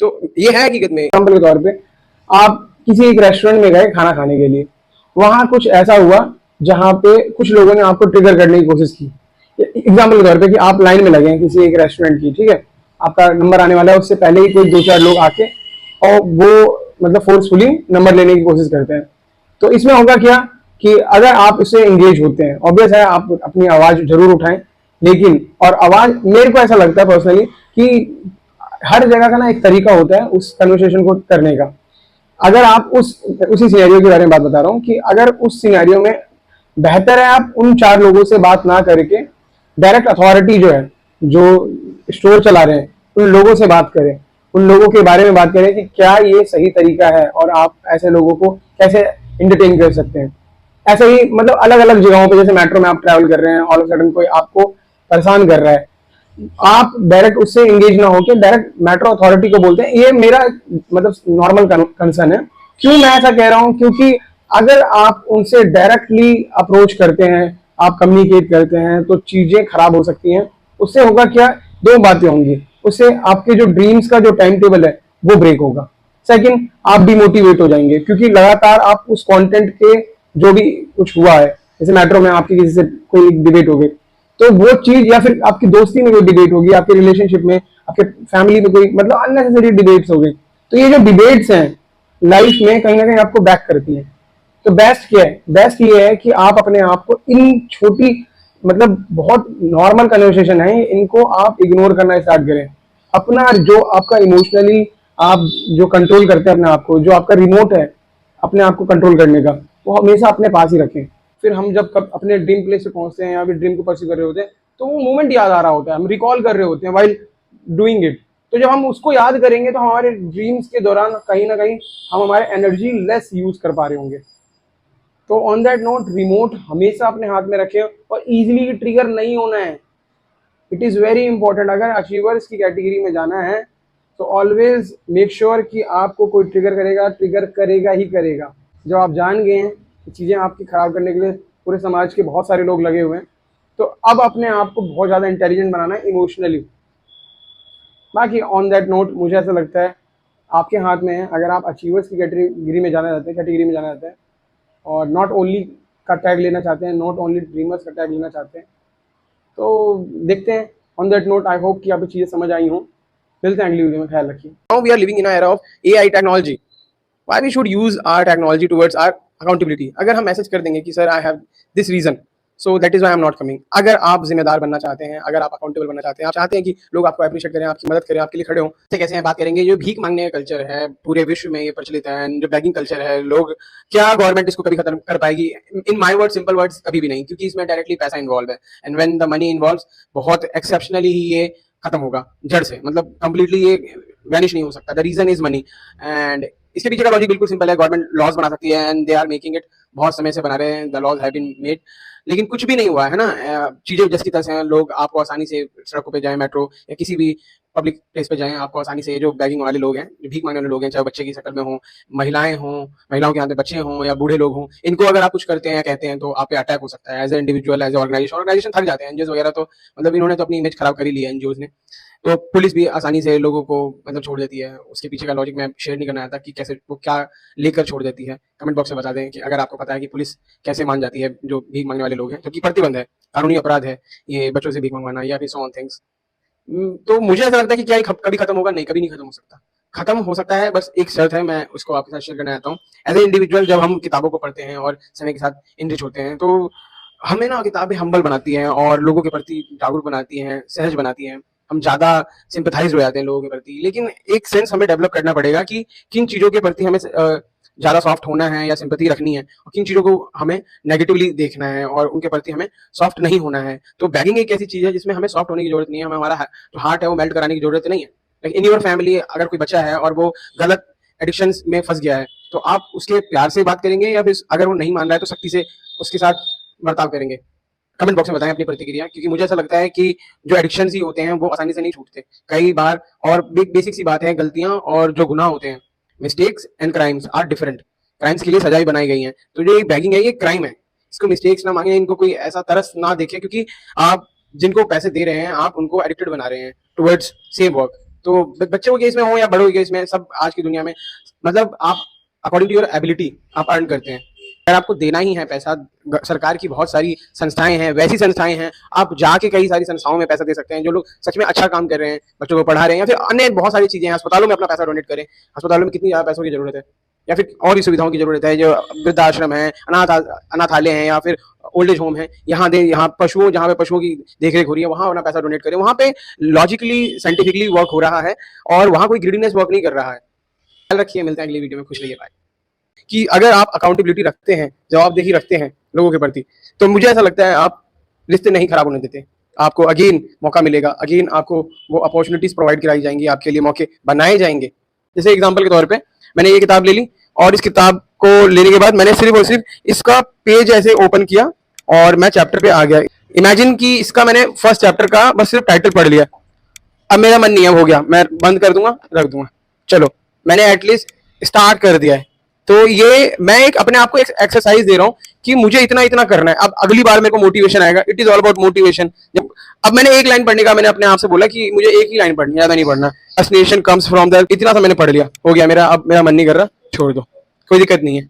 तो ये है हकीकत में। एग्जाम्पल के तौर पे आप किसी एक रेस्टोरेंट में गए खाना खाने के लिए, वहां कुछ ऐसा हुआ जहां पे कुछ लोगों ने आपको ट्रिगर करने की कोशिश की। एग्जाम्पल के तौर पे कि आप लाइन में लगे हैं किसी एक रेस्टोरेंट की, ठीक है, आपका नंबर आने वाला है, उससे पहले ही कोई दो चार लोग आके और वो मतलब फोर्सफुली नंबर लेने की कोशिश करते हैं। तो इसमें होगा क्या कि अगर आप उससे एंगेज होते हैं, ऑब्वियस है आप अपनी आवाज जरूर उठाएं, लेकिन और आवाज, मेरे को ऐसा लगता है पर्सनली कि हर जगह का ना एक तरीका होता है उस कन्वर्सेशन को करने का। अगर आप उसी सिनेरियो के बारे में बात बता रहा हूँ कि अगर उस सिनेरियो में बेहतर है आप उन चार लोगों से बात ना करके डायरेक्ट अथॉरिटी जो है, जो स्टोर चला रहे हैं, उन लोगों से बात करें, उन लोगों के बारे में बात करें कि क्या ये सही तरीका है और आप ऐसे लोगों को कैसे एंटरटेन कर सकते हैं। ऐसे ही मतलब अलग अलग जगहों पे, जैसे मेट्रो में आप ट्रैवल कर रहे हैं, ऑल ऑफ सडन कोई आपको परेशान कर रहा है, आप डायरेक्ट उससे इंगेज ना होकर डायरेक्ट मेट्रो अथॉरिटी को बोलते हैं। ये मेरा मतलब नॉर्मल कंसर्न है। क्यों मैं ऐसा कह रहा हूं? क्योंकि अगर आप उनसे डायरेक्टली अप्रोच करते हैं, आप कम्युनिकेट करते हैं, तो चीजें खराब हो सकती हैं। उससे होगा क्या, दो बातें होंगी। उससे आपके जो ड्रीम्स का जो टाइम टेबल है वो ब्रेक होगा। सेकंड, आप डिमोटिवेट हो जाएंगे क्योंकि लगातार आप उस कंटेंट के जो भी कुछ हुआ है, जैसे मेट्रो में आपकी किसी से कोई डिबेट हो गई, तो वो चीज, या फिर आपकी दोस्ती में कोई डिबेट होगी, आपके रिलेशनशिप में, आपके फैमिली में कोई मतलब अननेसेसरी डिबेट्स हो गई, तो ये जो डिबेट्स हैं लाइफ में कहीं ना कहीं आपको बैक करती हैं। तो बेस्ट क्या है? बेस्ट ये है कि आप अपने आप को इन छोटी मतलब बहुत नॉर्मल कन्वर्सेशन है, इनको आप इग्नोर करना स्टार्ट करें। अपना जो आपका इमोशनली आप जो कंट्रोल करते हैं अपने आप को, जो आपका रिमोट है अपने आप को कंट्रोल करने का, वो हमेशा अपने पास ही रखें। फिर हम जब कब अपने ड्रीम प्लेस पे पहुंचते हैं या फिर ड्रीम को परस्यू कर रहे होते हैं, तो वो मोमेंट याद आ रहा होता है, हम रिकॉल कर रहे होते हैं वाइल डूइंग इट। तो जब हम उसको याद करेंगे तो हमारे ड्रीम्स के दौरान कहीं ना कहीं हम हमारे एनर्जी लेस यूज कर पा रहे होंगे। तो ऑन दैट नोट, रिमोट हमेशा अपने हाथ में रखें और इजीली ट्रिगर नहीं होना है। It is very important. अगर अचीवर्स की कैटेगरी में जाना है तो ऑलवेज मेक श्योर कि आपको कोई ट्रिगर करेगा ही करेगा। जब आप जान गए हैं कि चीज़ें आपकी खराब करने के लिए पूरे समाज के बहुत सारे लोग लगे हुए हैं, तो अब अपने आप को बहुत ज़्यादा इंटेलिजेंट बनाना है इमोशनली। बाकी ऑन दैट नोट मुझे ऐसा लगता है आपके हाथ में है। अगर आप अचीवर्स की कैटेगरी में जाना चाहते हैं और नॉट ओनली का टैग लेना चाहते हैं, नॉट ओनली ड्रीमर्स का टैग लेना चाहते हैं, तो देखते हैं। On that note I hope कि आपको चीज़ें समझ आई हों। मिलते हैं अगली वीडियो में, ख्याल रखिए। Now we are living in a era of AI technology, why we should use our technology towards our accountability. अगर हम मैसेज कर देंगे कि sir I have this reason, so that is why I am not coming. अगर आप जिम्मेदार बनना चाहते हैं, अगर आप अकाउंटेबल बनना चाहते हैं, आप चाहते हैं कि लोग आपको अप्रिशिएट करें, आपकी मदद करें, आपके लिए खड़े हों, तो कैसे हैं बात करेंगे। जो भीख मांगने का कल्चर है पूरे विश्व में ये प्रचलित है, जो बैगिंग कल्चर है, लोग क्या गवर्नमेंट इसको कभी खत्म कर पाएगी? In my word, simple words, कभी भी नहीं, क्योंकि इसमें डायरेक्टली पैसा इन्वॉल्व है। And when the money involves, बहुत एक्सेप्शनली ही ये खत्म होगा जड़ से, मतलब कंप्लीटली ये वैनिश नहीं हो सकता। The reason is money. And इसके पीछे का लॉजिक बिल्कुल सिंपल है। गवर्नमेंट लॉज बना सकती है and they are making it, बहुत समय से बना रहे हैं, the laws have been made, लेकिन कुछ भी नहीं हुआ है ना। चीजें जस की तस हैं, लोग आपको आसानी से सड़कों पे जाएं, मेट्रो या किसी भी पब्लिक प्लेस पे जाएं, आपको आसानी से, जो बैगिंग वाले लोग हैं, जो भीख मांगने वाले लोग हैं, चाहे बच्चे की शक्ल में हो, महिलाएं हों, महिलाओं के हाथ में बच्चे हों या बूढ़े लोग हों, इनको अगर आप कुछ करते हैं या कहते हैं तो आप पे अटैक हो सकता है। As a individual, as a organization थक जाते हैं। एनजीओ वगैरह तो मतलब इन्होंने तो अपनी इमेज खराब कर ही ली है एनजीओ ने। तो पुलिस भी आसानी से लोगों को मतलब छोड़ देती है। उसके पीछे का लॉजिक मैं शेयर नहीं करना चाहता कि कैसे वो क्या लेकर छोड़ देती है। कमेंट बॉक्स में बता दें कि अगर आपको पता है कि पुलिस कैसे मान जाती है जो भीख मांगने वाले लोग हैं, क्योंकि प्रतिबंध है, कानूनी अपराध है ये बच्चों से भीख मंगवाना या फिर सो ऑन थिंग्स। तो मुझे ऐसा लगता है कि क्या ये कभी खत्म होगा? नहीं, कभी नहीं खत्म हो सकता। खत्म हो सकता है, बस एक शर्त है, मैं उसको आपके साथ शेयर करना चाहता हूँ। एज ए इंडिविजुअल जब हम किताबों को पढ़ते हैं और समय के साथ इनरिच होते हैं, तो हमें ना किताबें हम्बल बनाती हैं और लोगों के प्रति जागरूक बनाती हैं, सहज बनाती हैं। हम ज़्यादा सिंपैथाइज़ हो जाते हैं लोगों के प्रति। लेकिन एक सेंस हमें डेवलप करना पड़ेगा कि किन चीज़ों के प्रति हमें ज़्यादा सॉफ्ट होना है या सिंपैथी रखनी है, और किन चीज़ों को हमें नेगेटिवली देखना है और उनके प्रति हमें सॉफ्ट नहीं होना है। तो बैगिंग एक ऐसी चीज़ है जिसमें हमें सॉफ्ट होने की ज़रूरत नहीं है, हमें हमारा जो हार्ट है वो मेल्ट कराने की ज़रूरत नहीं है। लाइक इन योर फैमिली अगर कोई बच्चा है और वो गलत एडिक्शंस में फँस गया है, तो आप उसके प्यार से बात करेंगे या फिर अगर वो नहीं मान रहा है तो सख्ती से उसके साथ बर्ताव करेंगे? कमेंट बॉक्स में बताएं अपनी प्रतिक्रिया, क्योंकि मुझे ऐसा लगता है कि जो एडिक्शन ही होते हैं वो आसानी से नहीं छूटते कई बार। और बेसिक सी बात है, गलतियां और जो गुनाह होते हैं, mistakes and crimes are different. Crimes के लिए सजाएं बनाई गई हैं, तो जो बैगिंग है ये क्राइम है। इसको मिस्टेक्स ना मांगे, इनको कोई ऐसा तरस ना देखे, क्योंकि आप जिनको पैसे दे रहे हैं आप उनको एडिक्टेड बना रहे हैं टुवर्ड्स सेम वर्क। तो बच्चों के केस में हो या बड़ों के केस में, सब आज की दुनिया में मतलब आप अकॉर्डिंग टू योर एबिलिटी आप अर्न करते हैं। अगर आपको देना ही है पैसा, सरकार की बहुत सारी संस्थाएं हैं, वैसी संस्थाएं हैं, आप जाके कई सारी संस्थाओं में पैसा दे सकते हैं जो लोग सच में अच्छा काम कर रहे हैं, बच्चों को पढ़ा रहे हैं, या फिर अन्य बहुत सारी चीजें हैं। अस्पतालों में अपना पैसा डोनेट करें, अस्पतालों में कितनी ज़्यादा पैसों की जरूरत है, या फिर और भी सुविधाओं की जरूरत है, जो वृद्धाश्रम है, अनाथालय है, या फिर ओल्ड एज होम है, यहाँ दे, यहाँ पशुओं, जहाँ पे पशुओं की देखरेख हो रही है वहाँ अपना पैसा डोनेट करें। वहाँ पे लॉजिकली साइंटिफिकली वर्क हो रहा है और वहाँ कोई ग्रीडीनेस वर्क नहीं कर रहा है। ख्याल रखिए, मिलते हैं अगली वीडियो में, खुश रहिए, बाय। कि अगर आप अकाउंटेबिलिटी रखते हैं, जवाबदेही रखते हैं लोगों के प्रति, तो मुझे ऐसा लगता है आप रिश्ते नहीं खराब होने देते। आपको अगेन मौका मिलेगा, अगेन आपको वो अपॉर्चुनिटीज प्रोवाइड कराई जाएंगी, आपके लिए मौके बनाए जाएंगे। जैसे एग्जांपल के तौर पे मैंने ये किताब ले ली और इस किताब को लेने के बाद मैंने सिर्फ और सिर्फ इसका पेज ऐसे ओपन किया और मैं चैप्टर पे आ गया। इमेजिन कि इसका मैंने फर्स्ट चैप्टर का बस सिर्फ टाइटल पढ़ लिया, अब मेरा मन नहीं है, हो गया, मैं बंद कर दूंगा, रख दूंगा, चलो मैंने एटलीस्ट स्टार्ट कर दिया है। तो ये मैं एक अपने आप को एक एक्सरसाइज दे रहा हूँ कि मुझे इतना इतना करना है। अब अगली बार मेरे को मोटिवेशन आएगा, it is all about motivation. जब अब मैंने एक लाइन पढ़ने का मैंने अपने आप से बोला कि मुझे एक ही लाइन पढ़नी है, ज्यादा नहीं पढ़ना। नेशन कम्स फ्रॉम द, इतना सा मैंने पढ़ लिया, हो गया मेरा, अब मेरा मन नहीं कर रहा, छोड़ दो, कोई दिक्कत नहीं है।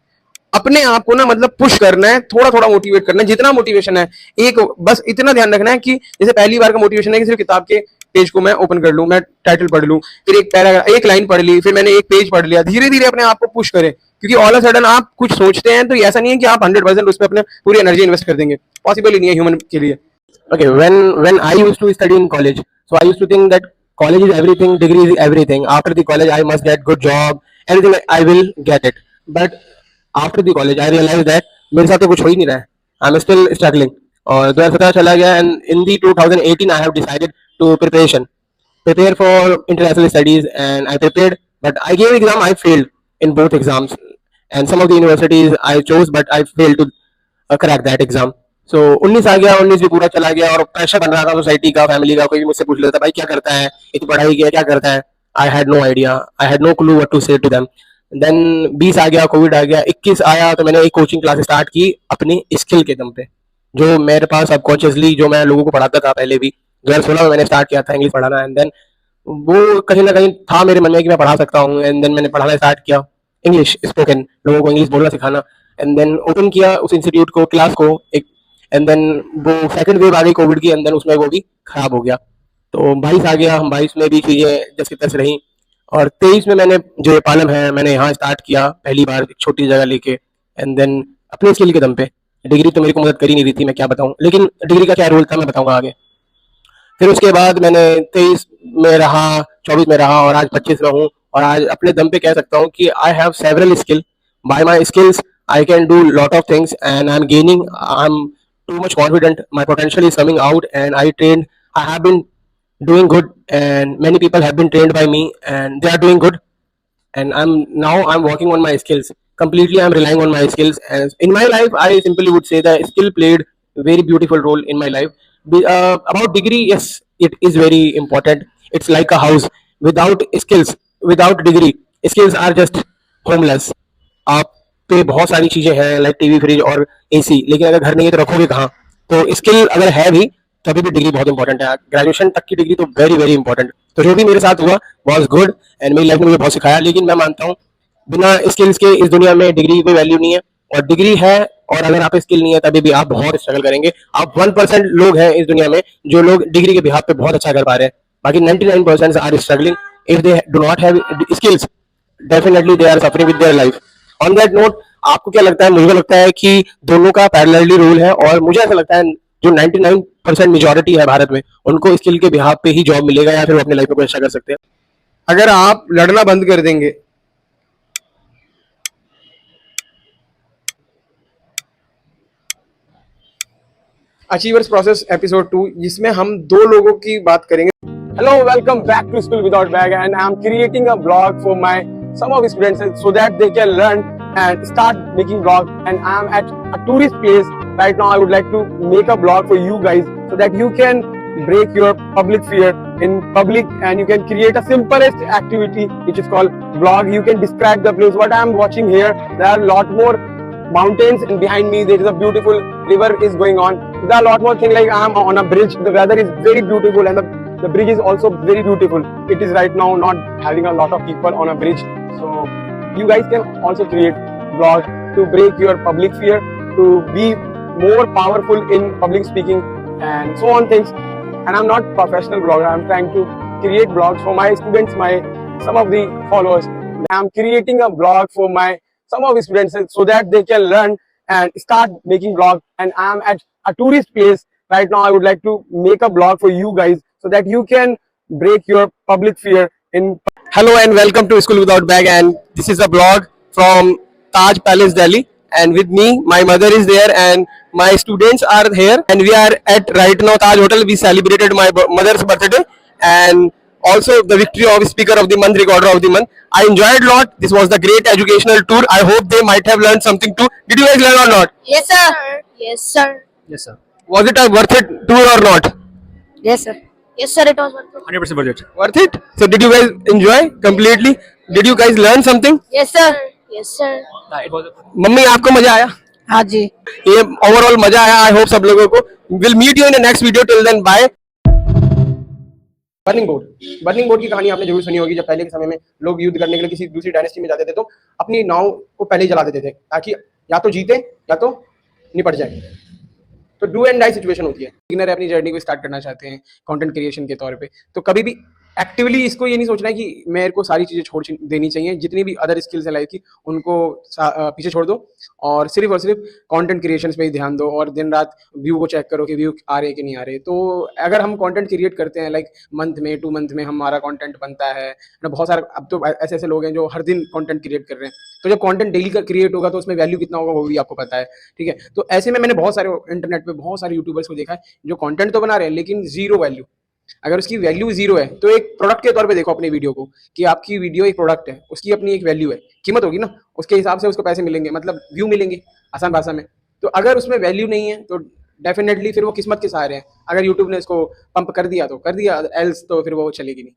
अपने आप को ना मतलब पुश करना है, थोड़ा थोड़ा मोटिवेट करना है, जितना मोटिवेशन है। एक बस इतना ध्यान रखना है कि जैसे पहली बार का मोटिवेशन है कि सिर्फ किताब के पेज को मैं ओपन कर लूं, मैं टाइटल पढ़ लूं, फिर एक पैराग्राफ, एक लाइन पढ़ ली, फिर मैंने एक पेज पढ़ लिया। धीरे धीरे अपने आप को पुश करें, क्योंकि ऑल ऑफ सडन आप कुछ सोचते हैं तो ऐसा नहीं है कि आप 100% उस पर अपने पूरी एनर्जी इन्वेस्ट कर देंगे, पॉसिबल ही नहीं है ह्यूमन के लिए। Okay, when I used to study in college, so I used to think that college is everything, degree is everything. After the college, I must get good job, everything I will get it. But after the college, I realized that मेरे साथ तो कुछ हो ही नहीं रहा है. I'm still struggling. और 2017 चला गया and in the 2018 I have decided to prepare for international studies and I prepared, but I gave exam, I failed in both exams, and some of the universities I chose, but I failed to crack that exam. So 19 आ गया, 19 भी पूरा चला गया और pressure बन रहा था society का, फैमिली का। कोई भी मुझसे पूछ लेता भाई क्या करता है, इतनी पढ़ाई किया, क्या करता है। I had no idea, I had no clue what to say to them. Then 20 आ गया, कोविड आ गया, 21 आया तो मैंने एक कोचिंग क्लास स्टार्ट की अपनी स्किल के दम पे, जो मेरे पास सबकॉन्शियसली जो मैं लोगों को पढ़ाता था पहले भी। 2016 में मैंने स्टार्ट किया था इंग्लिश पढ़ाना, एंड देन वो कहीं ना कहीं था मेरे मन में कि मैं पढ़ा सकता हूँ, एंड देन मैंने पढ़ाना स्टार्ट किया इंग्लिश स्पोकन, लोगों को इंग्लिश बोलना सिखाना, एंड देन ओपन किया उस इंस्टीट्यूट को, क्लास को एक, एंड देन वो सेकंड वेव आ गई कोविड की, एंड देन उसमें वो भी खराब हो गया। तो 22 आ गया, हम 22 में भी चीज़ें जैसे तैसे रही, और 23 में मैंने जो ये पालम है मैंने यहाँ स्टार्ट किया पहली बार एक छोटी जगह लेके, एंड देन अपने स्किल के दम पे। डिग्री तो मेरे को मदद कर ही नहीं रही थी, मैं क्या बताऊँ, लेकिन डिग्री का क्या रोल था मैं बताऊँगा आगे। फिर उसके बाद मैंने 23 में रहा, 24 में रहा और आज 25 में हूँ, और आज अपने दम पे कह सकता हूँ कि I have several skill, bye my skills I can do lot of things and I M gaining, I am too much confident, my potential is coming out, and I have been doing good, and many people have been trained by me and they are doing good, and I'm working on my skills completely. I'm relying on my skills, and in my life I simply would say that skill played a very beautiful role in my life. About degree, yes, it is very important. It's like a house without skills, without degree, skills are just homeless. आप पे बहुत सारी चीजें हैं like TV, fridge और AC, लेकिन अगर घर नहीं है तो रखोगे कहाँ। तो स्किल अगर है भी तभी भी डिग्री बहुत इंपॉर्टेंट है, ग्रेजुएशन तक की डिग्री तो वेरी वेरी इंपॉर्टेंट। तो जो भी मेरे साथ हुआ वाज गुड, एंड मेरी लाइफ में मुझे बहुत सिखाया, लेकिन मैं मानता हूँ बिना स्किल्स के इस दुनिया में डिग्री की कोई वैल्यू नहीं है, और डिग्री है और अगर आप स्किल नहीं है तभी भी आप बहुत स्ट्रगल करेंगे। आप 1% लोग हैं इस दुनिया में जो लोग डिग्री के बिहाफ पे बहुत अच्छा कर पा रहे हैं, बाकी 99% are struggling if they do not have skills, definitely they are suffering with their life. On that note, आपको क्या लगता है? मुझे लगता है कि दोनों का पैरेलली रूल है, और मुझे ऐसा लगता है जो 99% मेजॉरिटी है भारत में उनको स्किल के बिहाफ पे ही जॉब मिलेगा, या फिर वो अपनी लाइफ में कोई अच्छा कर सकते हैं। अगर आप लड़ना बंद कर देंगे, अचीवर्स प्रोसेस एपिसोड 2, जिसमें हम दो लोगों की बात करेंगे। Hello, welcome back to school without bag, and I am creating a blog for my some of students so that they can learn and start making vlog, and I am at a tourist place right now. I would like to make a vlog for you guys so that you can break your public fear in public, and you can create a simplest activity which is called vlog. You can describe the place. What I am watching here, there are a lot more mountains, and behind me there is a beautiful river is going on. There are a lot more things, like I am on a bridge. The weather is very beautiful and the The bridge is also very beautiful. It is right now not having a lot of people on a bridge. So you guys can also create blog to break your public fear, to be more powerful in public speaking and so on things. And I'm not professional blogger. I'm trying to create blogs for my students, some of the followers. I'm creating a blog for some of the students so that they can learn and start making blog. And I'm at a tourist place right now. I would like to make a blog for you guys so that you can break your public fear in. Hello and welcome to School Without Bag, and this is a blog from Taj Palace, Delhi. And with me, my mother is there and my students are here. And we are at right now Taj Hotel. We celebrated my mother's birthday and also the victory of Speaker of the Month, Recorder of the Month. I enjoyed a lot. This was the great educational tour. I hope they might have learned something too. Did you guys learn or not? Yes, sir. Yes, sir. Yes, sir. Was it a worth it tour or not? Yes, sir. Yes, sir. It was worth it. 100% worth it. Worth it? So did you guys enjoy completely? Did you guys learn something? Yes, sir. Yes, sir. Mummy आपको मजा आया? हाँ जी. ये overall मजा आया. I hope सब लोगों को. Will meet you in the next video. Till then bye. Burning board की कहानी आपने जरूर सुनी होगी. जब पहले के समय में लोग युद्ध करने के लिए किसी दूसरी डायनेस्टी में जाते थे तो अपनी नाव को पहले ही जला देते थे ताकि या तो जीते या तो निपट जाए. तो डू एंड डाई सिचुएशन होती है. बिगिनर अपनी जर्नी को स्टार्ट करना चाहते हैं कंटेंट क्रिएशन के तौर पे, तो कभी भी एक्टिवली इसको ये नहीं सोचना है कि मेरे को सारी चीज़ें छोड़ देनी चाहिए. जितनी भी अदर स्किल्स है लाइफ की उनको पीछे छोड़ दो और सिर्फ कंटेंट क्रिएशन पे ही ध्यान दो और दिन रात व्यू को चेक करो कि व्यू आ रहे कि नहीं आ रहे. तो अगर हम कंटेंट क्रिएट करते हैं लाइक मंथ में 2 मंथ में हमारा कंटेंट बनता है ना. बहुत सारे अब तो ऐसे ऐसे लोग हैं जो हर दिन कंटेंट क्रिएट कर रहे हैं. तो जब कंटेंट डेली का क्रिएट होगा तो उसमें वैल्यू कितना होगा वो भी आपको पता है. ठीक है. तो ऐसे में मैंने बहुत सारे इंटरनेट पे बहुत सारे यूट्यूबर्स को देखा है जो कंटेंट तो बना रहे हैं लेकिन जीरो वैल्यू. अगर उसकी वैल्यू जीरो है तो एक प्रोडक्ट के तौर पे देखो अपने वीडियो को कि आपकी वीडियो एक प्रोडक्ट है, उसकी अपनी एक वैल्यू है, कीमत होगी ना, उसके हिसाब से उसको पैसे मिलेंगे, मतलब व्यू मिलेंगे आसान भाषा में. तो अगर उसमें वैल्यू नहीं है तो डेफिनेटली फिर वो किस्मत के सहारे हैं. अगर यूट्यूब ने इसको पंप कर दिया तो कर दिया, एल्स तो फिर वो चलेगी नहीं.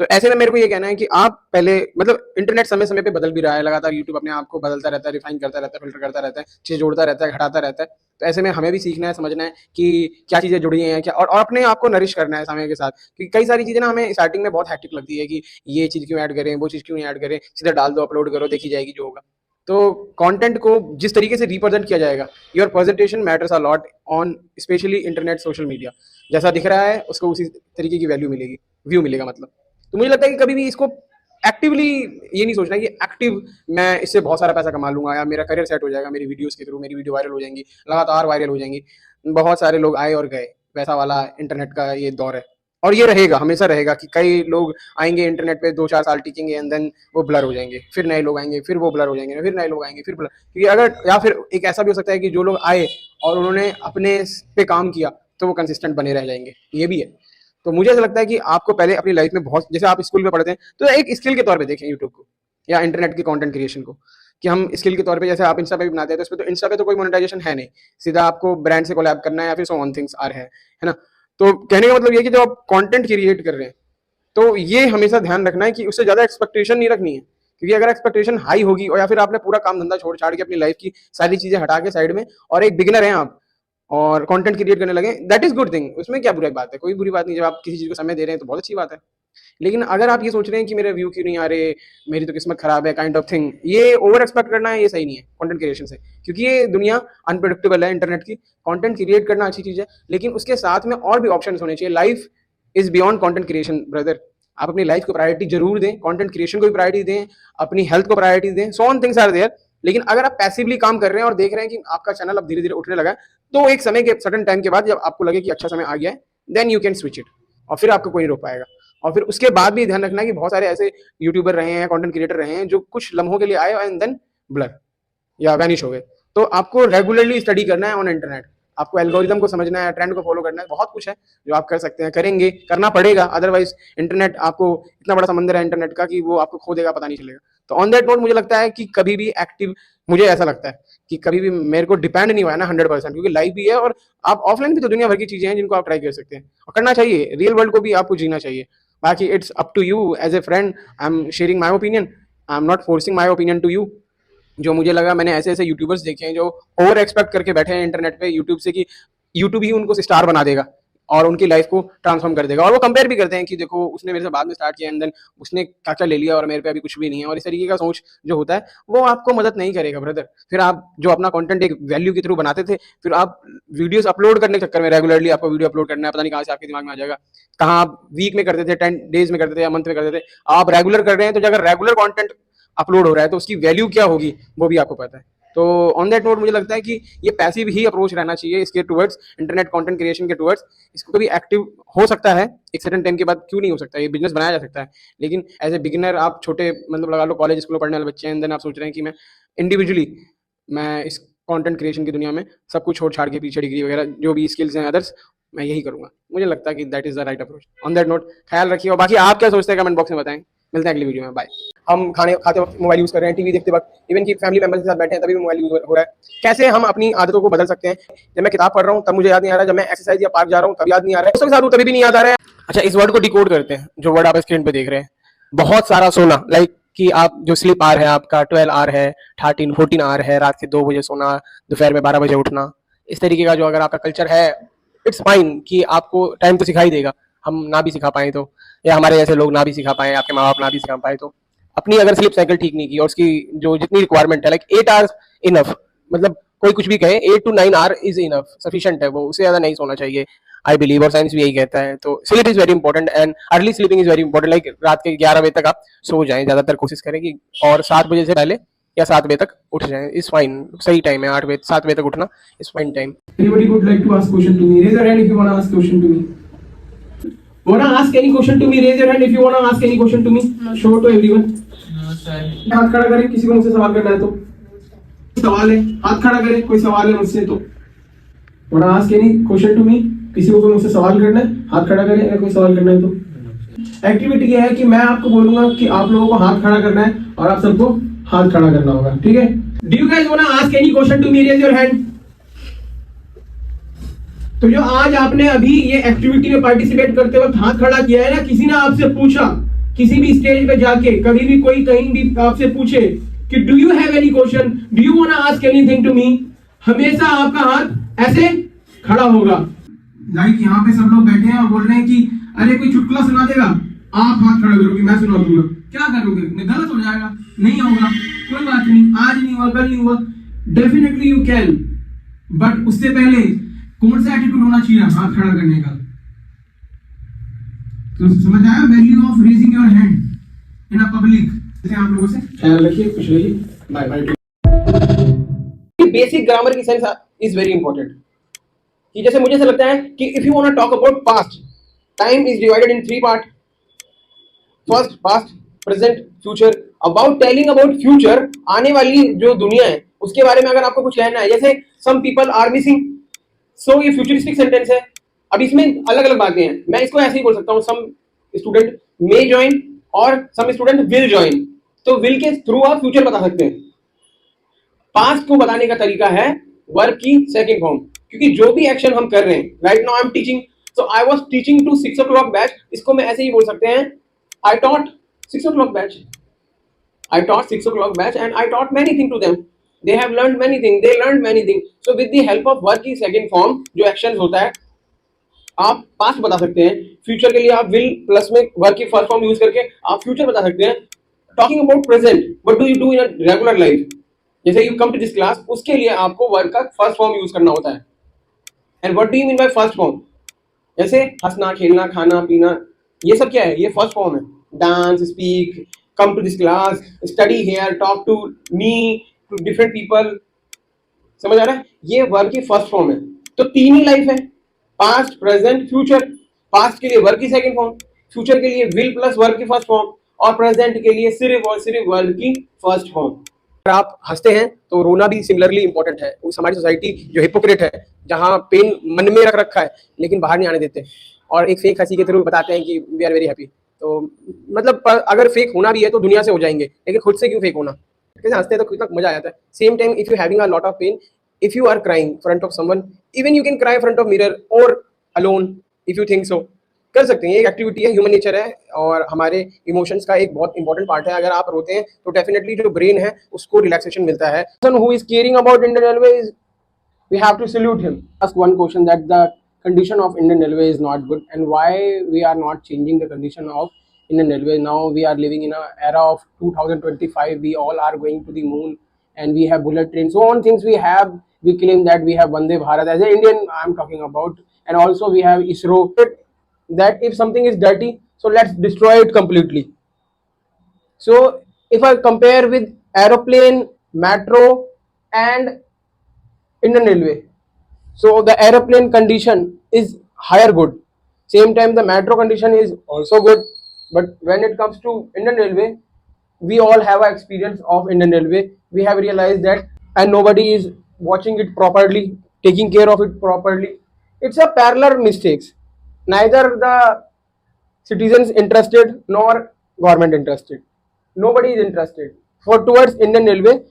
तो ऐसे में मेरे को ये कहना है कि आप पहले मतलब इंटरनेट समय समय पे बदल भी रहा है, लगातार यूट्यूब अपने आप को बदलता रहता है, रिफाइन करता रहता है, फिल्टर करता रहता है, चीज़ें जोड़ता रहता है, घटाता रहता है. तो ऐसे में हमें भी सीखना है, समझना है कि क्या चीज़ें जुड़ी हैं क्या, और अपने आप को नरिश करना है समय के साथ. क्योंकि कई सारी चीज़ें ना हमें स्टार्टिंग में बहुत हैक्टिक लगती है कि ये चीज़ क्यों ऐड करें, वो चीज़ क्यों ऐड करें, सीधा डाल दो, अपलोड करो, देखी जाएगी जो होगा. तो कंटेंट को जिस तरीके से रिप्रेजेंट किया जाएगा, your presentation matters a lot on specially internet social media. जैसा दिख रहा है उसको उसी तरीके की वैल्यू मिलेगी, व्यू मिलेगा मतलब. तो मुझे लगता है कि कभी भी इसको एक्टिवली ये नहीं सोचना कि एक्टिव मैं इससे बहुत सारा पैसा कमा लूंगा या मेरा करियर सेट हो जाएगा मेरी वीडियोस के थ्रू, मेरी वीडियो वायरल हो जाएंगी, लगातार वायरल हो जाएंगी. बहुत सारे लोग आए और गए, वैसा वाला इंटरनेट का ये दौर है और ये रहेगा, हमेशा रहेगा कि कई लोग आएंगे इंटरनेट पे 2-4 साल टिकेंगे एंड देन वो ब्लर हो जाएंगे, फिर नए लोग आएंगे, फिर वो ब्लर हो जाएंगे, फिर नए लोग आएंगे, फिर ब्लर. क्योंकि अगर या फिर एक ऐसा भी हो सकता है कि जो लोग आए और उन्होंने अपने पे काम किया तो वो कंसिस्टेंट बने रह जाएंगे, ये भी है. तो मुझे ऐसा लगता है कि आपको पहले अपनी लाइफ में बहुत, जैसे आप स्कूल में पढ़ते हैं तो एक स्किल के तौर पे देखें यूट्यूब को या इंटरनेट के कंटेंट क्रिएशन को कि हम स्किल के तौर पे, जैसे आप इंस्टा पे भी बनाते हैं तो इस पे तो इंस्टा पे तो कोई मोनेटाइजेशन है नहीं, सीधा आपको ब्रांड से कोलैब करना है या फिर सो ऑन थिंग्स आर है ना. तो कहने का मतलब ये कि जब आप कंटेंट क्रिएट कर रहे हैं तो ये हमेशा ध्यान रखना है कि उससे ज़्यादा एक्सपेक्टेशन नहीं रखनी है. क्योंकि अगर एक्सपेक्टेशन हाई होगी और या फिर आपने पूरा काम धंधा छोड़ छाड़ के अपनी लाइफ की सारी चीज़ें हटा के साइड में और एक बिगिनर हैं आप और कंटेंट क्रिएट करने लगे, दैट इज गुड थिंग. उसमें क्या बुरी बात है, कोई बुरी बात नहीं. जब आप किसी चीज़ को समय दे रहे हैं तो बहुत अच्छी बात है. लेकिन अगर आप ये सोच रहे हैं कि मेरे व्यू क्यों नहीं आ रहे, मेरी तो किस्मत खराब है, काइंड ऑफ थिंग, ये ओवर एक्सपेक्ट करना है, ये सही नहीं है कंटेंट क्रिएशन से. क्योंकि ये दुनिया अनप्रेडिक्टेबल है इंटरनेट की. कंटेंट क्रिएट करना अच्छी चीज़ है लेकिन उसके साथ में और भी ऑप्शन होने चाहिए. Life is beyond content creation brother. आप अपनी लाइफ को प्रायोरिटी जरूर दें, कंटेंट क्रिएशन को भी प्रायोरिटी दें, अपनी हेल्थ को प्रायोरिटी दें, so on things are there. लेकिन अगर आप पैसिवली काम कर रहे हैं और देख रहे हैं कि आपका चैनल अब धीरे धीरे उठने लगा है तो एक समय के सडन टाइम के बाद जब आपको लगे कि अच्छा समय आ गया है then you can switch it और फिर आपको कोई नहीं रोक पाएगा. और फिर उसके बाद भी ध्यान रखना है कि बहुत सारे ऐसे यूट्यूबर रहे हैं, कंटेंट क्रिएटर रहे हैं जो कुछ लम्हों के लिए आए एंड देन ब्लर या वैनिश हो गए. तो आपको रेगुलरली स्टडी करना है ऑन इंटरनेट, आपको एल्गोरिदम को समझना है, ट्रेंड को फॉलो करना है. बहुत कुछ है जो आप कर सकते हैं, करेंगे, करना पड़ेगा, अदरवाइज इंटरनेट आपको इतना बड़ा समंदर है इंटरनेट का कि वो आपको खो देगा, पता नहीं चलेगा. तो ऑन दैट नोट मुझे लगता है कि कभी भी एक्टिव, मुझे ऐसा लगता है कि कभी भी मेरे को डिपेंड नहीं हुआ है ना 100%, क्योंकि लाइफ भी है और आप ऑफलाइन भी तो दुनिया भर की चीजें हैं जिनको आप ट्राई कर सकते हैं और करना चाहिए. रियल वर्ल्ड को भी आपको जीना चाहिए. बाकी it's up to you. As a friend I am sharing my opinion, I am not forcing my opinion to you. जो मुझे लगा, मैंने ऐसे ऐसे यूट्यूबर्स देखे हैं जो ओवर एक्सपेक्ट करके बैठे हैं इंटरनेट पे यूट्यूब से कि यूट्यूब ही उनको स्टार बना देगा. और उनकी लाइफ को ट्रांसफॉर्म कर देगा। और वो कंपेयर भी करते हैं कि देखो उसने मेरे से बाद में स्टार्ट किया एंड देन उसने क्या ले लिया और मेरे पे अभी कुछ भी नहीं है। और इस तरीके का सोच जो होता है वो आपको मदद नहीं करेगा ब्रदर। फिर आप जो अपना कंटेंट एक वैल्यू के थ्रू बनाते थे, फिर आप वीडियोस अपलोड करने के चक्कर में रेगुलरली आपको वीडियो अपलोड करना है, पता नहीं कहाँ से आपके दिमाग में आ जाएगा। कहाँ आप वीक में करते थे, 10 डेज में करते थे या मंथ में करते थे, आप रेगुलर कर रहे हैं। तो अगर रेगुलर कंटेंट अपलोड हो रहा है तो उसकी वैल्यू क्या होगी वो भी आपको पता है। तो ऑन दैट नोट मुझे लगता है कि ये पैसिव ही अप्रोच रहना चाहिए इसके टुवर्ड्स, इंटरनेट कंटेंट क्रिएशन के टुवर्ड्स। इसको कभी एक्टिव हो सकता है एक सर्टेन टाइम के बाद, क्यों नहीं हो सकता, ये बिजनेस बनाया जा सकता है। लेकिन एज ए बिगिनर आप छोटे मतलब लगा लो कॉलेज स्कूल में पढ़ने वाले बच्चे हैं, देन आप सोच रहे हैं कि मैं इंडिविजुअली मैं इस कंटेंट क्रिएशन की दुनिया में सब कुछ छोड़ छाड़ के पीछे डिग्री वगैरह जो भी स्किल्स हैं अदर्स मैं यही करूंगा। मुझे लगता है कि that is the right approach. On that note ख्याल रखिए, और बाकी आप क्या सोचते हैं कमेंट बॉक्स में बताएं। मिलते हैं अगली वीडियो में, बाय। हम खाने खाते वक्त मोबाइल यूज कर रहे हैं, टीवी देखते वक्त, इवन कि फैमिली मेंबर्स के साथ बैठे हैं तभी भी मोबाइल यूज हो रहा है। कैसे हम अपनी आदतों को बदल सकते हैं? जब मैं किताब पढ़ रहा हूँ तब मुझे याद नहीं आ रहा है, जब मैं एक्सरसाइज या पार्क जा रहा हूँ तब याद नहीं आ रहा है, दोस्तों के साथ हूँ तभी भी नहीं याद आ रहा है। अच्छा, इस वर्ड को डिकोड करते हैं, जो वर्ड आप स्क्रीन पे देख रहे हैं, बहुत सारा सोना, लाइक कि आप जो स्लीप आवर है आपका 12 आवर है, 14 आवर है, रात के 2 बजे सोना, दोपहर में 12 बजे उठना, इस तरीके का जो अगर आपका कल्चर है, इट्स फाइन कि आपको टाइम तो सिखाई देगा। हम ना भी सिखा पाए तो, या हमारे जैसे लोग ना भी सिखा पाए, आपके माँ बाप ना भी सिखा पाए तो, अपनी अगर स्लीप साइकिल ठीक नहीं की और उसकी जो जितनी रिक्वायरमेंट है, लाइक 8 आवर्स इनफ, मतलब कोई कुछ भी कहे 8 to 9 our is enough, sufficient है वो, उससे ज्यादा नहीं सोना चाहिए आई बिलीव, और साइंस भी यही कहता है। तो sleep is very important and early sleeping is very important, like रात के 11 बजे तक आप सो जाएं, ज्यादातर कोशिश करें कि, और 7 बजे से पहले या 7 बजे तक उठ जाएं, इज फाइन, सही टाइम है। 8 बजे 7 बजे तक उठना is find time. Anybody would like to ask question to me? Raise your hand if you want to ask question to me. Wanna ask any question to me? Raise your hand if you wanna ask any question to me. Show to everyone. हाथ खड़ा करें, किसी को मुझसे सवाल करना है तो। सवाल है, हाथ खड़ा करें, कोई सवाल है मुझसे तो। Wanna ask any question to me? किसी को मुझसे सवाल करना है, हाथ खड़ा करें अगर कोई सवाल करना है तो। एक्टिविटी ये है कि मैं आपको बोलूंगा कि आप लोगों को हाथ खड़ा करना है और आप सबको हाथ खड़ा करना होगा, ठीक है? Do you guys wanna ask any question to me? Raise your hand. तो जो आज आपने अभी ये एक्टिविटी में पार्टिसिपेट करते वक्त हाथ खड़ा किया है ना, किसी ने आपसे पूछा किसी भी स्टेज पे जाके, कभी भी कोई कहीं भी आपसे पूछे कि do you have any question, do you want to ask anything to me, हमेशा आपका हाथ ऐसे खड़ा होगा। लाइक यहाँ पे सब लोग बैठे हैं और बोल रहे हैं कि अरे कोई चुटकुला सुना देगा, आप हाथ खड़ा करोगे, मैं सुना दूंगा, क्या करोगे? गलत हो जाएगा, नहीं होगा, कोई बात नहीं, आज नहीं हुआ कल नहीं हुआ, डेफिनेटली यू कैन, बट उससे पहले कौन सा एटीट्यूड होना चाहिए हाथ खड़ा करने का? तो समझ आया value of raising your hand in a public. जैसे आप लोगों से ख्याल रखिए, खुश रहिए, बाय बाय। बेसिक ग्रामर की सेंस इज वेरी इंपॉर्टेंट। कि जैसे मुझे ऐसा लगता है कि if you want to talk about past, time is divided in 3 part, first past, present, future. About telling about future, आने वाली जो दुनिया है उसके बारे में अगर आपको कुछ कहना है, जैसे सम पीपल आर मिसिंग, सो ये फ्यूचरिस्टिक सेंटेंस है। अब इसमें अलग अलग बातें हैं, मैं इसको ऐसे ही बोल सकता हूँ, सम स्टूडेंट मे ज्वाइन और सम स्टूडेंट विल ज्वाइन। तो विल के थ्रू आप फ्यूचर बता सकते हैं। पास्ट को बताने का तरीका है वर्ब की सेकंड फॉर्म, क्योंकि जो भी एक्शन हम कर रहे हैं, right now I am teaching, so I was teaching to 6 o'clock batch, इसको मैं ऐसे ही बोल सकते हैं, I taught 6 o'clock batch, I taught 6 o'clock batch and I taught many things to them. They have learned many things. They learned many things. So with the help of verb की second form जो actions होता है, आप past बता सकते हैं। future के लिए आप will plus में verb की first form use करके आप future बता सकते हैं। Talking about present, what do you do in a regular life? जैसे you come to this class, उसके लिए आपको verb का first form use करना होता है। And what do you mean by first form? जैसे हंसना, खेलना, खाना, पीना, ये सब क्या है? ये first form है। Dance, speak, come to this class, study here, talk to me, to different people। समझ आ रहा है? ये वर्ब की फर्स्ट फॉर्म है। तो 3 ही लाइफ है, पास्ट, प्रेजेंट, फ्यूचर। पास्ट के लिए वर्ब की सेकंड फॉर्म, फ्यूचर के लिए विल प्लस वर्ब की फर्स्ट फॉर्म, और प्रेजेंट के लिए सिर्फ और सिर्फ वर्ब की फर्स्ट फॉर्म। अगर आप हंसते हैं तो रोना भी सिमिलरली इंपॉर्टेंट है। उस हमारी सोसाइटी जो हिपोक्रेट है, जहाँ पेन मन में रख रखा है लेकिन बाहर नहीं आने देते, और एक फेक हंसी के थ्रू बताते हैं कि वी आर वेरी हैप्पी। तो मतलब अगर फेक होना भी है तो दुनिया से हो जाएंगे, लेकिन खुद से क्यों फेक होना? कैसे हंसते हैं तो कितना मजा आ जाता है। Same time if you having a lot of pain, if you are crying front of someone, even you can cry front of mirror और alone if you think so, कर सकते हैं। ये एक एक्टिविटी है, ह्यूमन नेचर है और हमारे इमोशंस का एक बहुत इंपॉर्टेंट पार्ट है। अगर आप रोते हैं तो डेफिनेटली जो ब्रेन है उसको रिलैक्सेशन मिलता है। Who is caring about Indian railway, we have to salute him. Ask one question, that the condition of Indian Railway is not good, and why we are not changing the condition of Indian Railway. Now we are living in an era of 2025. We all are going to the moon, and we have bullet trains. So on things we have, we claim that we have Vande Bharat as an Indian. I'm talking about, and also we have ISRO. That if something is dirty, so let's destroy it completely. So if I compare with aeroplane, metro, and Indian Railway, so the aeroplane condition is higher good. Same time the metro condition is also good. But when it comes to Indian Railway, we all have a experience of Indian Railway. We have realized that, and nobody is watching it properly, taking care of it properly. It's a parallel mistakes. Neither the citizens interested nor government interested. Nobody is interested for towards Indian Railway.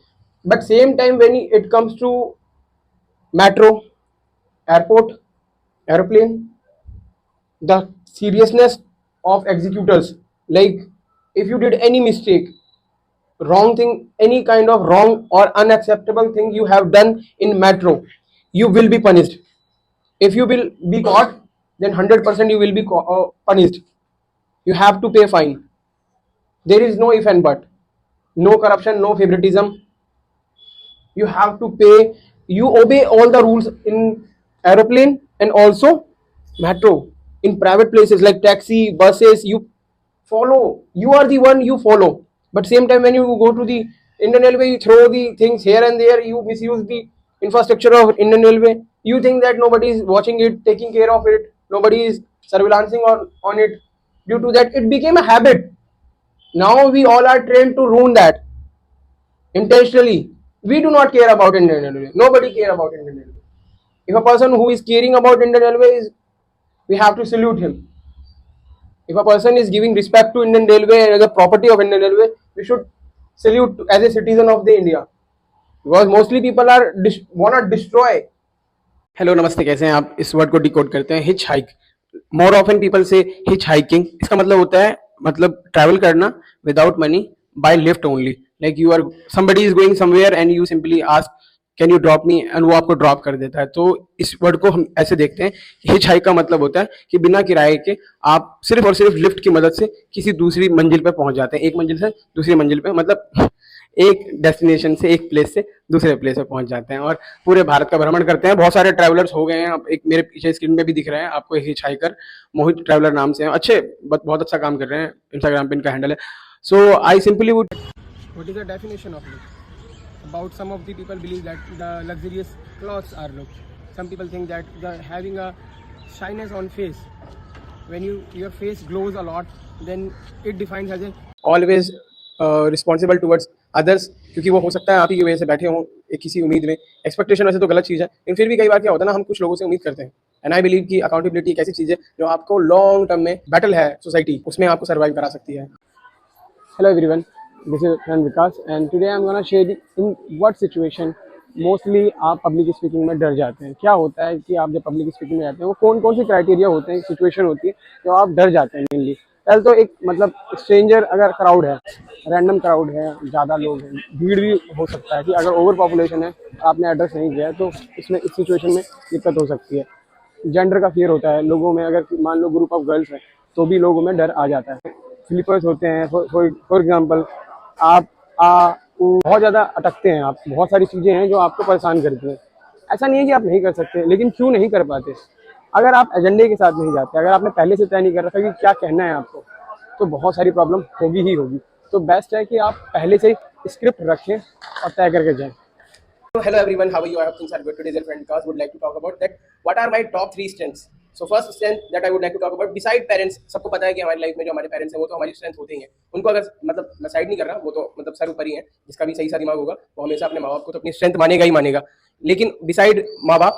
But same time when it comes to metro, airport, aeroplane, the seriousness of executors, like if you did any mistake, wrong thing, any kind of wrong or unacceptable thing you have done in metro, you will be punished. If you will be caught, then 100% you will be punished. You have to pay fine. There is no if and but, no corruption, no favoritism. You have to pay. You obey all the rules in aeroplane and also metro. In private places like taxi, buses, you follow. You are the one you follow. But same time when you go to the Indian Railway, you throw the things here and there. You misuse the infrastructure of Indian Railway. You think that nobody is watching it, taking care of it. Nobody is surveillancing on it. Due to that, it became a habit. Now we all are trained to ruin that intentionally. We do not care about Indian Railway. Nobody care about Indian Railway. If a person who is caring about Indian Railway is, we have to salute him. If a person is giving respect to Indian Railway as a property of Indian Railway, we should salute as a citizen of the India. Because mostly people are wanna destroy. Hello नमस्ते, कैसे हैं आप? इस word को decode करते हैं hitchhike. More often people say hitchhiking. इसका मतलब होता है मतलब ट्रैवल करना without money by lift only. Like you are somebody is going somewhere and you simply ask can you drop me, and वो आपको ड्रॉप कर देता है. तो इस वर्ड को हम ऐसे देखते हैं कि हिच हाइक का मतलब होता है कि बिना किराए के आप सिर्फ और सिर्फ लिफ्ट की मदद से किसी दूसरी मंजिल पर पहुंच जाते हैं. एक मंजिल से दूसरी मंजिल पे, मतलब एक डेस्टिनेशन से, एक प्लेस से दूसरे प्लेस पे पहुंच जाते हैं और पूरे भारत का भ्रमण करते हैं. बहुत सारे ट्रैवलर्स हो गए हैं. अब एक मेरे पीछे स्क्रीन पे भी दिख रहे हैं आपको, हिच हाइकर मोहित ट्रैवलर नाम से हैं. अच्छे बहुत अच्छा काम कर रहे हैं. इंस्टाग्राम पे इनका हैंडल है. So I simply would, what is the definition of look? About some of the people believe that the luxurious clothes are look. Some people think that the having a shyness on face, when your face glows a lot, then it defines as a always responsible towards others. क्योंकि वो हो सकता है आप ही की वजह से बैठे हों एक किसी उम्मीद में. एक्सपेक्टेशन वैसे तो गलत चीज़ है, लेकिन फिर भी कई बार क्या होता है ना, हम कुछ लोगों से उम्मीद करते हैं. एंड आई बिलीव कि अकाउंटेबिलिटी एक ऐसी चीज़ है जो आपको लॉन्ग टर्म में बैटल है सोसाइटी, उसमें आपको सर्वाइव करा सकती है. Hello everyone, this is friend Vikas and today I'm gonna share in what situation mostly आप पब्लिक स्पीकिंग में डर जाते हैं. क्या होता है कि आप जब पब्लिक स्पीकिंग में जाते हैं वो कौन कौन से क्राइटेरिया होते हैं, सिचुएशन होती है जो आप डर जाते हैं मेनली. पहले तो एक मतलब स्ट्रेंजर अगर क्राउड है, रैंडम क्राउड है, ज़्यादा लोग हैं, भीड़ भी हो सकता है कि अगर ओवर पॉपुलेशन है, आपने एड्रेस नहीं किया है तो इसमें इस सिचुएशन में दिक्कत हो सकती है. जेंडर का फियर होता है लोगों में. अगर मान लो ग्रुप ऑफ गर्ल्स है तो भी लोगों में डर आ जाता है. स्लीपर्स होते हैं, फॉर एग्जाम्पल आप बहुत ज़्यादा अटकते हैं. आप बहुत सारी चीज़ें हैं जो आपको परेशान करती हैं. ऐसा नहीं है कि आप नहीं कर सकते, लेकिन क्यों नहीं कर पाते? अगर आप एजेंडे के साथ नहीं जाते, अगर आपने पहले से तय नहीं कर रखा कि क्या कहना है आपको, तो बहुत सारी प्रॉब्लम होगी ही होगी. तो बेस्ट है कि आप पहले से स्क्रिप्ट रखें और तय करके जाएं. So hello everyone, how are you? I hope things are good. Today's friend Vikas would like to talk about that what are my top 3 strengths. So first strength that I would like to talk about beside parents. सबको पता है कि हमारी life में जो हमारे parents हैं वो तो हमारी स्ट्रेंथ होते ही हैं. उनको अगर मतलब मैं साइड नहीं कर रहा, वो तो मतलब सर ऊपर ही है. जिसका भी सही सा दिमाग होगा वो हमेशा अपने माँ बाप को तो अपनी स्ट्रेंथ मानेगा ही मानेगा. लेकिन बिसाइड माँ बाप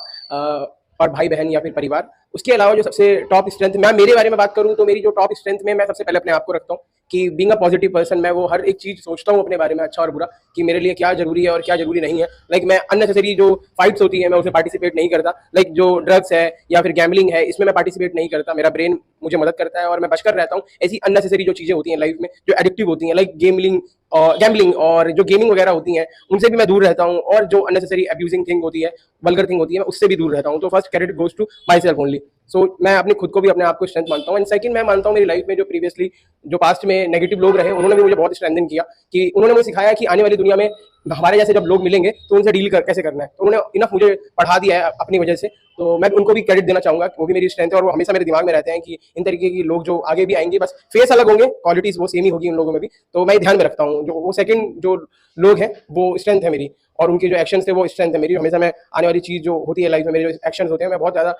और भाई बहन या फिर परिवार, उसके अलावा जो सबसे टॉप स्ट्रेंथ, मैं मेरे बारे में बात करूँ तो मेरी जो टॉप स्ट्रेंथ में मैं सबसे पहले अपने आप को रखता हूँ कि बीइंग अ पॉजिटिव पर्सन मैं वो हर एक चीज़ सोचता हूँ अपने बारे में अच्छा और बुरा, कि मेरे लिए क्या ज़रूरी है और क्या ज़रूरी नहीं है। लाइक मैं अननेसेसरी जो फाइट्स होती है मैं उसमें पार्टिसिपेट नहीं करता। लाइक जो ड्रग्स है या फिर गैम्बलिंग है इसमें मैं पार्टिसिपेट नहीं करता। मेरा ब्रेन मुझे मदद करता है और मैं बचकर रहता हूँ ऐसी अननेसेसरी जो चीज़ें होती हैं लाइफ में जो एडिक्टिव होती हैं, लाइक गैम्बलिंग और जो गेमिंग वगैरह होती हैं उनसे भी मैं दूर रहता हूँ। और जो अननेसेसरी अब्यूजिंग थिंग होती है, वल्गर थिंग होती है, मैं उससे भी दूर रहता हूँ। तो first credit goes to myself only. So मैं अपने खुद को भी अपने आप को स्ट्रेंथ मानता हूँ। एंड सेकंड मैं मानता हूँ मेरी लाइफ में जो प्रीवियसली जो पास्ट में नेगेटिव लोग रहे उन्होंने भी मुझे बहुत स्ट्रेंथन किया, कि उन्होंने मुझे सिखाया कि आने वाली दुनिया में हमारे जैसे जब लोग मिलेंगे तो उनसे कैसे करना है। तो उन्होंने इनफ मुझे पढ़ा दिया है अपनी वजह से। तो मैं उनको भी क्रेडिट देना चाहूंगा, वो भी मेरी स्ट्रेंथ है और वो हमेशा मेरे दिमाग में रहते हैं कि इन तरीके के लोग जो आगे भी आएंगे, बस फेस अलग होंगे, क्वालिटीज वो सेम ही होगी उन लोगों में भी। तो मैं ध्यान में रखता हूँ जो वो सेकंड जो लोग हैं वो स्ट्रेंथ है मेरी, और उनके जो एक्शंस थे वो स्ट्रेंथ है मेरी। हमेशा मैं आने वाली चीज़ जो होती है लाइफ में, मेरे जो एक्शंस होते हैं मैं बहुत ज़्यादा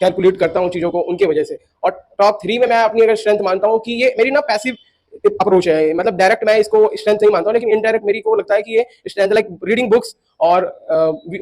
कैलकुलेट करता हूँ चीज़ों को उनकी वजह से। और टॉप 3 में मैं अपनी अगर स्ट्रेंथ मानता हूँ कि ये मेरी ना पैसिव अप्रोच है, मतलब डायरेक्ट मैं इसको स्ट्रेंथ नहीं मानता हूँ, लेकिन इनडायरेक्ट मेरी को लगता है कि ये स्ट्रेंथ, लाइक रीडिंग बुक्स और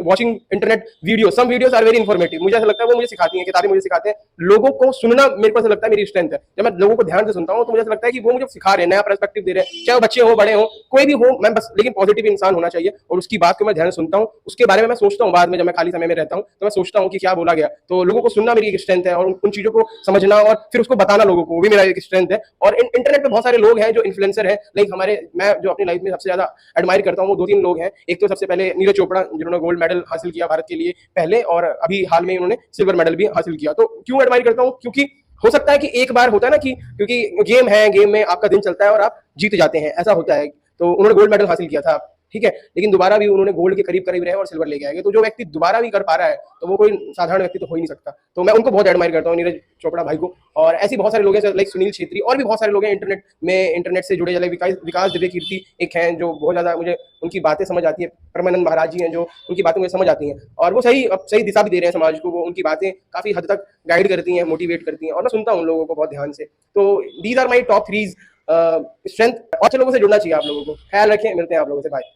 watching internet video. Some videos are very informative, मुझे ऐसा लगता है वो मुझे सिखाती हैं, किताबें मुझे सिखाते हैं। लोगों को सुनना मेरे को ऐसा लगता है मेरी स्ट्रेंथ है। जब मैं लोगों को ध्यान से सुनता हूँ तो मुझे ऐसा लगता है कि वो मुझे सिखा रहे हैं, नया पर्सपेक्टिव दे रहे हैं, चाहे वो बच्चे हो बड़े हो कोई भी हो, मैं बस लेकिन पॉजिटिव इंसान होना चाहिए और उसकी बात को मैं ध्यान से सुनता हूँ। उसके बारे में मैं सोचता हूँ बाद में, जब मैं खाली समय में रहता हूँ तो मैं सोचता हूँ कि क्या बोला गया। तो लोगों को सुनना मेरी एक स्ट्रेंथ है और उन चीजों को समझना और फिर उसको बताना लोगों को, वो भी मेरा एक स्ट्रेंथ है। और इंटरनेट पे बहुत सारे लोग हैं जो इन्फ्लुएंसर है, लाइक हमारे, मैं जो अपनी लाइफ में सबसे ज्यादा एडमायर करता हूँ वो 2-3 लोग हैं। एक तो सबसे पहले नीरज चोपड़ा, जिन्होंने गोल्ड मेडल हासिल किया भारत के लिए पहले, और अभी हाल में उन्होंने सिल्वर मेडल भी हासिल किया। तो क्यों एडमायर करता हूँ? क्योंकि हो सकता है कि एक बार होता है ना, कि क्योंकि गेम है, गेम में आपका दिन चलता है और आप जीत जाते हैं, ऐसा होता है। तो उन्होंने गोल्ड मेडल हासिल किया था, ठीक है, लेकिन दोबारा भी उन्होंने गोल्ड के करीब करीब रहे और सिल्वर लेके आएंगे। तो जो व्यक्ति दोबारा भी कर पा रहा है तो वो कोई साधारण व्यक्ति तो हो ही नहीं सकता। तो मैं उनको बहुत एडमायर करता हूँ, नीरज चोपड़ा भाई को। और ऐसे बहुत सारे लोग हैं लाइक सुनील छेत्री, और भी बहुत सारे लोग हैं इंटरनेट से जुड़े, लाइक विकास दिव्य कीर्ति एक हैं जो बहुत ज्यादा मुझे उनकी बातें समझ आती है। परमानंद महाराज जी हैं जो उनकी बातें मुझे समझ आती हैं और वो सही दिशा भी दे रहे हैं समाज को। वो उनकी बातें काफी हद तक गाइड करती हैं, मोटिवेट करती हैं, और मैं सुनता हूँ उन लोगों को बहुत ध्यान से। तो these are my top 3 strength. और अच्छे लोगों से जुड़ना चाहिए आप लोगों को। ख्याल रखें, मिलते हैं आप लोगों से, बाय।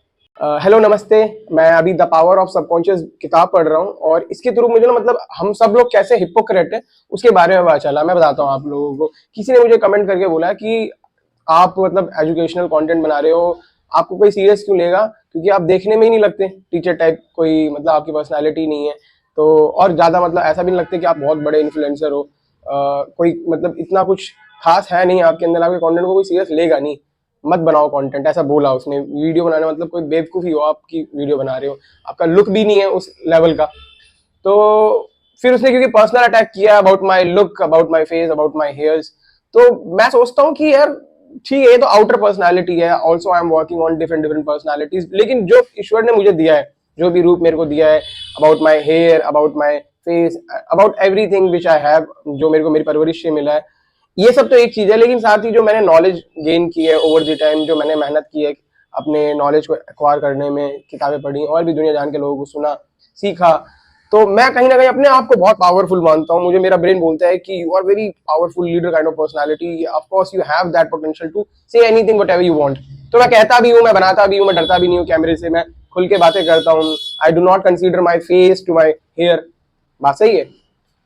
हेलो नमस्ते, मैं अभी द पावर ऑफ सबकॉन्शियस किताब पढ़ रहा हूँ और इसके थ्रू मुझे ना, मतलब हम सब लोग कैसे हिपोक्रेट है उसके बारे में पता चला। मैं बताता हूँ आप लोगों को। किसी ने मुझे कमेंट करके बोला कि आप मतलब एजुकेशनल कंटेंट बना रहे हो, आपको कोई सीरियस क्यों लेगा, क्योंकि आप देखने में ही नहीं लगते टीचर टाइप, कोई मतलब आपकी पर्सनैलिटी नहीं है। तो और ज़्यादा मतलब ऐसा भी नहीं लगता कि आप बहुत बड़े इन्फ्लुएंसर हो। कोई मतलब इतना कुछ खास है नहीं आपके अंदर, आपके कंटेंट को कोई सीरियस लेगा नहीं, मत बनाओ कंटेंट, ऐसा बोला उसने। वीडियो बनाने मतलब कोई बेवकूफ़ी हो आपकी वीडियो बना रहे हो, आपका लुक भी नहीं है उस लेवल का। तो फिर उसने क्योंकि पर्सनल अटैक किया about my look, about my face, about my hairs. तो मैं सोचता हूँ कि यार ठीक है, ये तो आउटर पर्सनालिटी है, also I am working on different personalities, लेकिन जो ईश्वर ने मुझे दिया है, जो भी रूप मेरे को दिया है, about my hair, about my face, about everything which I have, जो मेरे को मेरी परवरिश से मिला है, ये सब तो एक चीज है। लेकिन साथ ही जो मैंने नॉलेज गेन की है ओवर द टाइम, जो मैंने मेहनत की है अपने नॉलेज को एक्वायर करने में, किताबें पढ़ी और भी दुनिया जान के लोगों को सुना, सीखा, तो मैं कहीं ना कहीं अपने आप को बहुत पावरफुल मानता हूँ। मुझे मेरा ब्रेन बोलता है कि you are very powerful leader kind of personality, of course you have that potential to say anything whatever you want. तो मैं कहता भी हूँ, मैं बनाता भी हूँ, मैं डरता भी नहीं हूँ कैमरे से, मैं खुल के बातें करता हूँ। I do not consider my face to my hair, बात सही है।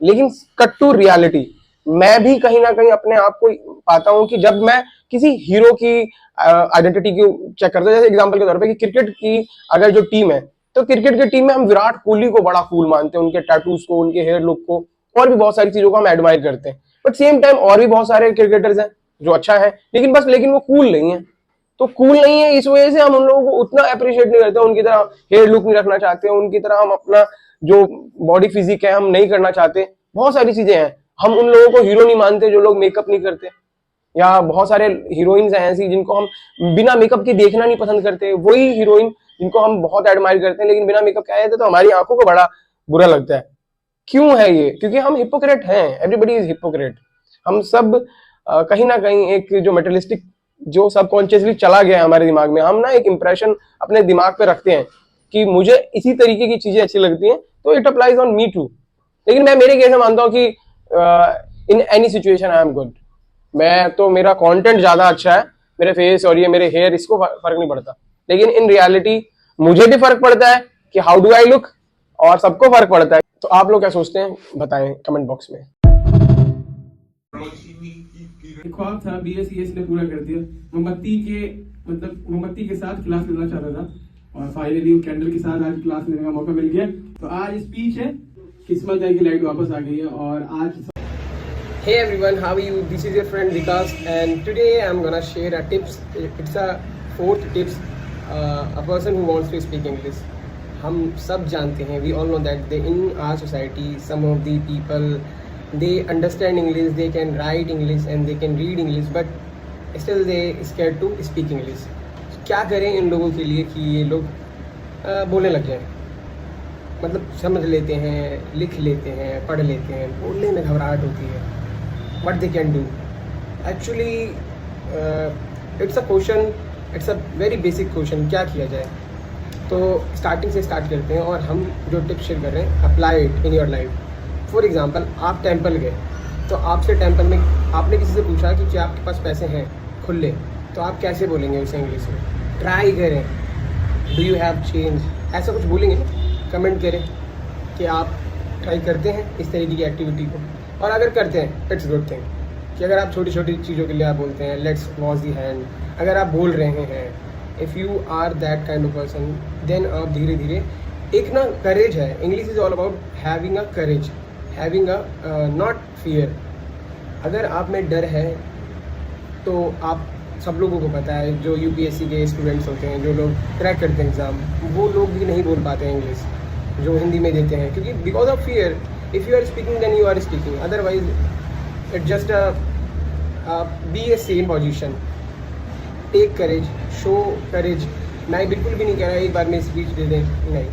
लेकिन कट टू रियलिटी, मैं भी कहीं ना कहीं अपने आप को पाता हूँ कि जब मैं किसी हीरो की आइडेंटिटी की चेक करता हूँ, जैसे एग्जांपल के तौर पे कि क्रिकेट की अगर जो टीम है, तो क्रिकेट की टीम में हम विराट कोहली को बड़ा कूल मानते हैं, उनके टैटूज को, उनके हेयर लुक को, और भी बहुत सारी चीजों को हम एडमायर करते हैं। बट सेम टाइम और भी बहुत सारे क्रिकेटर्स हैं जो अच्छा है, लेकिन वो कूल नहीं है। तो कूल नहीं है, इस वजह से हम उन लोगों को उतना अप्रिशिएट नहीं करते, उनकी तरह हेयर लुक नहीं रखना चाहते, उनकी तरह हम अपना जो बॉडी फिजिक है हम नहीं करना चाहते। बहुत सारी चीजें हैं, हम उन लोगों को हीरो नहीं मानते जो लोग मेकअप नहीं करते, या बहुत सारे हीरोइंस हैं ऐसी जिनको हम बिना मेकअप के देखना नहीं पसंद करते, वही हीरोइन जिनको हम बहुत एडमायर करते हैं लेकिन बिना मेकअप के आए थे तो हमारी आंखों को बड़ा बुरा लगता है। क्यों है ये? क्योंकि हम हिपोक्रेट हैं, एवरीबडी इज हिपोक्रेट। हम सब कहीं ना कहीं एक जो मेटेरियलिस्टिक, जो सबकॉन्शियसली चला गया है हमारे दिमाग में, हम ना एक इंप्रेशन अपने दिमाग पे रखते हैं कि मुझे इसी तरीके की चीजें अच्छी लगती हैं, तो it applies on me too. लेकिन मैं मेरे केस में मानता हूँ कि in any situation I am good. मैं तो, मेरा कंटेंट ज्यादा अच्छा है, मेरे फेस और ये मेरे हेयर, इसको फर्क नहीं पड़ता। लेकिन इन रियलिटी मुझे भी फर्क पड़ता है कि हाउ डू आई लुक, और सबको फर्क पड़ता है। तो आप लोग क्या सोचते हैं बताएं कमेंट बॉक्स में। एक ख्वाब था, BSc ने पूरा कर दिया। मोमबत्ती के साथ क्लास लेना चाहता था और फाइनली कैंडल के साथ आज क्लास लेने का मौका मिल गया। तो आज स्पीच है, किस्मत है कि लाइट वापस आ गई है। और आज Hey everyone, how are you? This is your friend Vikas, and today I'm gonna share a tips. It's a fourth tips. A person who wants to speak English. हम सब जानते हैं, we all know that they in our society, some of the people they understand English, they can write English and they can read English, but still they scared to speak English. क्या करें इन लोगों के लिए कि ये लोग बोलने लग जाएं, मतलब समझ लेते हैं, लिख लेते हैं, पढ़ लेते हैं, बोलने में घबराहट होती है। What they can do? Actually, it's a question. It's a very basic question. क्या किया जाए? तो स्टार्टिंग से स्टार्ट करते हैं और हम जो टिप्स शेयर कर रहे हैं, apply it in your life. For example, आप टेंपल गए, तो आपसे टेंपल में आपने किसी से पूछा कि क्या आपके पास पैसे हैं खुले, तो आप कैसे बोलेंगे उसे इंग्लिश में? ट्राई करें, डू यू हैव चेंज, ऐसा कुछ बोलेंगे, कमेंट करें कि आप ट्राई करते हैं इस तरीके की एक्टिविटी को। और अगर करते हैं, इट्स गुड थिंग कि अगर आप छोटी छोटी चीज़ों के लिए आप बोलते हैं, लेट्स वॉश दी हैंड, अगर आप बोल रहे हैं, if you are that kind of person, then आप धीरे धीरे एक ना करेज है। English is all about having a courage, having a not fear. अगर आप में डर है तो आप सब लोगों को पता है, जो UPSC के स्टूडेंट्स होते हैं, जो लोग क्रैक करते हैं एग्ज़ाम, वो लोग भी नहीं बोल पाते हैं इंग्लिश जो हिंदी में देते हैं, क्योंकि because of fear. If you are speaking, then you are speaking. Otherwise, it's just be a same position. Take courage, show courage. मैं बिल्कुल भी नहीं कह रहा एक बार में स्पीच दे दें, नहीं।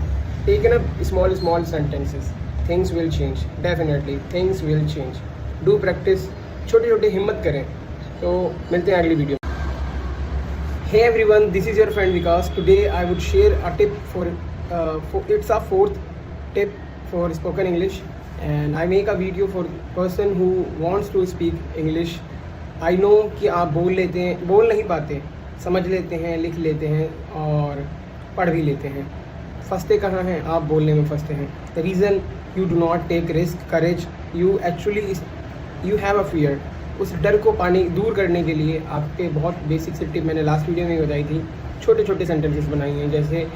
Take in a small sentences. Things will change. Definitely, things will change. Do practice. छोटे छोटे हिम्मत करें। तो मिलते हैं अगली वीडियो में। Hey everyone, this is your friend Vikas. Today I would share a tip for it's a fourth tip for spoken English. And I make a video for person who wants to speak English. I know कि आप बोल नहीं पाते, समझ लेते हैं, लिख लेते हैं और पढ़ भी लेते हैं। फंसते कहाँ हैं? आप बोलने में फंसते हैं। The reason you do not take risk, courage, you have a fear. उस डर को दूर करने के लिए आपके बहुत बेसिक से टिप मैंने लास्ट वीडियो में बताई थी। छोटे छोटे सेंटेंसेस बनाई हैं, जैसे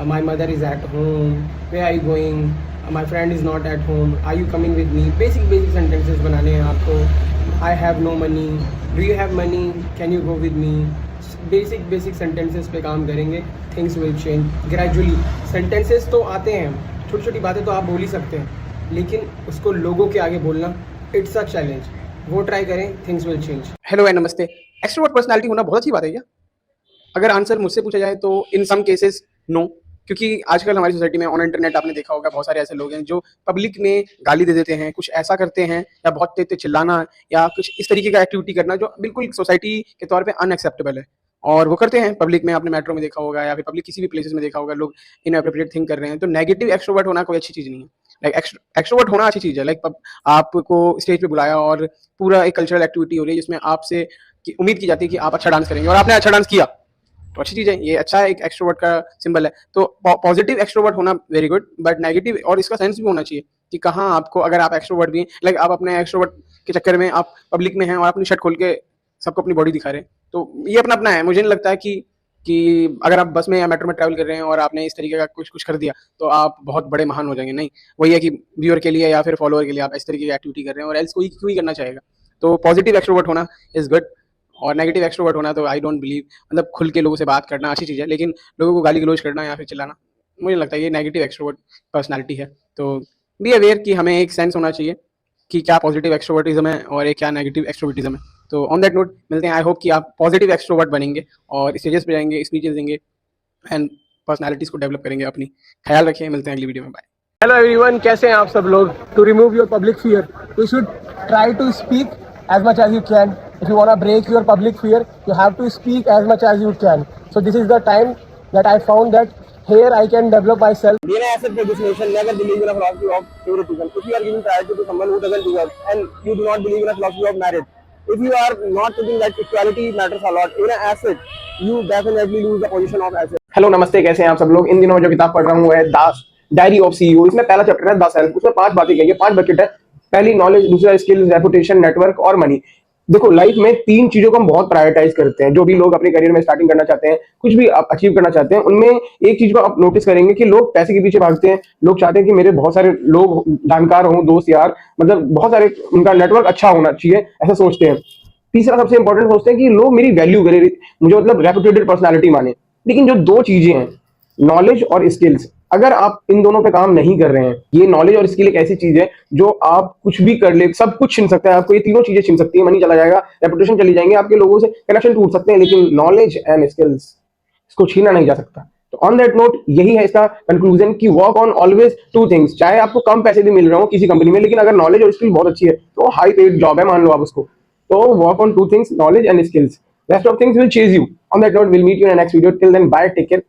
my mother is at home, where are you going, my friend is not at home, are you coming with me. Basic sentences बनाने हैं आपको। I have no money, do you have money, can you go with me. Basic sentences पे काम करेंगे, things will change gradually. Sentences तो आते हैं, छोटी छोटी बातें तो आप बोल ही सकते हैं, लेकिन उसको लोगों के आगे बोलना, इट्स अ चैलेंज। वो ट्राई करें, things will change. Hello and नमस्ते। एक्सट्रोवर्ट पर्सनालिटी होना बहुत अच्छी बात है क्या? अगर आंसर मुझसे पूछा जाए तो इन सम केसेस नो, क्योंकि आजकल हमारी सोसाइटी में ऑन इंटरनेट आपने देखा होगा बहुत सारे ऐसे लोग हैं जो पब्लिक में गाली दे देते हैं, कुछ ऐसा करते हैं, या बहुत तेज चिल्लाना या कुछ इस तरीके का एक्टिविटी करना जो बिल्कुल सोसाइटी के तौर पे अनएक्सेप्टेबल है, और वो करते हैं पब्लिक में। आपने मेट्रो में देखा होगा या फिर पब्लिक किसी भी प्लेसेस में देखा होगा, लोग इनएप्रोप्रिएट थिंक कर रहे हैं। तो नेगेटिव एक्सट्रोवर्ट होना कोई अच्छी चीज़ नहीं है। लाइक एक्सट्रोवर्ट होना अच्छी चीज़ है। लाइक आपको स्टेज पे बुलाया और पूरा एक कल्चरल एक्टिविटी हो रही है जिसमें आपसे उम्मीद की जाती है कि आप अच्छा डांस करेंगे और आपने अच्छा डांस किया, तो अच्छी चीज़ है, ये अच्छा एक एक्सट्रोवर्ट का सिंबल है। तो पॉजिटिव एक्सट्रोवर्ट होना वेरी गुड, बट नेगेटिव, और इसका सेंस भी होना चाहिए कि कहाँ आपको, अगर आप एक्सट्रोवर्ट भी हैं, लाइक आप अपने एक्सट्रोवर्ट के चक्कर में आप पब्लिक में हैं और अपनी शर्ट खोल के सबको अपनी बॉडी दिखा रहे हैं, तो ये अपना अपना है। मुझे नहीं लगता है कि अगर आप बस में या मेट्रो में ट्रैवल कर रहे हैं और आपने इस तरीके का कुछ कर दिया तो आप बहुत बड़े महान हो जाएंगे। नहीं, वही है कि व्यूअर के लिए या फिर फॉलोअर के लिए आप इस तरीके की एक्टिविटी कर रहे हैं, और एल्स कोई क्यों ही करना चाहेगा। तो पॉजिटिव एक्सट्रोवर्ट होना इज़ गुड, और नेगेटिव एक्सट्रोवर्ट होना तो आई डोंट बिलीव, मतलब खुल के लोगों से बात करना अच्छी चीज़ है, लेकिन लोगों को गाली गलौज करना या फिर चिल्लाना, मुझे लगता है ये नेगेटिव एक्सट्रोवर्ट पर्सनालिटी है। तो बी अवेयर कि हमें एक सेंस होना चाहिए कि क्या पॉजिटिव एक्सट्रोवर्टिज्म है और एक क्या नेगेटिव एक्सट्रोवर्टिज्म है। तो ऑन दैट नोट मिलते हैं। आई होप कि आप पॉजिटिव एक्सट्रोवर्ट बनेंगे और स्टेजेस पे जाएंगे, स्पीचेस देंगे एंड पर्सनालिटीज़ को डेवलप करेंगे अपनी। ख्याल रखिए, मिलते हैं अगली वीडियो में। बाय। हेलो एवरीवन, कैसे हैं आप सब लोग? To remove your public fear, you should try to speak as much as you can. If you want to break your public fear, you have to speak as much as you can. So this is the time that I found that here I can develop myself. Being an asset for this nation, never believe in a philosophy of favoritism. If you are giving priority to someone who doesn't deserve, and you do not believe in a philosophy of merit, if you are not thinking that equality matters a lot, in an asset, you definitely lose the position of asset. Hello नमस्ते, कैसे हैं आप सब लोग? इन दिनों जो किताब पढ़ रहा हूँ वो है दास डायरी ऑफ CEO। इसमें पहला चैप्टर है द सेल्फ। उसमें 5 बातें कही है, 5 बकेट है पहली नॉलेज, दूसरा स्किल्स, रेपुटेशन, नेटवर्क और मनी। देखो लाइफ में 3 चीजों को हम बहुत प्रायोरिटाइज करते हैं। जो भी लोग अपने करियर में स्टार्टिंग करना चाहते हैं, कुछ भी आप अचीव करना चाहते हैं, उनमें एक चीज को आप नोटिस करेंगे कि लोग पैसे के पीछे भागते हैं। लोग चाहते हैं कि मेरे बहुत सारे लोग जानकार हों, दोस्त यार, मतलब बहुत सारे, उनका नेटवर्क अच्छा होना चाहिए, ऐसा सोचते हैं। तीसरा सबसे इंपॉर्टेंट सोचते हैं कि लोग मेरी वैल्यू करें, मुझे मतलब रेपुटेटेड पर्सनालिटी माने। लेकिन जो 2 चीजें हैं, नॉलेज और स्किल्स, अगर आप इन दोनों पे काम नहीं कर रहे हैं, ये नॉलेज और स्किल एक ऐसी चीज है जो आप कुछ भी कर ले, सब कुछ छीन सकता है आपको। ये तीनों चीजें छीन सकती है, मनी चला जाएगा, रेपुटेशन चली जाएंगे, आपके लोगों से कनेक्शन टूट सकते हैं, लेकिन नॉलेज एंड स्किल्स, इसको छीना नहीं जा सकता। तो ऑन दैट नोट यही है इसका कंक्लूजन कि वर्क ऑन ऑलवेज 2 थिंग्स। चाहे आपको कम पैसे भी मिल रहे हो किसी कंपनी में, लेकिन अगर नॉलेज और स्किल बहुत अच्छी है तो हाई पेड जॉब है, मान लो आप उसको। तो work on 2 things, knowledge and skills, rest of things will chase you. On that note, we'll meet you in the next video. Till then, bye, take care.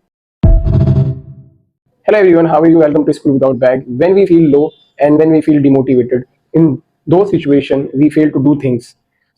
Hello everyone, how are you? Welcome to School Without Bag. When we feel low and when we feel demotivated, in those situations we fail to do things.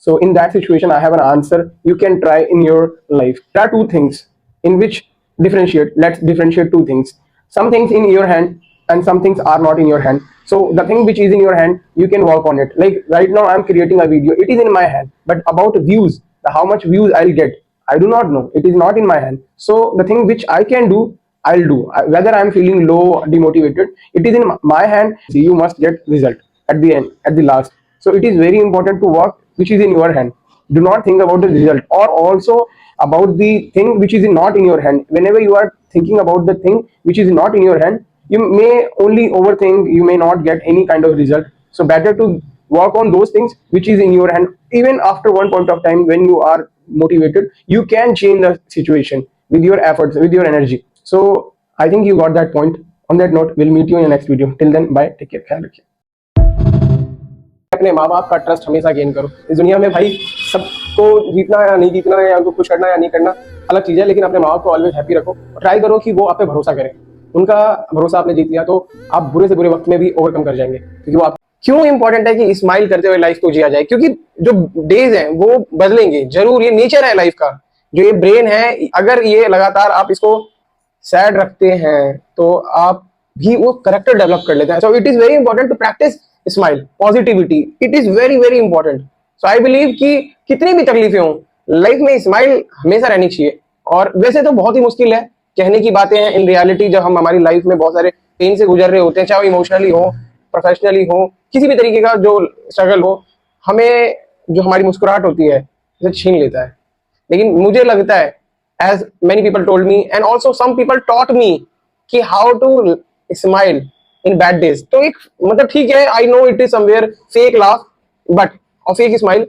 So in that situation I have an answer you can try in your life. There are 2 things in which differentiate. Let's differentiate 2 things. Some things in your hand and some things are not in your hand. So the thing which is in your hand, you can work on it. Like right now I'm creating a video, it is in my hand, but about views, how much views I'll get, I do not know. It is not in my hand. So the thing which I can do, I'll do. Whether I'm feeling low, demotivated, it is in my hand. So you must get result at the end, at the last. So it is very important to work which is in your hand. Do not think about the result or also about the thing which is not in your hand. Whenever you are thinking about the thing which is not in your hand, you may only overthink, you may not get any kind of result. So better to work on those things which is in your hand. Even after one point of time when you are motivated, you can change the situation with your efforts, with your energy. So I think you got that point. On that note, we'll meet you in the next video. Till then, bye, take care, ख्याल रखिए। अपने माँ बाप का trust हमेशा gain करो। इस दुनिया में भाई सबको जीतना है या नहीं जीतना है, या उनको खुश करना है या नहीं करना अलग चीज़ है, लेकिन अपने माँ बाप को ऑलवेज हैप्पी रखो और ट्राई करो कि वो आप पे भरोसा करें। उनका भरोसा आपने जीत लिया तो आप बुरे से बुरे वक्त में भी ओवरकम कर जाएंगे, क्योंकि वो आप क्यों इंपॉर्टेंट है कि स्माइल करते हुए लाइफ को जिया जाए, क्योंकि जो डेज हैं वो बदलेंगे जरूर, ये नेचर है लाइफ का। जो ये ब्रेन है, अगर ये लगातार आप इसको सैड रखते हैं तो आप भी वो करेक्टर डेवलप कर लेते हैं। So it is very important to practice smile, positivity, it is very very important. So I believe कि कितनी भी तकलीफें हों लाइफ में, स्माइल हमेशा रहनी चाहिए। और वैसे तो बहुत ही मुश्किल है, कहने की बातें हैं, इन रियलिटी जब हम हमारी लाइफ में बहुत सारे पेन से गुजर रहे होते हैं, चाहे वो इमोशनली हो, प्रोफेशनली हो, किसी भी तरीके का जो स्ट्रगल हो, हमें जो हमारी मुस्कुराहट होती है उसे छीन लेता है। लेकिन मुझे लगता है, as many people told me and also some people taught me कि how to smile in bad days। तो एक मतलब ठीक है, I know it is somewhere fake laugh but और fake smile,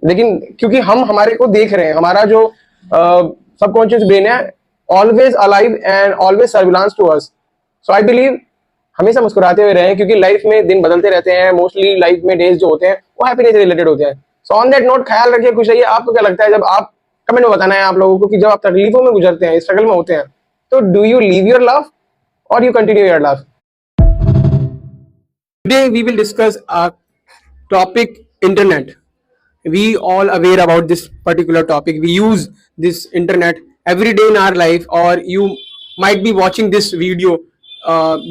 लेकिन क्योंकि हम हमारे को देख रहे हैं, हमारा जो सबकॉन्शियस ब्रेन है always alive and always surveillance to us। so I believe हमेशा मुस्कुराते हुए रहें, क्योंकि लाइफ में दिन बदलते रहते हैं, मोस्टली लाइफ में डेज जो होते हैं वो हैप्पीनेस से रिलेटेड होते हैं। सो ऑन दैट नोट, ख्याल रखिए, खुश रहिए। आपको क्या लगता है, जब आप कमेंट में बताना है आप लोगों को कि जब आप तकलीफों में गुजरते हैं, स्ट्रगल में होते हैं, तो do you live your life or you continue your life? Today we will discuss a topic, internet. We all aware about this particular topic. We use this internet every day in our life, or you might be watching this video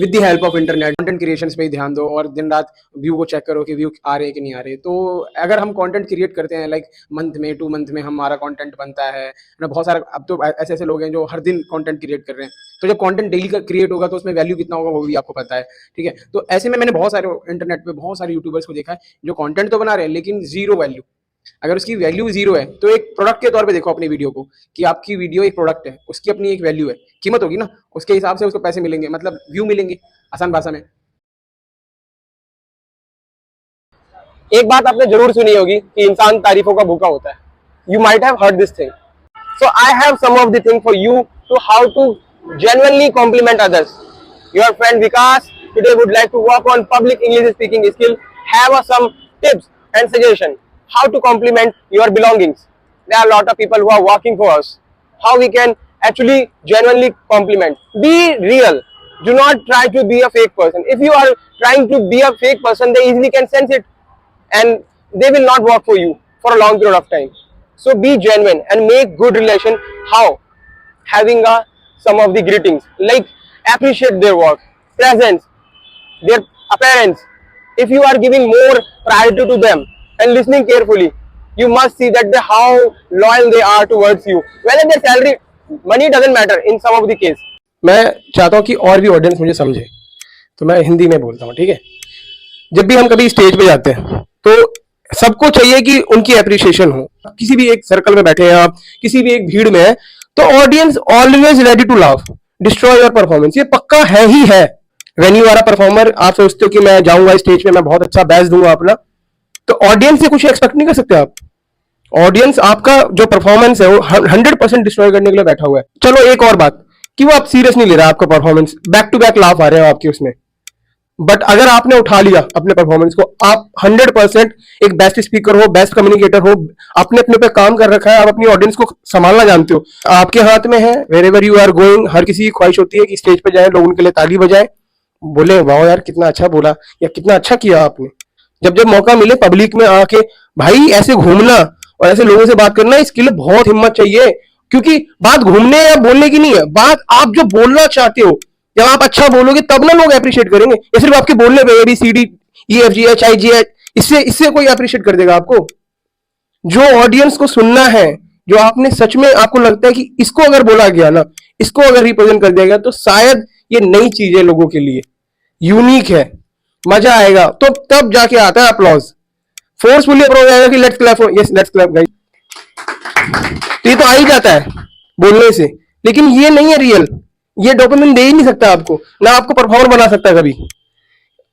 with the help of internet। Content creation पे ही ध्यान दो और दिन रात view को check करो कि view आ रहे हैं कि नहीं आ रहे। तो अगर हम कंटेंट क्रिएट करते हैं, लाइक मंथ में 2 मंथ में हमारा कंटेंट बनता है ना, बहुत सारा, अब तो ऐसे ऐसे लोग हैं जो हर दिन कंटेंट क्रिएट कर रहे हैं। तो जब कंटेंट डेली का क्रिएट होगा तो उसमें वैल्यू कितना होगा वो भी आपको पता है, ठीक है। तो ऐसे में मैंने बहुत सारे इंटरनेट पे बहुत सारे यूट्यूबर्स को देखा है जो कंटेंट तो बना रहे हैं लेकिन जीरो वैल्यू। अगर उसकी वैल्यू जीरो है तो एक प्रोडक्ट के तौर पे देखो अपनी वीडियो को, कि आपकी वीडियो एक प्रोडक्ट है, उसकी अपनी एक वैल्यू है, कीमत होगी ना, उसके हिसाब से उसको पैसे मिलेंगे, मतलब व्यू मिलेंगे, आसान भाषा में। एक बात आपने जरूर सुनी होगी कि इंसान तारीफों का भूखा होता है। You might have heard this thing. So I have some of the thing for you to how to genuinely compliment others. Your friend Vikas today would like to work on public English speaking skill. Have some tips and suggestion how to compliment your belongings. There are a lot of people who are working for us. How we can actually genuinely compliment. Be real. Do not try to be a fake person. If you are trying to be a fake person, they easily can sense it and they will not work for you for a long period of time. So be genuine and make good relation. How? Having some of the greetings, like appreciate their work, presence, their appearance, if you are giving more priority to them and listening carefully, you must see that how loyal they are towards you. Whether their salary, money doesn't matter in some of the case. मैं चाहता हूँ कि और भी audience मुझे समझे, तो मैं हिंदी में बोलता हूँ, ठीक है। जब भी हम कभी स्टेज पे जाते हैं तो सबको चाहिए कि उनकी अप्रिसिएशन हो। किसी भी एक सर्कल में बैठे हैं आप, किसी भी एक भीड़ में है, तो audience always ready to laugh, destroy your performance, ये पक्का है ही है। When you are a performer, आप सोचते हो कि मैं जाऊंगा स्टेज पे, मैं बहुत अच्छा बेस्ट दूंगा अपना, तो ऑडियंस से कुछ एक्सपेक्ट नहीं कर सकते आप। ऑडियंस आपका जो परफॉर्मेंस है वो 100% डिस्ट्रॉय करने के लिए बैठा हुआ है। चलो एक और बात कि वो आप सीरियस नहीं ले रहा, आपका performance back to back laugh आ रहे हो आपके उसमें, बट अगर आपने उठा लिया अपने परफॉर्मेंस को, आप 100% एक बेस्ट स्पीकर हो, बेस्ट कम्युनिकेटर हो, आपने अपने पे काम कर रखा है, आप अपनी ऑडियंस को संभालना जानते हो, आपके हाथ में है। Wherever you are going, हर किसी की ख्वाहिश होती है कि स्टेज पे जाए, लोग उनके लिए ताली बजाए, बोले वाह यार कितना अच्छा बोला या कितना अच्छा किया आपने। जब जब मौका मिले पब्लिक में आके, भाई ऐसे घूमना और ऐसे लोगों से बात करना, इसके लिए बहुत हिम्मत चाहिए, क्योंकि बात घूमने या बोलने की नहीं है, बात आप जो बोलना चाहते हो, जब आप अच्छा बोलोगे तब ना लोग अप्रिशिएट करेंगे। या सिर्फ आपके बोलने पे ABCDEFGHIGH, इससे कोई अप्रिशिएट कर देगा आपको? जो ऑडियंस को सुनना है, जो आपने सच में आपको लगता है कि इसको अगर बोला गया ना, इसको अगर रिप्रेजेंट कर दिया गया, तो शायद ये नई चीज है लोगों के लिए, यूनिक है, मजा आएगा, तो तब जाके आता है अप्लॉज, फोर्सफुली अप्लॉज आएगा कि let's clap, yes let's clap guys. तो ये तो आ ही जाता है बोलने से, लेकिन ये नहीं है रियल, ये डोपामिन दे ही नहीं सकता आपको, ना आपको परफॉर्मर बना सकता कभी।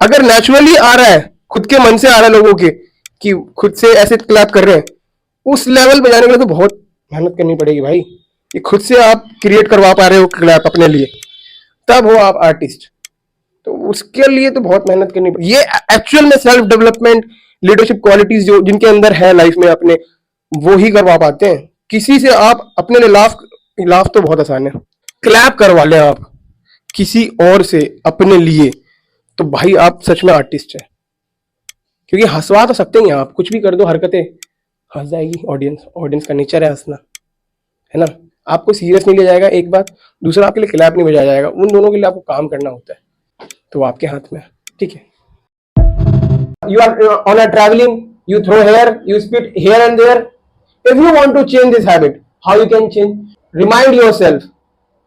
अगर नेचुरली आ रहा है, खुद के मन से आ रहा है लोगों के, कि खुद से ऐसे क्लैप कर रहे हैं, उस लेवल पे जाने के लिए तो बहुत मेहनत करनी पड़ेगी भाई। ये खुद से आप क्रिएट करवा पा रहे हो क्लैप अपने लिए, तब हो आप आर्टिस्ट। तो उसके लिए तो बहुत मेहनत करनी पड़ेगी। ये एक्चुअल में सेल्फ डेवलपमेंट, लीडरशिप क्वालिटीज जो जिनके अंदर है लाइफ में अपने, वो ही करवा पाते हैं। किसी से आप अपने लिए लाफ तो बहुत आसान है, क्लैप करवा ले आप किसी और से अपने लिए, तो भाई आप सच में आर्टिस्ट है। क्योंकि हंसवा तो सकते ही हैं आप, कुछ भी कर दो हरकतें, हंस जाएगी ऑडियंस का नेचर है हंसना, है ना। आपको सीरियस नहीं लिया जाएगा एक बात, दूसरा आपके लिए क्लैप नहीं बजाया जाएगा, उन दोनों के लिए आपको काम करना होता है, तो वो आपके हाथ में है, ठीक है। You are on a traveling, you throw hair, you spit here and there. If you want to change this habit, how you can change? Remind yourself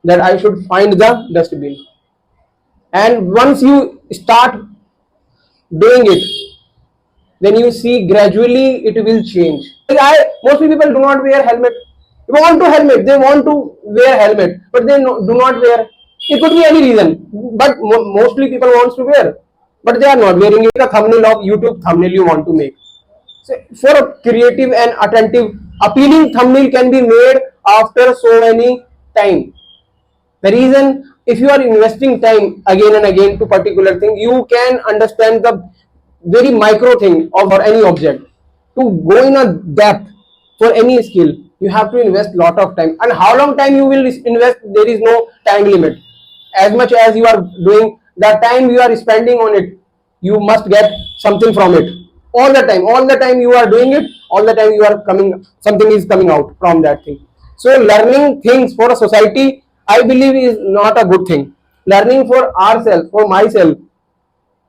that I should find the dustbin. And once you start doing it, then you see gradually it will change. Mostly people do not wear helmet. They want to wear helmet, but they do not wear. It could be any reason, but mostly people wants to wear, but they are not wearing it. A thumbnail of YouTube thumbnail you want to make. So for a creative and attentive, appealing thumbnail can be made after so many time. The reason, if you are investing time again and again to particular thing, you can understand the very micro thing of or any object. To go in a depth for any skill, you have to invest lot of time. And how long time you will invest, there is no time limit. As much as you are doing, the time you are spending on it, you must get something from it. All the time you are doing it, all the time you are something is coming out from that thing. So learning things for a society, I believe, is not a good thing. Learning for ourselves, for myself,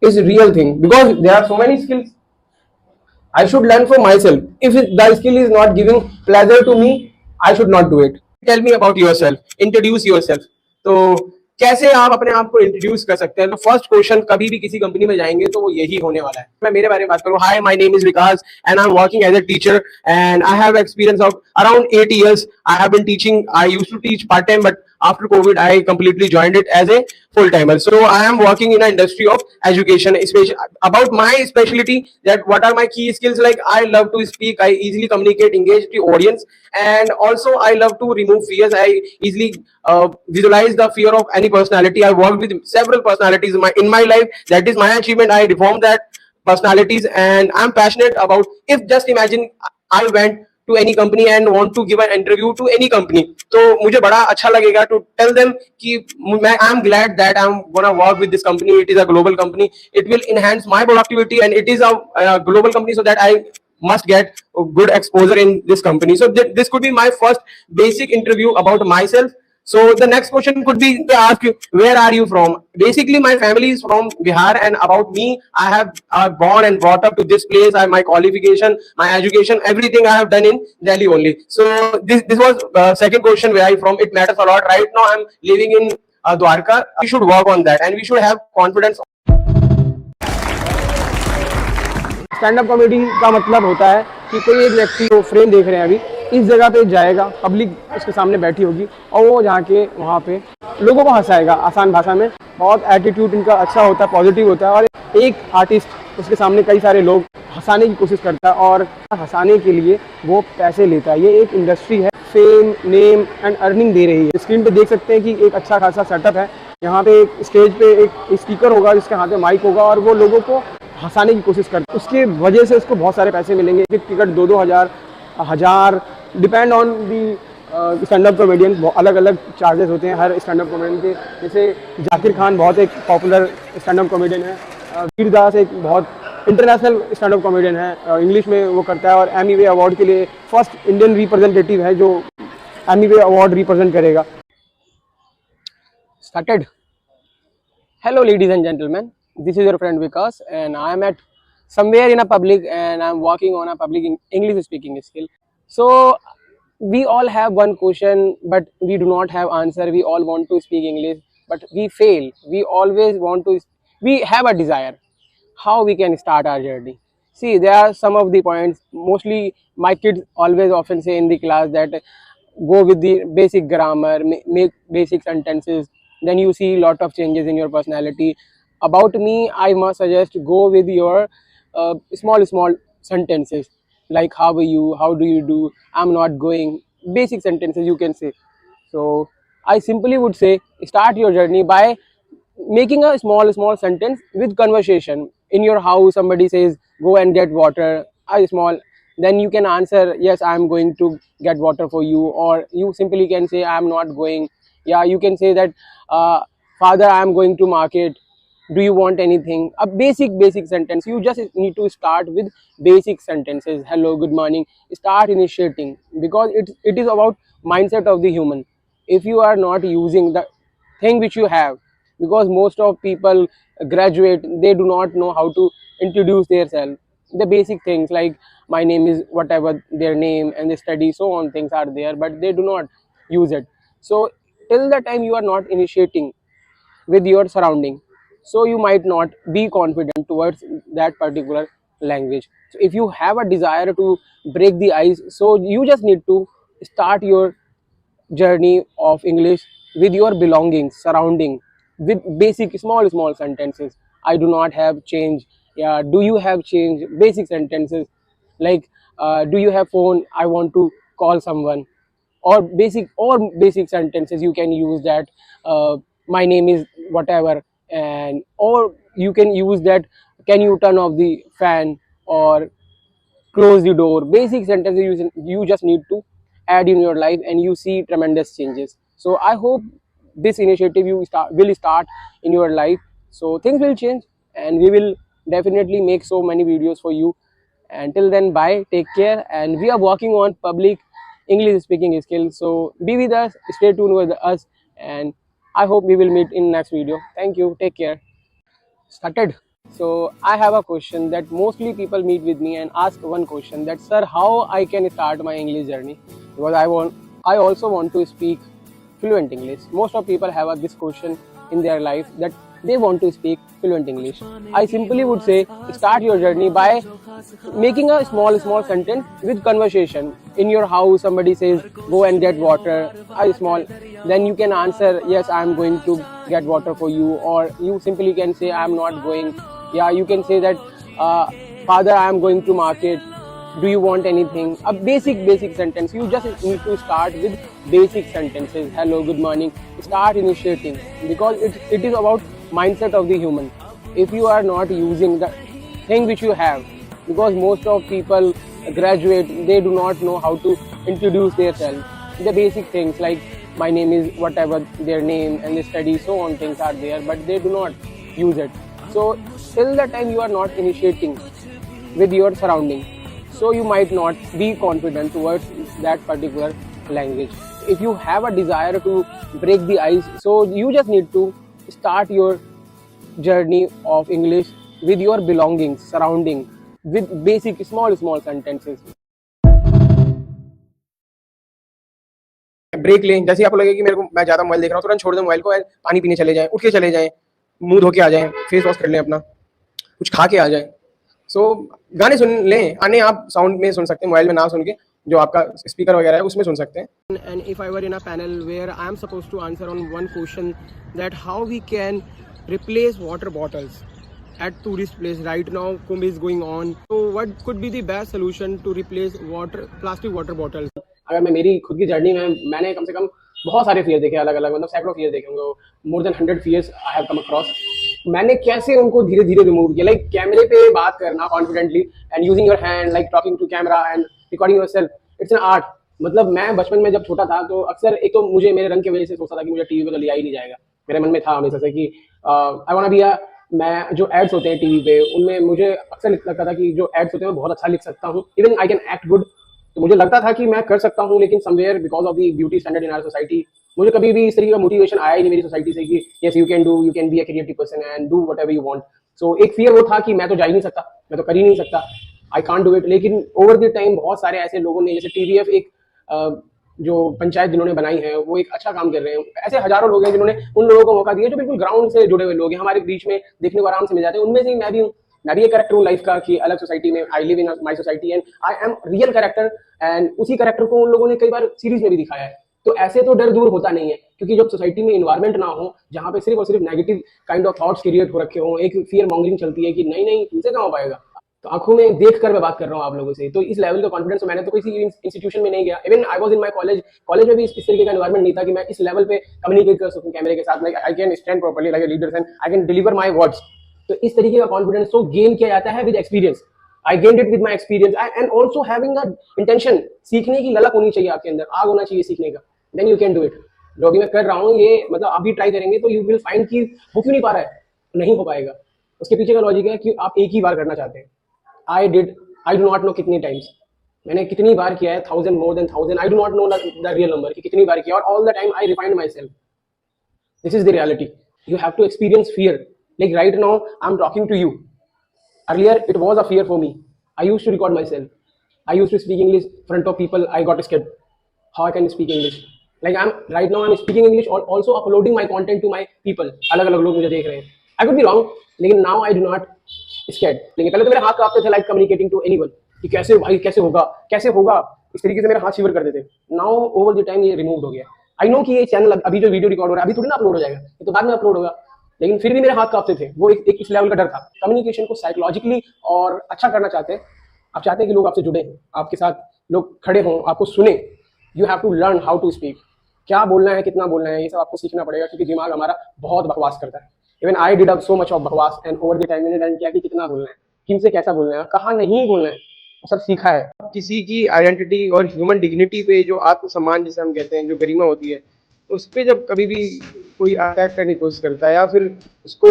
is a real thing, because there are so many skills. I should learn for myself. If the skill is not giving pleasure to me, I should not do it. Tell me about yourself. Introduce yourself. तो कैसे आप अपने आप को introduce कर सकते हैं? तो फर्स्ट क्वेश्चन, कभी भी किसी कंपनी में जाएंगे तो वो यही होने वाला है। मैं मेरे बारे में बात करूँ, hi my name is Vikas and I am working as a teacher and I have experience of around 8 years. I have been teaching, I used to teach part time, but after COVID I completely joined it as a full timer. So I am working in an industry of education. About my specialty, that what are my key skills, like I love to speak, I easily communicate, engage the audience, and also I love to remove fears. I easily visualize the fear of any personality. I worked with several personalities in my life. That is my achievement. I reformed that personalities, and I'm passionate about, if just imagine I went to any company and want to give an interview to any company, तो मुझे बड़ा अच्छा लगेगा to tell them कि I'm glad that I'm gonna work with this company. It is a global company. It will enhance my productivity, and it is a global company, so that I must get good exposure in this company. So this could be my first basic interview about myself. So the next question could be, they ask you, where are you from? Basically, my family is from Bihar, and about me, I have born and brought up to this place. I my qualification, my education, everything I have done in Delhi only. So this was second question, where I from. It matters a lot. Right now, I'm living in Dwarka. We should work on that, and we should have confidence. Stand up comedy का मतलब होता है कि कोई एक व्यक्ति जो frame देख रहे हैं अभी, इस जगह पे जाएगा, पब्लिक उसके सामने बैठी होगी और वो जाके वहाँ पे लोगों को हंसाएगा आसान भाषा में। बहुत एटीट्यूड इनका अच्छा होता है, पॉजिटिव होता है, और एक आर्टिस्ट उसके सामने कई सारे लोग हंसाने की कोशिश करता है और हंसाने के लिए वो पैसे लेता है। ये एक इंडस्ट्री है, फेम, नेम एंड अर्निंग दे रही है। स्क्रीन पे देख सकते हैं कि एक अच्छा खासा सेटअप है। यहाँ पे एक स्टेज पे एक स्पीकर होगा जिसके हाथ में माइक होगा और वो लोगों को हंसाने की कोशिश करता है। उसकी वजह से उसको बहुत सारे पैसे मिलेंगे। एक टिकट 2-2 हज़ार depend on the stand up comedian. अलग अलग चार्जेस होते हैं हर स्टैंड अप कॉमेडियन के। जैसे जाकिर खान बहुत एक पॉपुलर स्टैंड अप कॉमेडियन है, वीर दास एक बहुत इंटरनेशनल स्टैंड अप कॉमेडियन है, इंग्लिश में वो करता है और एमी वे अवार्ड के लिए फर्स्ट इंडियन रिप्रेजेंटेटिव है जो एमी वे अवार्ड रिप्रेजेंट करेगा। Started. Hello, ladies and gentlemen. This is your friend Vikas, and I am at somewhere in a public, and I am working on a public English speaking skill. So we all have one question, but we do not have answer. We all want to speak English, but we fail. We always want to. We have a desire. How we can start our journey? See, there are some of the points. Mostly, my kids always often say in the class that go with the basic grammar, make basic sentences. Then you see a lot of changes in your personality. About me, I must suggest go with your small sentences, like how are you, how do you do, I'm not going. Basic sentences you can say. So I simply would say, start your journey by making a small sentence with conversation. In your house, somebody says go and get water, then you can answer, yes, I'm going to get water for you. Or you simply can say, I'm not going. Yeah, you can say that, father, I'm going to market, do you want anything? A basic sentence. You just need to start with basic sentences. Hello, good morning. Start initiating, because it is about mindset of the human. If you are not using the thing which you have, because most of people graduate, they do not know how to introduce themselves. The basic things like my name is whatever their name, and they study, so on things are there, but they do not use it. So till the time you are not initiating with your surrounding, so you might not be confident towards that particular language. So if you have a desire to break the ice, so you just need to start your journey of English with your belongings, surrounding, with basic small sentences. I do not have change. Yeah, do you have change? Basic sentences like, do you have phone? I want to call someone. Or basic sentences you can use that, my name is whatever, and or you can use that, can you turn off the fan or close the door. Basic sentences you just need to add in your life, and you see tremendous changes. So I hope this initiative will start in your life, so things will change, and we will definitely make so many videos for you. Until then, bye, take care, and we are working on public English speaking skills. So be with us, stay tuned with us, and I hope we will meet in next video. Thank you, take care. Started. So I have a question that mostly people meet with me and ask one question, that sir, how I can start my English journey, because I also want to speak fluent English. Most of people have this question in their life, that they want to speak fluent English. I simply would say, start your journey by making a small sentence with conversation. In your house, somebody says go and get water, then you can answer, yes, I'm going to get water for you. Or you simply can say, I'm not going. Yeah, you can say that, father, I'm going to market, do you want anything? A basic sentence. You just need to start with basic sentences. Hello, good morning. Start initiating, because it is about mindset of the human. If you are not using the thing which you have, because most of people graduate, they do not know how to introduce themselves. The basic things like my name is whatever their name, and they study, so on things are there, but they do not use it. So till the time you are not initiating with your surrounding, so you might not be confident towards that particular language. if you have a desire to break the ice, so you just need to start your journey of English with your belongings, surrounding, with basic small sentences. Break लें, जैसे आपको लगे कि मेरे को मैं ज्यादा mobile देख रहा हूँ, तुरंत छोड़ दें मोबाइल को, पानी पीने चले जाएं, उठ के चले जाएं, मुंह धो के आ जाएं, फेस वॉश कर लें अपना, कुछ खा के आ जाएं. सो गाने सुन लें, अन्य आप साउंड में सुन सकते हैं, मोबाइल में ना सुन के जो आपका स्पीकर वगैरह है उसमें सुन सकते हैं. And if I were in a panel where I am supposed to answer on one question that how we can replace water bottles at tourist place. Right now Kumbh is going on, so what could be the best solution to replace plastic water bottles? अगर मैं मेरी खुद की journey में, मैंने कम से कम बहुत सारे फियर देखे, अलग अलग, मतलब सैकड़ों फियर देखे होंगे, more than 100 fears I have come across. मैंने कैसे उनको धीरे धीरे रिमूव किया, लाइक कैमरे पे बात करना confidently and using your hand, like talking to camera and recording yourself, it's an art. मतलब मैं बचपन में जब छोटा था तो अक्सर, एक तो मुझे मेरे रंग की वजह से सोचता था कि मुझे टीवी पे तो लिया ही नहीं जाएगा. मेरे मन में था हमेशा से कि आई वांट बी मैं जो एड्स होते हैं टीवी पे, उनमें मुझे अक्सर लगता था कि जो एड्स होते हैं मैं बहुत अच्छा लिख सकता हूँ, even I can act good. तो मुझे लगता था कि मैं कर सकता हूँ, लेकिन somewhere because of the beauty standard in our society मुझे कभी भी इस तरीके का मोटिवेशन आया ही नहीं मेरी सोसाइटी से कि yes you can be a creative person and do whatever you want. So एक फियर वो था कि मैं तो जा ही नहीं सकता, मैं तो कर ही नहीं सकता, आई कांट डू इट. लेकिन ओवर द टाइम बहुत सारे ऐसे लोगों ने, जैसे टीवीएफ एक जो पंचायत जिन्होंने बनाई है, वो एक अच्छा काम कर रहे हैं. ऐसे हजारों लोग हैं जिन्होंने उन लोगों को मौका दिया जो बिल्कुल ग्राउंड से जुड़े हुए लोग हैं, हमारे बीच में देखने को आराम से मिल जाते हैं. उनमें से मैं भी हूँ. मैं भी एक कैरेक्टर हूँ लाइफ का कि अलग सोसाइटी में, I live in my society and I M real character. And उसी कैरेक्टर को उन लोगों ने कई बार सीरीज में भी दिखाया है. तो ऐसे तो डर दूर होता नहीं है, क्योंकि जब सोसाइटी में इन्वायरमेंट ना हो जहाँ पे सिर्फ और सिर्फ negative kind of thoughts create हो रखे हों, एक फियर मॉन्गरिंग चलती है कि नहीं तुमसे कहाँ हो पाएगा. तो आंखों में देख कर मैं बात कर रहा हूँ आप लोगों से. तो इस लेवल का कॉन्फिडेंस मैंने तो किसी इंस्टीट्यूशन में नहीं गया. Even I was in my college में भी इस तरीके का एनवायरनमेंट नहीं था कि मैं इस लेवल पे कम्युनिकेट कर सकूं कैमरे के साथ, like I can stand properly like a leader and I can deliver my words. तो इस तरीके का कॉन्फिडेंस तो गेन किया जाता है with experience. I gained it with my experience and also having the intention. सीखने की ललक होनी चाहिए आपके अंदर, आग होना चाहिए सीखने का, then you can do it. जो भी मैं कर रहा हूँ ये, मतलब आप भी ट्राई करेंगे तो यू विल फाइंड कि वो क्यों नहीं पा रहा है, नहीं हो पाएगा. उसके पीछे का लॉजिक है कि आप एक ही बार करना चाहते हैं. आई डू नॉट नो कितनी टाइम्स मैंने कितनी बार किया है, 1000 more than 1000. I do not know the real number कि कितनी बार किया, और all the time I refined myself. This is the reality. You have to experience fear. Like right now I am talking to you. Earlier it was a fear for me. I used to record myself. I used to speak English front of people. I got scared. How I can speak English? Like right now I'm speaking English or also uploading my content to my people. अलग अलग लोग मुझे देख रहे हैं. I could be wrong, लेकिन now I do not scared. लेकिन पहले तो मेरे हाथ कांपते थे, like communicating to anyone कि कैसे भाई कैसे होगा, इस तरीके से मेरे हाथ शिवर करते थे. Now over the time ये removed हो गया. I know कि ये चैनल अभी जो वीडियो रिकॉर्ड हो रहा है अभी थोड़ी ना अपलोड हो जाएगा, ये तो बाद में अपलोड होगा, लेकिन फिर भी मेरे हाथ कांपते थे. वो एक इस लेवल का डर था. कम्युनिकेशन को साइकोलॉजिकली और अच्छा करना चाहते हैं. आप चाहते हैं कि लोग आपसे जुड़े, आपके साथ लोग खड़े हों, आपको सुने. You have to learn how to speak. क्या बोलना है, कितना बोलना है, ये सब आपको सीखना पड़ेगा, क्योंकि दिमाग हमारा बहुत बकवास करता है. Even I did so much of बकवास एंड ओवर द टाइम मैंने लर्न किया कि कितना बोलना है, किनसे कैसा बोलना है, कहाँ नहीं बोलना है, सब सीखा है. किसी की आइडेंटिटी और ह्यूमन डिग्निटी पे जो आत्मसम्मान जिसे हम कहते हैं, जो गरिमा होती है, उस पर जब कभी भी कोई अटैक करने की कोशिश करता है या फिर उसको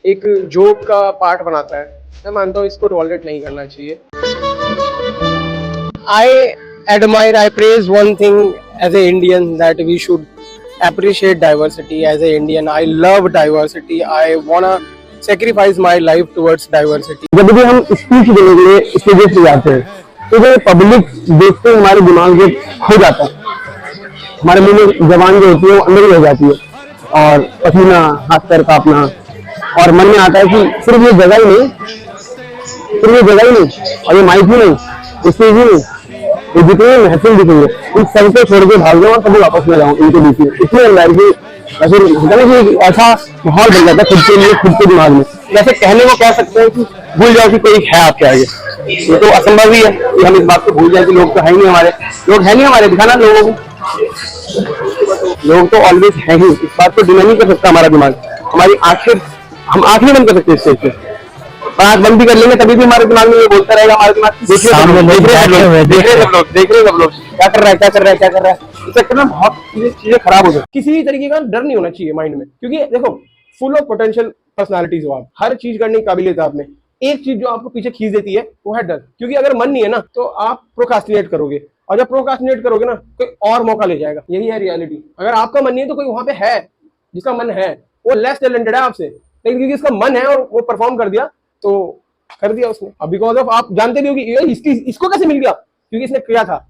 एक जोक का पार्ट बनाता है, मैं मानता हूँ इसको टॉलरेट नहीं करना चाहिए. I praise one thing as an Indian, that we should appreciate diversity as an Indian. I love diversity. I wanna sacrifice my life towards diversity. जब भी हम स्पीच देने के लिए स्टेजेस पे जाते हैं तो जो पब्लिक देखते हैं हमारे दिमाग में खो जाता है. हमारे मुंह में जबान जो होती है वो अंदर ही रह जाती है, और पसीना, हाथ पैर कांपना, और मन में आता है कि सिर्फ ये जगह ही नहीं और ये माइक ही नहीं, स्टेज ही नहीं, ये जितने महफिल दिखेंगे इन सबको छोड़ के भाग जाऊँ और कभी वापस में जाऊँ इनके बीच में. इसलिए एनवायरमेंट या फिर होता है कि ऐसा माहौल बन जाता है खुद के लिए, खुद के दिमाग में. जैसे कहने को कह सकते हैं कि भूल जाओ कि कोई है आपके आगे. ये तो असंभव ही है कि हम इस बात को भूल जाए कि लोग तो है ही नहीं हमारे, दिखाना लोगों को. लोग तो ऑलवेज है ही, इस बात को डिनाई नहीं कर सकता हमारा दिमाग. हमारी आंखें, हम आंखें नहीं बंद कर सकते स्टेज पे, आंख बंद भी कर लेंगे तभी भी हमारे दिमाग में ये बोलता रहेगा. हमारे दिमाग देख रहे सब लोग क्या कर रहा है. इस चक्कर में बहुत चीजें खराब हो जाती. किसी भी तरीके का डर नहीं होना चाहिए माइंड में, क्योंकि देखो फुल ऑफ पोटेंशियल पर्सनालिटीज हो आप, हर चीज करने की काबिलियत है आप में. एक चीज जो आपको पीछे खींच देती है वो है डर, क्योंकि अगर मन नहीं है ना तो आप प्रोक्रास्टिनेट करोगे और जब प्रोक्रास्टिनेट करोगे ना कोई और मौका ले जाएगा। यही है रियलिटी। अगर आपका मन नहीं है तो कोई वहां पे है जिसका मन है, वो लेस टैलेंटेड है आपसे, लेकिन क्योंकि इसका मन है और वो परफॉर्म कर दिया तो कर दिया उसने। अब बिकॉज ऑफ आप जानते भी हो कि इसको कैसे मिल गया, क्योंकि इसने किया था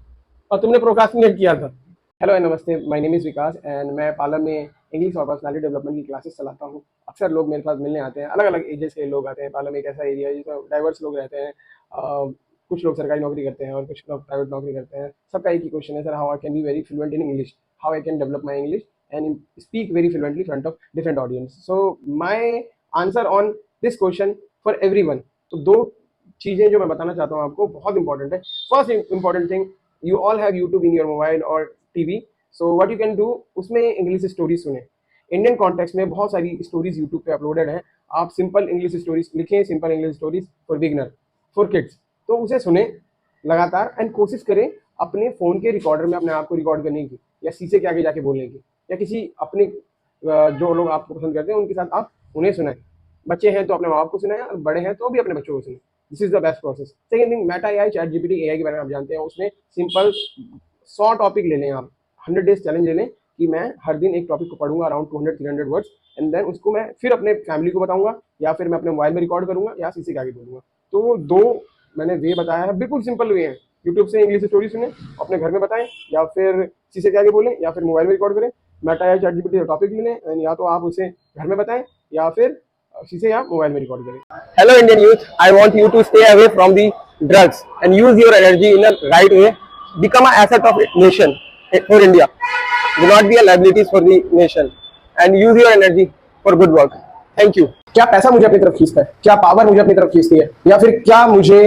और तुमने प्रोक्रास्टिनेट किया था। हेलो एंड नमस्ते, my name is Vikas and मैं पालम में इंग्लिश और पर्सनालिटी डेवलपमेंट की क्लासेस चलाता हूँ। अक्सर लोग मेरे पास मिलने आते हैं, अलग अलग एजेस के लोग आते हैं। पालम एक ऐसा एरिया है जिसमें डाइवर्स लोग रहते हैं। कुछ लोग सरकारी नौकरी करते हैं और कुछ लोग प्राइवेट नौकरी करते हैं। सबका एक ही क्वेश्चन है, sir how I can be very fluent in English, how I can develop my English and speak very fluently in front of different audience. So my answer on this question for everyone, तो दो चीजें जो मैं बताना चाहता हूँ आपको बहुत इंपॉर्टेंट है। First important thing, you all have YouTube in your mobile और TV, so what you can do, उसमें इंग्लिश स्टोरीज सुने। इंडियन कॉन्टेक्स्ट में बहुत सारी स्टोरीज यूट्यूब पे अपलोडेड हैं। आप सिंपल इंग्लिश स्टोरीज लिखें, simple English stories for beginner, for kids, तो उसे सुने लगातार एंड कोशिश करें अपने फ़ोन के रिकॉर्डर में अपने आप को रिकॉर्ड करने की, या शीशे के आगे जाके बोलने की, या किसी अपने जो लोग आपको पसंद करते हैं उनके साथ आप उन्हें सुनाएं। बच्चे हैं तो अपने माँ बाप को सुनाएं, और बड़े हैं तो भी अपने बच्चों को सुनाएं। This is the best process. Second thing, Meta AI, chat GPT AI के बारे में आप जानते हैं। उसमें सिंपल 100 टॉपिक ले लें आप, 100 डेज चैलेंज ले लें कि मैं हर दिन एक टॉपिक को पढ़ूंगा अराउंड 200-300 वर्ड्स, एंड देन उसको मैं फिर अपने फैमिली को बताऊंगा, या फिर मैं अपने मोबाइल में रिकॉर्ड करूंगा, या शीशे के आगे बोलूंगा। तो दो मैंने वे बताया है, बिल्कुल सिंपल वे है। यूट्यूब से इंग्लिश स्टोरी सुने, अपने घर में बताएं, या फिर शीशे के आगे बोलें, या फिर मोबाइल में रिकॉर्ड करें। मेटा या चैट जीपीटी टॉपिक ले लें, या तो आप उसे घर में बताएं या फिर शीशे या मोबाइल में रिकॉर्ड करें। Hello Indian youth, I want you to stay away from the drugs and use your energy in a right way. Become an asset of nation for India. Do not be a liability for the nation and use your energy for good work. Thank you. क्या पैसा मुझे अपनी तरफ खींचता है, क्या power मुझे अपनी तरफ खींचती है, या फिर क्या मुझे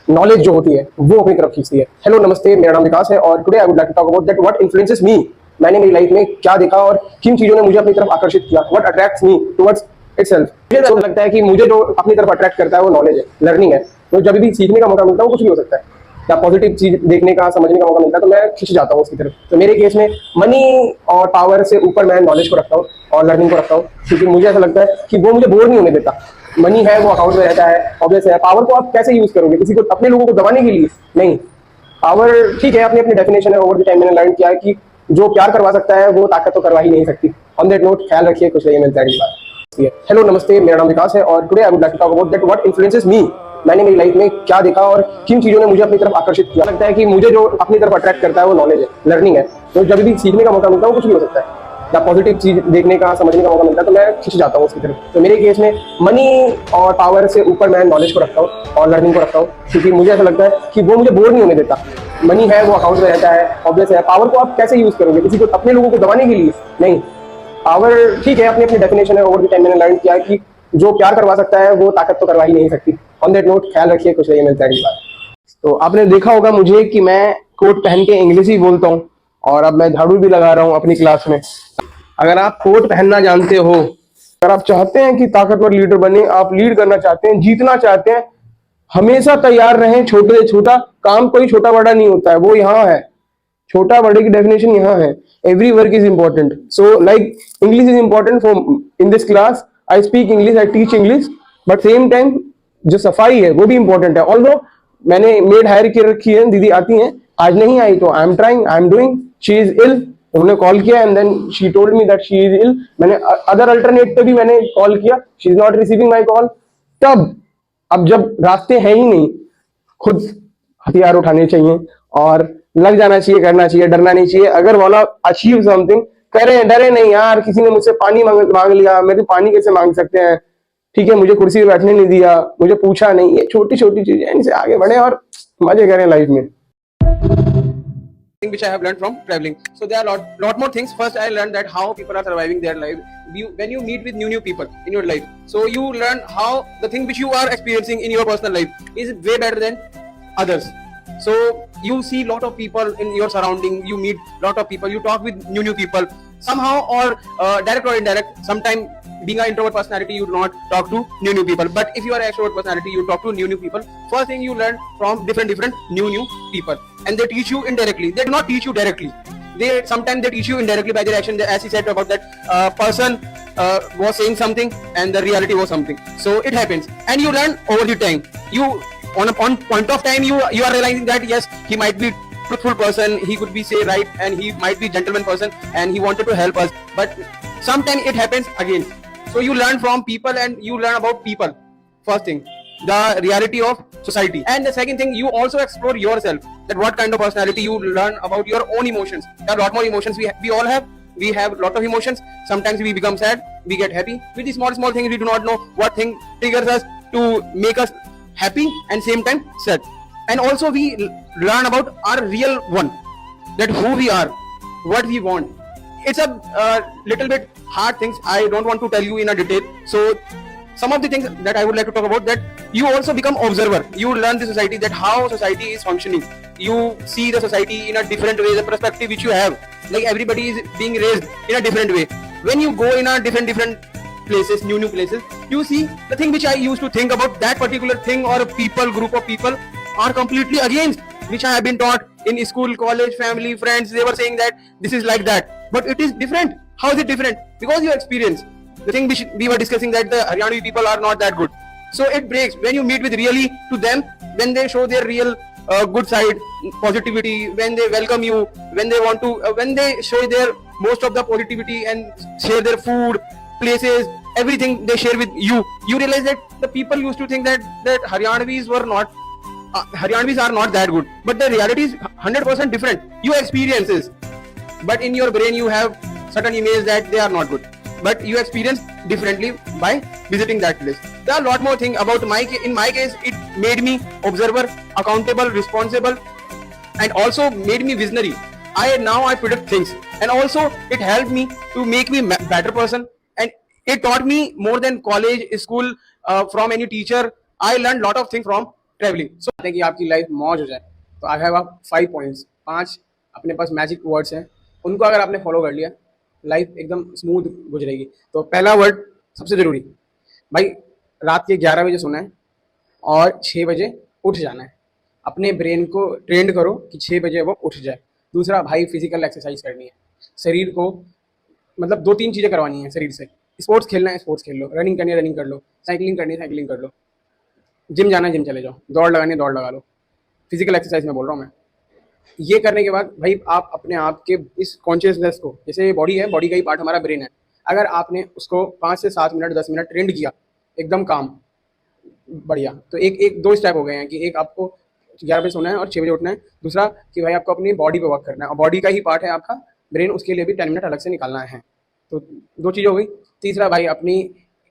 नॉलेज जो होती है वो अपनी तरफ खींचती है। हेलो नमस्ते, मेरा नाम विकास है और today I would like to talk about that what influences me. मैंने मेरी लाइफ में क्या देखा और किन चीजों ने मुझे अपनी तरफ आकर्षित किया, what attracts me towards itself. मुझे ऐसा लगता है कि मुझे जो अपनी तरफ अट्रैक्ट करता है वो नॉलेज है, लर्निंग है। तो जब भी सीखने का मौका मिलता है वो कुछ भी हो सकता है, या पॉजिटिव चीज देखने का, समझने का मौका मिलता है तो मैं खिंच जाता हूँ उसकी तरफ। तो मेरे केस में मनी और पावर से ऊपर मैं नॉलेज को रखता हूँ और लर्निंग को रखता हूँ, क्योंकि मुझे ऐसा लगता है कि वो मुझे बोर नहीं होने देता। मनी है वो अकाउंट में रहता है, ऑब्वियस है। पावर को आप कैसे यूज करोगे, किसी को, अपने लोगों को दबाने के लिए नहीं। पावर ठीक है, अपनी अपनी डेफिनेशन है। ओवर द टाइम मैंने लर्न किया है कि जो प्यार करवा सकता है वो ताकत तो करवा ही नहीं सकती। ऑन दैट नोट, ख्याल रखिए, कुछ नहीं मिलता है अगली बार। हेलो नमस्ते, मेरा नाम विकास है और today I would like to talk about that what influences me. मैंने मेरी लाइफ में क्या देखा और किन चीजों ने मुझे अपनी तरफ आकर्षित किया। लगता है कि मुझे जो अपनी तरफ अट्रैक्ट करता है वो नॉलेज है, लर्निंग है। तो जब भी सीखने का मौका मिलता है वो कुछ भी हो सकता है, या पॉजिटिव चीज देखने का, समझने का मौका मिलता है तो मैं खिंच जाता हूँ उसकी तरफ। तो मेरे केस में मनी और पावर से ऊपर मैं नॉलेज को रखता हूँ और लर्निंग को रखता हूँ, क्योंकि मुझे ऐसा लगता है कि वो मुझे बोर नहीं होने देता। मनी है वो अकाउंट में रहता है, ऑब्वियस है। पावर को आप कैसे यूज करोगे, किसी को, अपने लोगों को दबाने के लिए नहीं। पावर ठीक है, अपनी अपनी डेफिनेशन है। ओवर द टाइम मैंने लर्न किया है कि जो प्यार करवा सकता है वो ताकत तो करवा ही नहीं सकती। ऑन दैट नोट, ख्याल रखिए, कुछ नहीं मिलता है अगली बार। तो आपने देखा होगा मुझे कि मैं कोट पहन के इंग्लिश ही बोलता हूँ, और अब मैं झाड़ू भी लगा रहा हूँ अपनी क्लास में। अगर आप कोट पहनना जानते हो, अगर आप चाहते हैं कि ताकतवर लीडर बने, आप लीड करना चाहते हैं, जीतना चाहते हैं, हमेशा तैयार रहें। छोटे से छोटा काम कोई छोटा बड़ा नहीं होता है, वो यहाँ है। छोटा बड़े की डेफिनेशन यहाँ है। Every work is important. So like English is important for in this class. I speak English, I teach English, but same time जो सफाई है वो भी इंपॉर्टेंट है। ऑल्दो मैंने मेड हायर कर रखी है, दीदी आती हैं, आज नहीं आई तो I am trying, I am doing. She is ill, उन्होंने कॉल किया and then she told me that she is ill. मैंने अदर अल्टरनेट पे भी मैंने कॉल किया, she is not receiving my call. तब अब जब रास्ते हैं ही नहीं, खुद हथियार उठाने चाहिए और लग जाना चाहिए, करना चाहिए, डरना नहीं चाहिए। अगर वाला अचीव समथिंग करें, डरे नहीं। यार किसी ने मुझसे पानी मांग लिया, मैं तो पानी कैसे मांग सकते हैं, ठीक है, मुझे कुर्सी पे बैठने नहीं दिया, मुझे पूछा नहीं। ये छोटी छोटी चीजें, इनसे आगे बढ़े और मजे करें लाइफ में। Which I have learned from traveling. So there are lot more things. First, I learned that how people are surviving their life. When you meet with new people in your life, so you learn how the thing which you are experiencing in your personal life is way better than others. So you see lot of people in your surrounding. You meet lot of people. You talk with new people somehow, or direct or indirect. Sometimes being an introvert personality, you do not talk to new people. But if you are an extrovert personality, you talk to new people. First thing you learn from different new people, and they teach you indirectly. They do not teach you directly. Sometimes they teach you indirectly by their action. As he said about that person was saying something and the reality was something. So it happens, and you learn over the time. You on point of time you are realizing that yes, he might be truthful person, he could be say right, and he might be gentleman person, and he wanted to help us. But sometimes it happens again. So you learn from people, and you learn about people. First thing, the reality of society, and the second thing, you also explore yourself. That what kind of personality you learn about your own emotions. There are a lot more emotions we all have. We have a lot of emotions. Sometimes we become sad, we get happy. With the small things, we do not know what thing triggers us to make us happy and same time sad. And also we learn about our real one, that who we are, what we want. It's a little bit hard things. I don't want to tell you in a detail. So some of the things that I would like to talk about, that you also become observer. You learn the society, that how society is functioning. You see the society in a different way, the perspective which you have. Like everybody is being raised in a different way. When you go in a different places, new places, you see the thing which I used to think about that particular thing or people, group of people are completely against, which I have been taught in school, college, family, friends. They were saying that this is like that, but it is different. How is it different? Because you experience the thing which we were discussing, that the Haryanvi people are not that good. So it breaks when you meet with really to them, when they show their real good side, positivity, when they welcome you, when they want to, when they show their most of the positivity and share their food, places, everything they share with you. You realize that the people used to think that Haryanvis were not, Haryanvis are not that good, but the reality is 100% different. You experiences, but in your brain you have certain image that they are not good, but you experience differently by visiting that place. There are a lot more things about in my case, it made me observer, accountable, responsible, and also made me visionary. I predict things, and also it helped me to make me better person, and it taught me more than college, school, from any teacher. I learned lot of things from traveling. So कि आपकी life मौज हो जाए, तो I have 5 points, 5 अपने पास magic words हैं. उनको अगर आपने फॉलो कर लिया, लाइफ एकदम स्मूथ गुजरेगी. तो पहला वर्ड सबसे जरूरी भाई, रात के 11 बजे सोना है और 6 बजे उठ जाना है. अपने ब्रेन को ट्रेंड करो कि 6 बजे वो उठ जाए. दूसरा भाई, फिजिकल एक्सरसाइज करनी है. शरीर को मतलब 2-3 चीज़ें करवानी है शरीर से. स्पोर्ट्स खेलना है, स्पोर्ट्स खेल लो. रनिंग करनी है, रनिंग कर लो. साइकिलिंग करनी है, साइकिलिंग कर लो. जिम जाना है, जिम चले जाओ. दौड़ लगानी है, दौड़ लगा लो. फिजिकल एक्सरसाइज में बोल रहा हूँ मैं. ये करने के बाद भाई आप अपने आप के इस कॉन्शियसनेस को, जैसे बॉडी है, बॉडी का ही पार्ट हमारा ब्रेन है, अगर आपने उसको 5 से 7 मिनट 10 मिनट ट्रेंड किया एकदम काम बढ़िया, तो एक 2 स्टेप हो गए हैं कि एक आपको 11 बजे सोना है और 6 बजे उठना है. दूसरा कि भाई आपको अपनी बॉडी पे वर्क करना है, और बॉडी का ही पार्ट है आपका ब्रेन, उसके लिए भी 10 मिनट अलग से निकालना है. तो 2 चीज़ें हो गई. तीसरा भाई, अपनी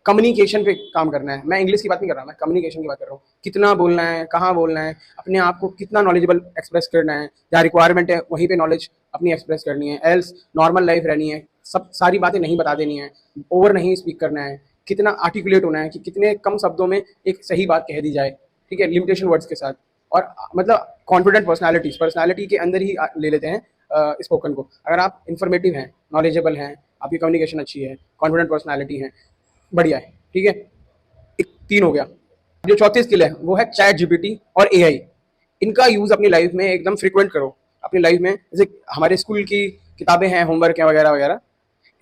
कम्युनिकेशन पे काम करना है. मैं इंग्लिश की बात नहीं कर रहा, मैं कम्युनिकेशन की बात कर रहा हूँ. कितना बोलना है, कहाँ बोलना है, अपने आप को कितना नॉलेजेबल एक्सप्रेस करना है. जहाँ रिक्वायरमेंट है वहीं पे नॉलेज अपनी एक्सप्रेस करनी है. एल्स नॉर्मल लाइफ रहनी है, सब सारी बातें नहीं बता देनी है, ओवर नहीं स्पीक करना है. कितना आर्टिकुलेट होना है कि कितने कम शब्दों में एक सही बात कह दी जाए, ठीक है, लिमिटेशन वर्ड्स के साथ. और मतलब कॉन्फिडेंट पर्सनालिटी के अंदर ही ले लेते हैं स्पोकन को. अगर आप इन्फॉर्मेटिव हैं, नॉलेजेबल हैं, आपकी कम्युनिकेशन अच्छी है, कॉन्फिडेंट पर्सनालिटी है, बढ़िया है, ठीक है. एक 3 हो गया. जो चौथी स्किल है वो है चैट जीपीटी और एआई. इनका यूज़ अपनी लाइफ में एकदम फ्रिक्वेंट करो. अपनी लाइफ में जैसे हमारे स्कूल की किताबें हैं, होमवर्क है वगैरह वगैरह,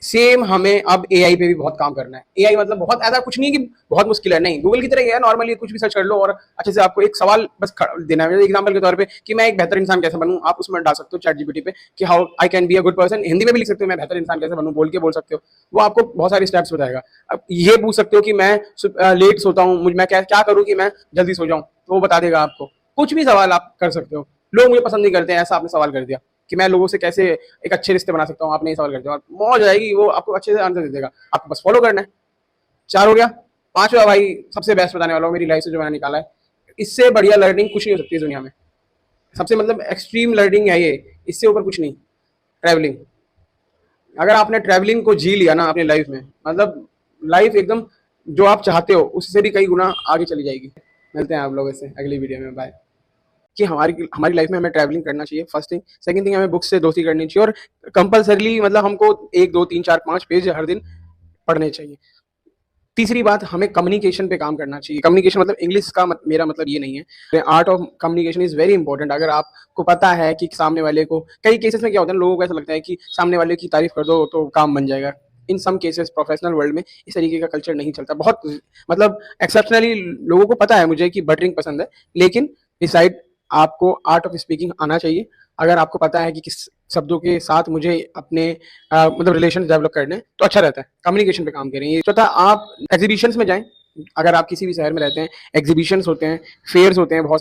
सेम हमें अब एआई पे भी बहुत काम करना है. एआई मतलब बहुत ऐसा कुछ नहीं कि बहुत मुश्किल है, नहीं, गूगल की तरह ही है. नॉर्मली कुछ भी सर्च कर लो और अच्छे से आपको एक सवाल बस देना है. एग्जांपल के तौर पे कि मैं एक बेहतर इंसान कैसे बनूं, आप उसमें डाल सकते हो चैट जीपीटी पे कि how I can be a good person. Hindi में भी लिख सकते हो, मैं बेहतर इंसान कैसे बनूं, बोल के बोल सकते हो. वो आपको बहुत सारे स्टेप्स बताएगा. अब ये पूछ सकते हो कि मैं लेट सोता हूँ, मैं क्या करूँ कि मैं जल्दी सो जाऊँ, तो वो बता देगा आपको. कुछ भी सवाल आप कर सकते हो. लोग मुझे पसंद नहीं करते हैं, ऐसा आपने सवाल कर दिया कि मैं लोगों से कैसे एक अच्छे रिश्ते बना सकता हूँ, आपने ये सवाल कर दिया, और मौज आएगी, वो आपको अच्छे से आंसर दे देगा. आपको बस फॉलो करना है. 4 हो गया. 5वां भाई सबसे बेस्ट बताने वाला हूँ, मेरी लाइफ से जो मैंने निकाला है. इससे बढ़िया लर्निंग कुछ नहीं हो सकती इस दुनिया में. सबसे मतलब एक्सट्रीम लर्निंग है ये, इससे ऊपर कुछ नहीं. ट्रैवलिंग. अगर आपने ट्रैवलिंग को जी लिया ना अपनी लाइफ में, मतलब लाइफ एकदम जो आप चाहते हो उससे भी कई गुना आगे चली जाएगी. मिलते हैं आप लोगों से अगली वीडियो में. बाय. कि हमारी लाइफ में हमें ट्रैवलिंग करना चाहिए, फर्स्ट थिंग. सेकंड थिंग, हमें बुक्स से दोस्ती करनी चाहिए, और कंपलसरीली मतलब हमको 1 2 3 4 5 पेज हर दिन पढ़ने चाहिए. तीसरी बात, हमें कम्युनिकेशन पे काम करना चाहिए. कम्युनिकेशन मतलब इंग्लिश का मेरा मतलब ये नहीं है. Art of communication is very important. अगर आपको पता है कि सामने वाले को, कई केसेस में क्या होता है, लोगों को ऐसा लगता है कि सामने वाले की तारीफ कर दो तो काम बन जाएगा. इन सम केसेस प्रोफेशनल वर्ल्ड में इस तरीके का कल्चर नहीं चलता. बहुत मतलब एक्सेप्शनली लोगों को पता है मुझे कि बटरिंग पसंद है, लेकिन इस साइड आपको आर्ट ऑफ स्पीकिंग आना चाहिए. अगर आपको पता है कि किस शब्दों के साथ मुझे अपने मतलब रिलेशन डेवलप करने हैं, तो अच्छा रहता है। कम्युनिकेशन पे काम करें। ये चौथा, आप एग्जीबिशंस में जाएं। अगर आप किसी भी शहर में रहते हैं, एग्जीबिशंस होते हैं, फेयर्स होते हैं, बहुत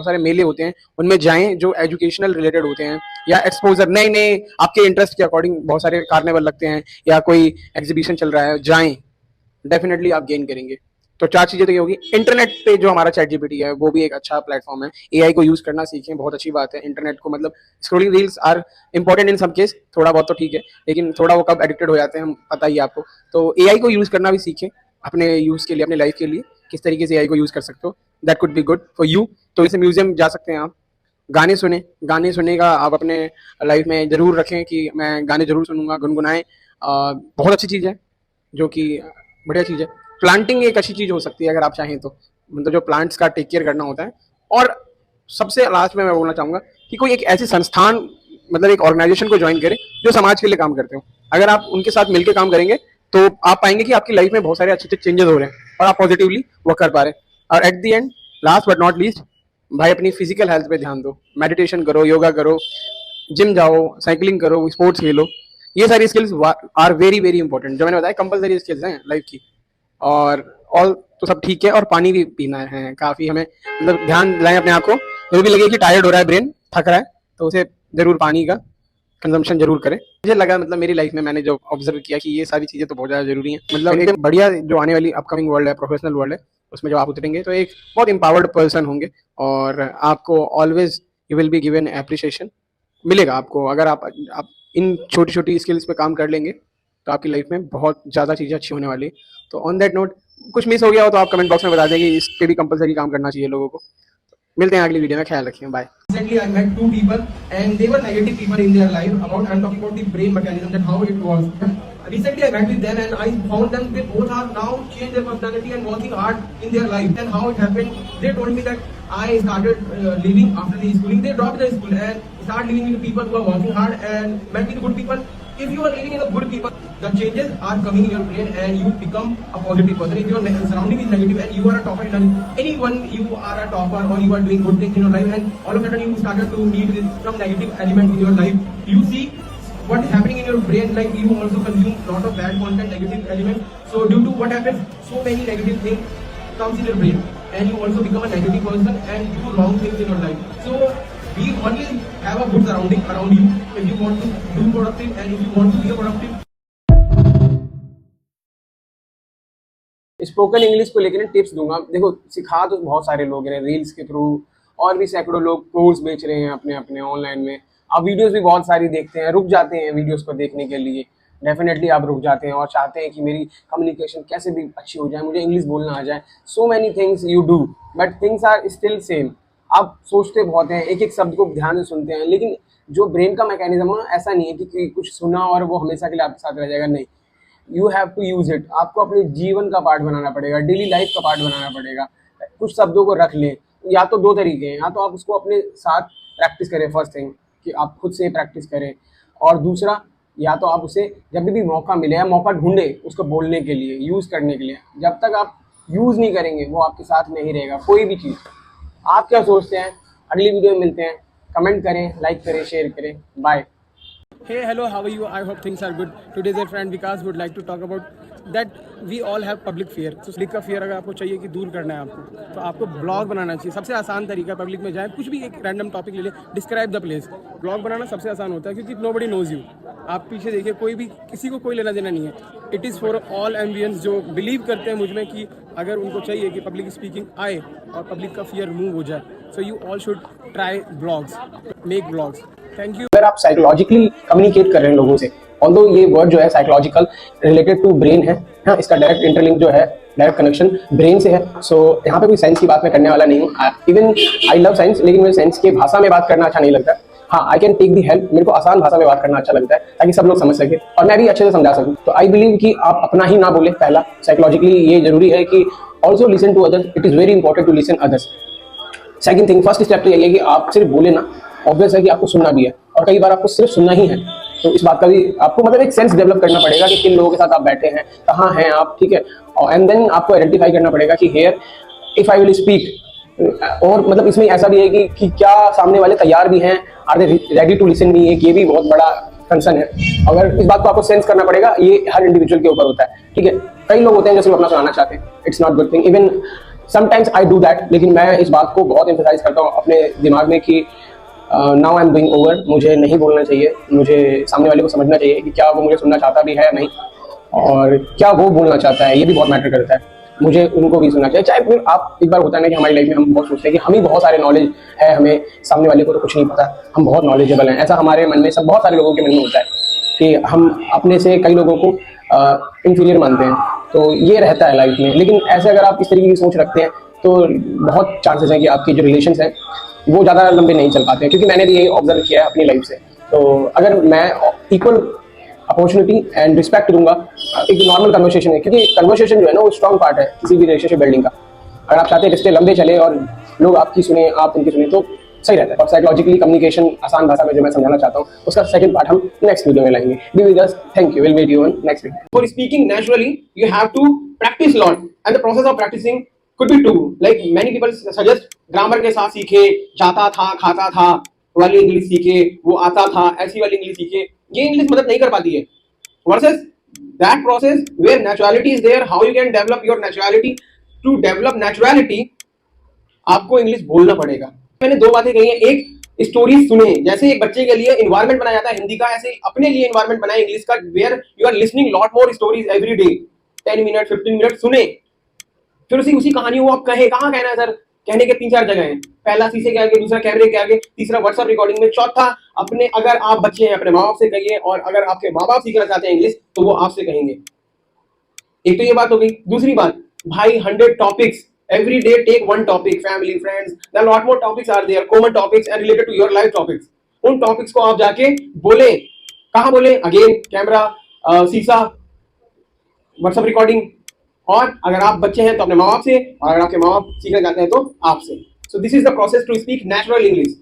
सारे मेले होते हैं, उनमें जाएं जो एजुकेशनल रिलेटेड होते हैं, या एक्सपोजर नए नए आपके इंटरेस्ट के अकॉर्डिंग बहुत सारे कार्निवल लगते हैं या कोई एग्जीबिशन चल रहा है, जाएं, डेफिनेटली आप गेन करेंगे। तो 4 चीजें तो ये होगी। इंटरनेट पे जो हमारा चैट जीपीटी है वो भी एक अच्छा प्लेटफॉर्म है। एआई को यूज करना सीखें, बहुत अच्छी बात है। इंटरनेट को मतलब scrolling reels are important in some case, थोड़ा बहुत तो ठीक है, लेकिन थोड़ा वो कब एडिक्टेड हो जाते हैं हम पता ही है आपको। तो एआई को यूज करना भी सीखें अपने यूज के लिए, अपने लाइफ के लिए किस तरीके से एआई को यूज कर सकते हो, that could be good for you. तो इसे म्यूजियम जा सकते हैं आप, गाने सुने। गाने सुनने का आप अपने लाइफ में जरूर रखें कि मैं गाने जरूर सुनूंगा, गुनगुनाएं। बहुत अच्छी चीज़ है, जो कि बढ़िया चीज़ है। प्लांटिंग एक अच्छी चीज़ हो सकती है अगर आप चाहें तो, मतलब जो प्लांट्स का टेक केयर करना होता है। और सबसे लास्ट में मैं बोलना चाहूँगा कि कोई एक ऐसी संस्थान, मतलब एक ऑर्गेनाइजेशन को ज्वाइन करें जो समाज के लिए काम करते हो। अगर आप उनके साथ मिलकर काम करेंगे तो आप पाएंगे कि आपकी लाइफ में बहुत सारे अच्छे अच्छे चेंजेस हो रहे हैं और आप पॉजिटिवली वर्क कर पा रहे हैं। और at the end, last but not least, भाई अपनी फिजिकल हेल्थ पे ध्यान दो। मेडिटेशन करो, योगा करो, जिम जाओ, साइकिलिंग करो, स्पोर्ट्स खेलो। ये सारी skills are very very important, जो मैंने बताया कंपलसरी स्किल्स हैं लाइफ की। और ऑल तो सब ठीक है। और पानी भी पीना है काफ़ी, हमें मतलब ध्यान दिलाएं अपने आप को। जो भी लगे कि टायर्ड हो रहा है, ब्रेन थक रहा है, तो उसे जरूर पानी का कंजम्पशन जरूर करें। मुझे लगा मतलब मेरी लाइफ में मैंने जो ऑब्जर्व किया कि ये सारी चीज़ें तो बहुत ज़्यादा जरूरी हैं। मतलब एक बढ़िया जो आने वाली अपकमिंग वर्ल्ड है, प्रोफेशनल वर्ल्ड है, उसमें जब आप उतरेंगे तो एक बहुत एम्पावर्ड पर्सन होंगे और आपको always you will be given appreciation मिलेगा आपको। अगर आप इन छोटी छोटी स्किल्स पे काम कर लेंगे तो आपकी लाइफ में बहुत ज़्यादा चीज़ें अच्छी होने वाली है। तो ऑन दैट नोट, कुछ मिस हो गया हो तो आप कमेंट बॉक्स में बता दें कि इस पे भी कंपलसरी काम करना चाहिए लोगों को। मिलते हैं अगली वीडियो में, ख्याल रखिए, bye. Recently, I met 2 people, and they were negative people in their life. I'm talking about the brain mechanism, that how it works. Recently, I met with them, and I found them. They both are now changed their personality and working hard in their life. And how it happened? They told me that I started living after the schooling. They dropped the school and started living with people who are working hard and met with good people. If you are living in a good people, the changes are coming in your brain and you become a positive person. If your surrounding is negative and you are a topper in anyone, you are a topper or you are doing good things in your life, and all of a sudden you started to meet with some negative element in your life, you see what is happening in your brain, like you also consume lot of bad content, negative elements. So due to what happens, so many negative things comes in your brain and you also become a negative person and do wrong things in your life. So we always have a good surrounding around you if you want to do productive and if you want to be a productive. Spoken English को लेकर tips दूंगा। देखो, सिखा तो बहुत सारे लोग हैं रील्स के थ्रू, और भी सैकड़ों लोग कोर्स बेच रहे हैं अपने अपने ऑनलाइन में। आप वीडियोस भी बहुत सारी देखते हैं, रुक जाते हैं वीडियोस को देखने के लिए। डेफिनेटली आप रुक जाते हैं और चाहते हैं कि मेरी कम्युनिकेशन कैसे भी अच्छी हो जाए, मुझे इंग्लिश बोलना आ जाए। So many things you do but things are still same. आप सोचते बहुत हैं, एक एक शब्द को ध्यान से सुनते हैं, लेकिन जो ब्रेन का मैकेनिज्म है ऐसा नहीं है कि कुछ सुना और वो हमेशा के लिए आपके साथ रह जाएगा। नहीं, you have to use it. आपको अपने जीवन का पार्ट बनाना पड़ेगा, डेली लाइफ का पार्ट बनाना पड़ेगा। कुछ शब्दों को रख लें। या तो 2 तरीके हैं, या तो आप उसको अपने साथ प्रैक्टिस करें, फर्स्ट थिंग कि आप खुद से प्रैक्टिस करें, और दूसरा या तो आप उसे जब भी मौका मिले या मौका ढूंढे उसको बोलने के लिए, यूज़ करने के लिए। जब तक आप यूज़ नहीं करेंगे वो आपके साथ नहीं रहेगा कोई भी चीज़। आप क्या सोचते हैं? अगली वीडियो में मिलते हैं। कमेंट करें, लाइक करें, शेयर करें। Bye. Hey, hello, how are you? I hope things are good. Today's our friend Vikas would like to talk about that we all have public fear. So public का fear अगर आपको चाहिए कि दूर करना है आपको, तो आपको ब्लॉग बनाना चाहिए। सबसे आसान तरीका, पब्लिक में जाए, कुछ भी एक रैंडम टॉपिक ले ले, डिस्क्राइब द प्लेस। ब्लॉग बनाना सबसे आसान होता है क्योंकि nobody knows you। आप पीछे देखिए, कोई भी, किसी को कोई लेना देना नहीं है। It is for all ambience जो बिलीव करते हैं मुझ में कि अगर उनको चाहिए कि पब्लिक स्पीकिंग आए और पब्लिक का फियर रिमूव हो जाए, so you all should try blogs, make blogs. Thank you. अगर आप साइकोलॉजिकली कम्युनिकेट कर रहे हैं लोगों से, ऑल्दो ये वर्ड जो है साइकोलॉजिकल रिलेटेड टू ब्रेन है, हाँ, इसका डायरेक्ट इंटरलिंक जो है, डायरेक्ट कनेक्शन ब्रेन से है। सो यहाँ पे कोई साइंस की बात मैं करने वाला नहीं हूँ। इवन आई लव साइंस, लेकिन मुझे साइंस की भाषा में बात करना अच्छा नहीं लगता। हाँ, I can take the help, मेरे को आसान भाषा में बात करना अच्छा लगता है ताकि सब लोग समझ सके और मैं भी अच्छे से समझा सकूँ। तो आई बिलीव कि आप अपना ही ना बोले, पहला साइकोलॉजिकली ये जरूरी है कि also listen to others. It is very important to listen others. Second thing, first step तो यही है कि आप सिर्फ बोले ना, ऑब्वियस है कि आपको सुनना भी है, और कई बार आपको सिर्फ सुनना ही है। तो इस बात का भी आपको मतलब एक सेंस डेवलप करना पड़ेगा कि किन लोगों के साथ आप बैठे हैं, कहाँ हैं आप, ठीक है। एंड देन आपको आइडेंटिफाई करना पड़ेगा कि here if I will speak और मतलब इसमें ऐसा भी है कि क्या सामने वाले तैयार भी हैं, are they ready to listen me, एक ये भी बहुत बड़ा कंसर्न है। अगर इस बात को आपको सेंस करना पड़ेगा, ये हर इंडिविजुअल के ऊपर होता है, ठीक है। कई लोग होते हैं जो सिर्फ अपना सुनाना चाहते हैं, it's not good thing, even sometimes I do that, लेकिन मैं इस बात को बहुत एम्फसाइज करता हूँ अपने दिमाग में कि now I am doing over, मुझे नहीं बोलना चाहिए, मुझे सामने वाले को समझना चाहिए कि क्या वो मुझे सुनना चाहता भी है या नहीं, और क्या वो बोलना चाहता है, ये भी बहुत मैटर करता है। मुझे उनको भी सुनना चाहिए, चाहे फिर आप एक बार होता है ना कि हमारी लाइफ में हम बहुत सोचते हैं कि हम ही बहुत सारे नॉलेज है, हमें सामने वाले को तो कुछ नहीं पता, हम बहुत नॉलेजेबल हैं, ऐसा हमारे मन में सब बहुत सारे लोगों के मन में होता है कि हम अपने से कई लोगों को इंफीरियर मानते हैं, तो ये रहता है लाइफ में। लेकिन ऐसे अगर आप इस तरीके की सोच रखते हैं तो बहुत चांसेस हैं कि आपके जो रिलेशंस हैं वो ज़्यादा लंबे नहीं चल पाते हैं, क्योंकि मैंने भी यही ऑब्जर्व किया है अपनी लाइफ से। तो अगर मैं इक्वल अपॉर्चुनिटी एंड रिस्पेक्ट दूंगा एक नॉर्मल कन्वर्सेशन में, क्योंकि कन्वर्सेशन जो है ना वो स्ट्रॉन्ग पार्ट है किसी भी रिलेशनशिप बिल्डिंग का। अगर आप चाहते हैं रिश्ते लंबे चले और लोग आपकी सुने, आप उनकी सुने, तो सही रहता है। और साइकोलॉजिकली कम्युनिकेशन आसान भाषा में जो मैं समझाना चाहता हूँ, उसका सेकंड पार्ट हम नेक्स्ट वीडियो में लाएंगे। Be with us, thank you, will meet you on next video. For speaking naturally you have to practice lot, and the process of practicing could be two, like many people suggest grammar के साथ सीखे, जाता था खाता था वाली English सीखे, वो आता था ऐसी वाली इंग्लिश सीखे, ये इंग्लिश मदद नहीं कर पाती है। versus that process where naturality is there, how you can develop your naturality, to develop naturality आपको इंग्लिश बोलना पड़ेगा। मैंने दो बातें कही हैं, एक स्टोरी सुने, जैसे एक बच्चे के लिए इन्वायरमेंट बनाया जाता है हिंदी का, ऐसे अपने लिए इन्वायरमेंट बनाए इंग्लिश का, where you are listening lot more stories every day, 10 minute 15 minute सुने, फिर उसी कहानी को आप कहे, कहाँ कहना है सर, कहने के 3-4 जगह हैं, पहला शीशे के आगे, दूसरा कैमरे के आगे, तीसरा व्हाट्सएप रिकॉर्डिंग में, चौथा अपने, अगर आप बच्चे हैं अपने माँ बाप से कहिए, और अगर आपके माँ बाप सीखना चाहते हैं इंग्लिश तो वो आपसे कहेंगे। एक तो ये बात हो गई। दूसरी बात, भाई 100 topics every day, take one topic, family, friends, there lot more topics are there, common topics and related to your life topics. उन टॉपिक्स को आप जाके बोले, कहाँ बोले, अगेन कैमरा, शीशा, व्हाट्सएप रिकॉर्डिंग, और अगर आप बच्चे हैं तो अपने माँ बाप से, और अगर आपके माँ बाप सीखना चाहते हैं तो आपसे। So this is the process to speak natural English.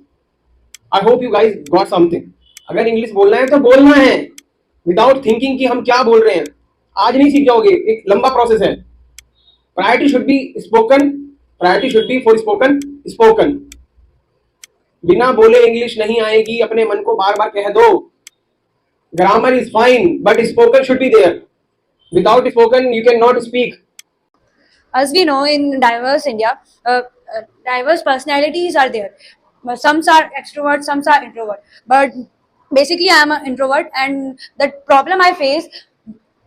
I hope you guys got something. अगर इंग्लिश बोलना है तो बोलना है विदाउट थिंकिंग कि हम क्या बोल रहे हैं। आज नहीं सीख जाओगे, एक लंबा प्रोसेस है। Priority should be spoken, priority should be for spoken, spoken. बिना बोले इंग्लिश नहीं आएगी, अपने मन को बार बार कह दो। Grammar is fine but spoken should be there. Without spoken, you cannot speak. As we know, in diverse India, diverse personalities are there. Some are extrovert, some are introvert. But basically, I am an introvert, and the problem I face,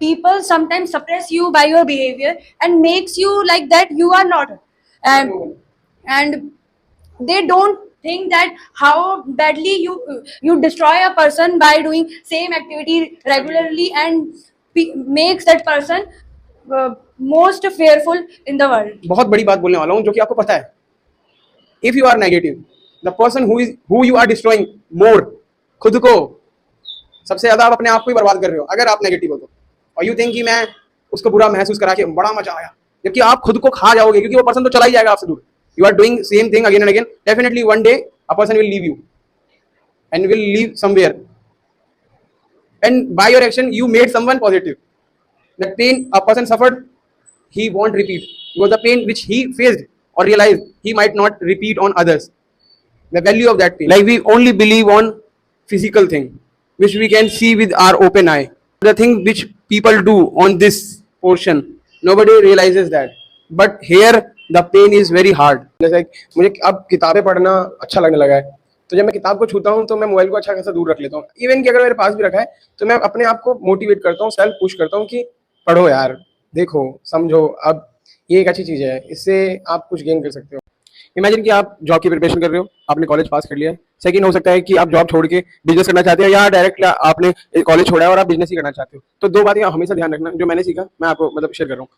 people sometimes suppress you by your behavior and makes you like that you are not, and they don't think that how badly you destroy a person by doing same activity regularly and makes that person most fearful in the world. बहुत बड़ी बात बोलने वाला हूँ जो कि आपको पता है। If you are negative, the person who you are destroying more, खुद को सबसे ज्यादा आप अपने आप को ही बर्बाद कर रहे हो अगर आप नेगेटिव हो तो। और यू थिंक कि मैं उसको बुरा महसूस करा के बड़ा मजा आया, जबकि आप खुद को खा जाओगे, क्योंकि वो पर्सन तो चला ही जाएगा आपसे दूर। You are doing same thing again and again, definitely one day a person will leave you and will leave somewhere, and by your action you made someone positive. The pain a person suffered, he won't repeat, because the pain which he faced or realized, he might not repeat on others. The value of that pain, like we only believe on physical thing which we can see with our open eye. The thing which people do on this portion, nobody realizes that, but here the pain is very hard. जैसे मुझे अब किताबें पढ़ना अच्छा लगने लगा है, तो जब मैं किताब को छूता हूँ तो मैं मोबाइल को अच्छा खासा दूर रख लेता हूँ। इवन कि अगर मेरे पास भी रखा है तो मैं अपने आप को मोटिवेट करता हूँ, सेल्फ पुश करता हूँ कि पढ़ो यार, देखो, समझो, अब ये एक अच्छी चीज़ है, इससे आप कुछ गेन कर सकते हो। इमेजिन कि आप जॉब की प्रिपरेशन कर रहे हो, आपने कॉलेज पास कर लिया है। सेकंड हो सकता है कि आप जॉब छोड़ के बिजनेस करना चाहते हो, या डायरेक्ट आपने कॉलेज छोड़ा है और आप बिजनेस ही करना चाहते हो। तो दो बातें हमेशा ध्यान रखना जो मैंने सीखा, मैं आपको मतलब शेयर कर रहा हूँ।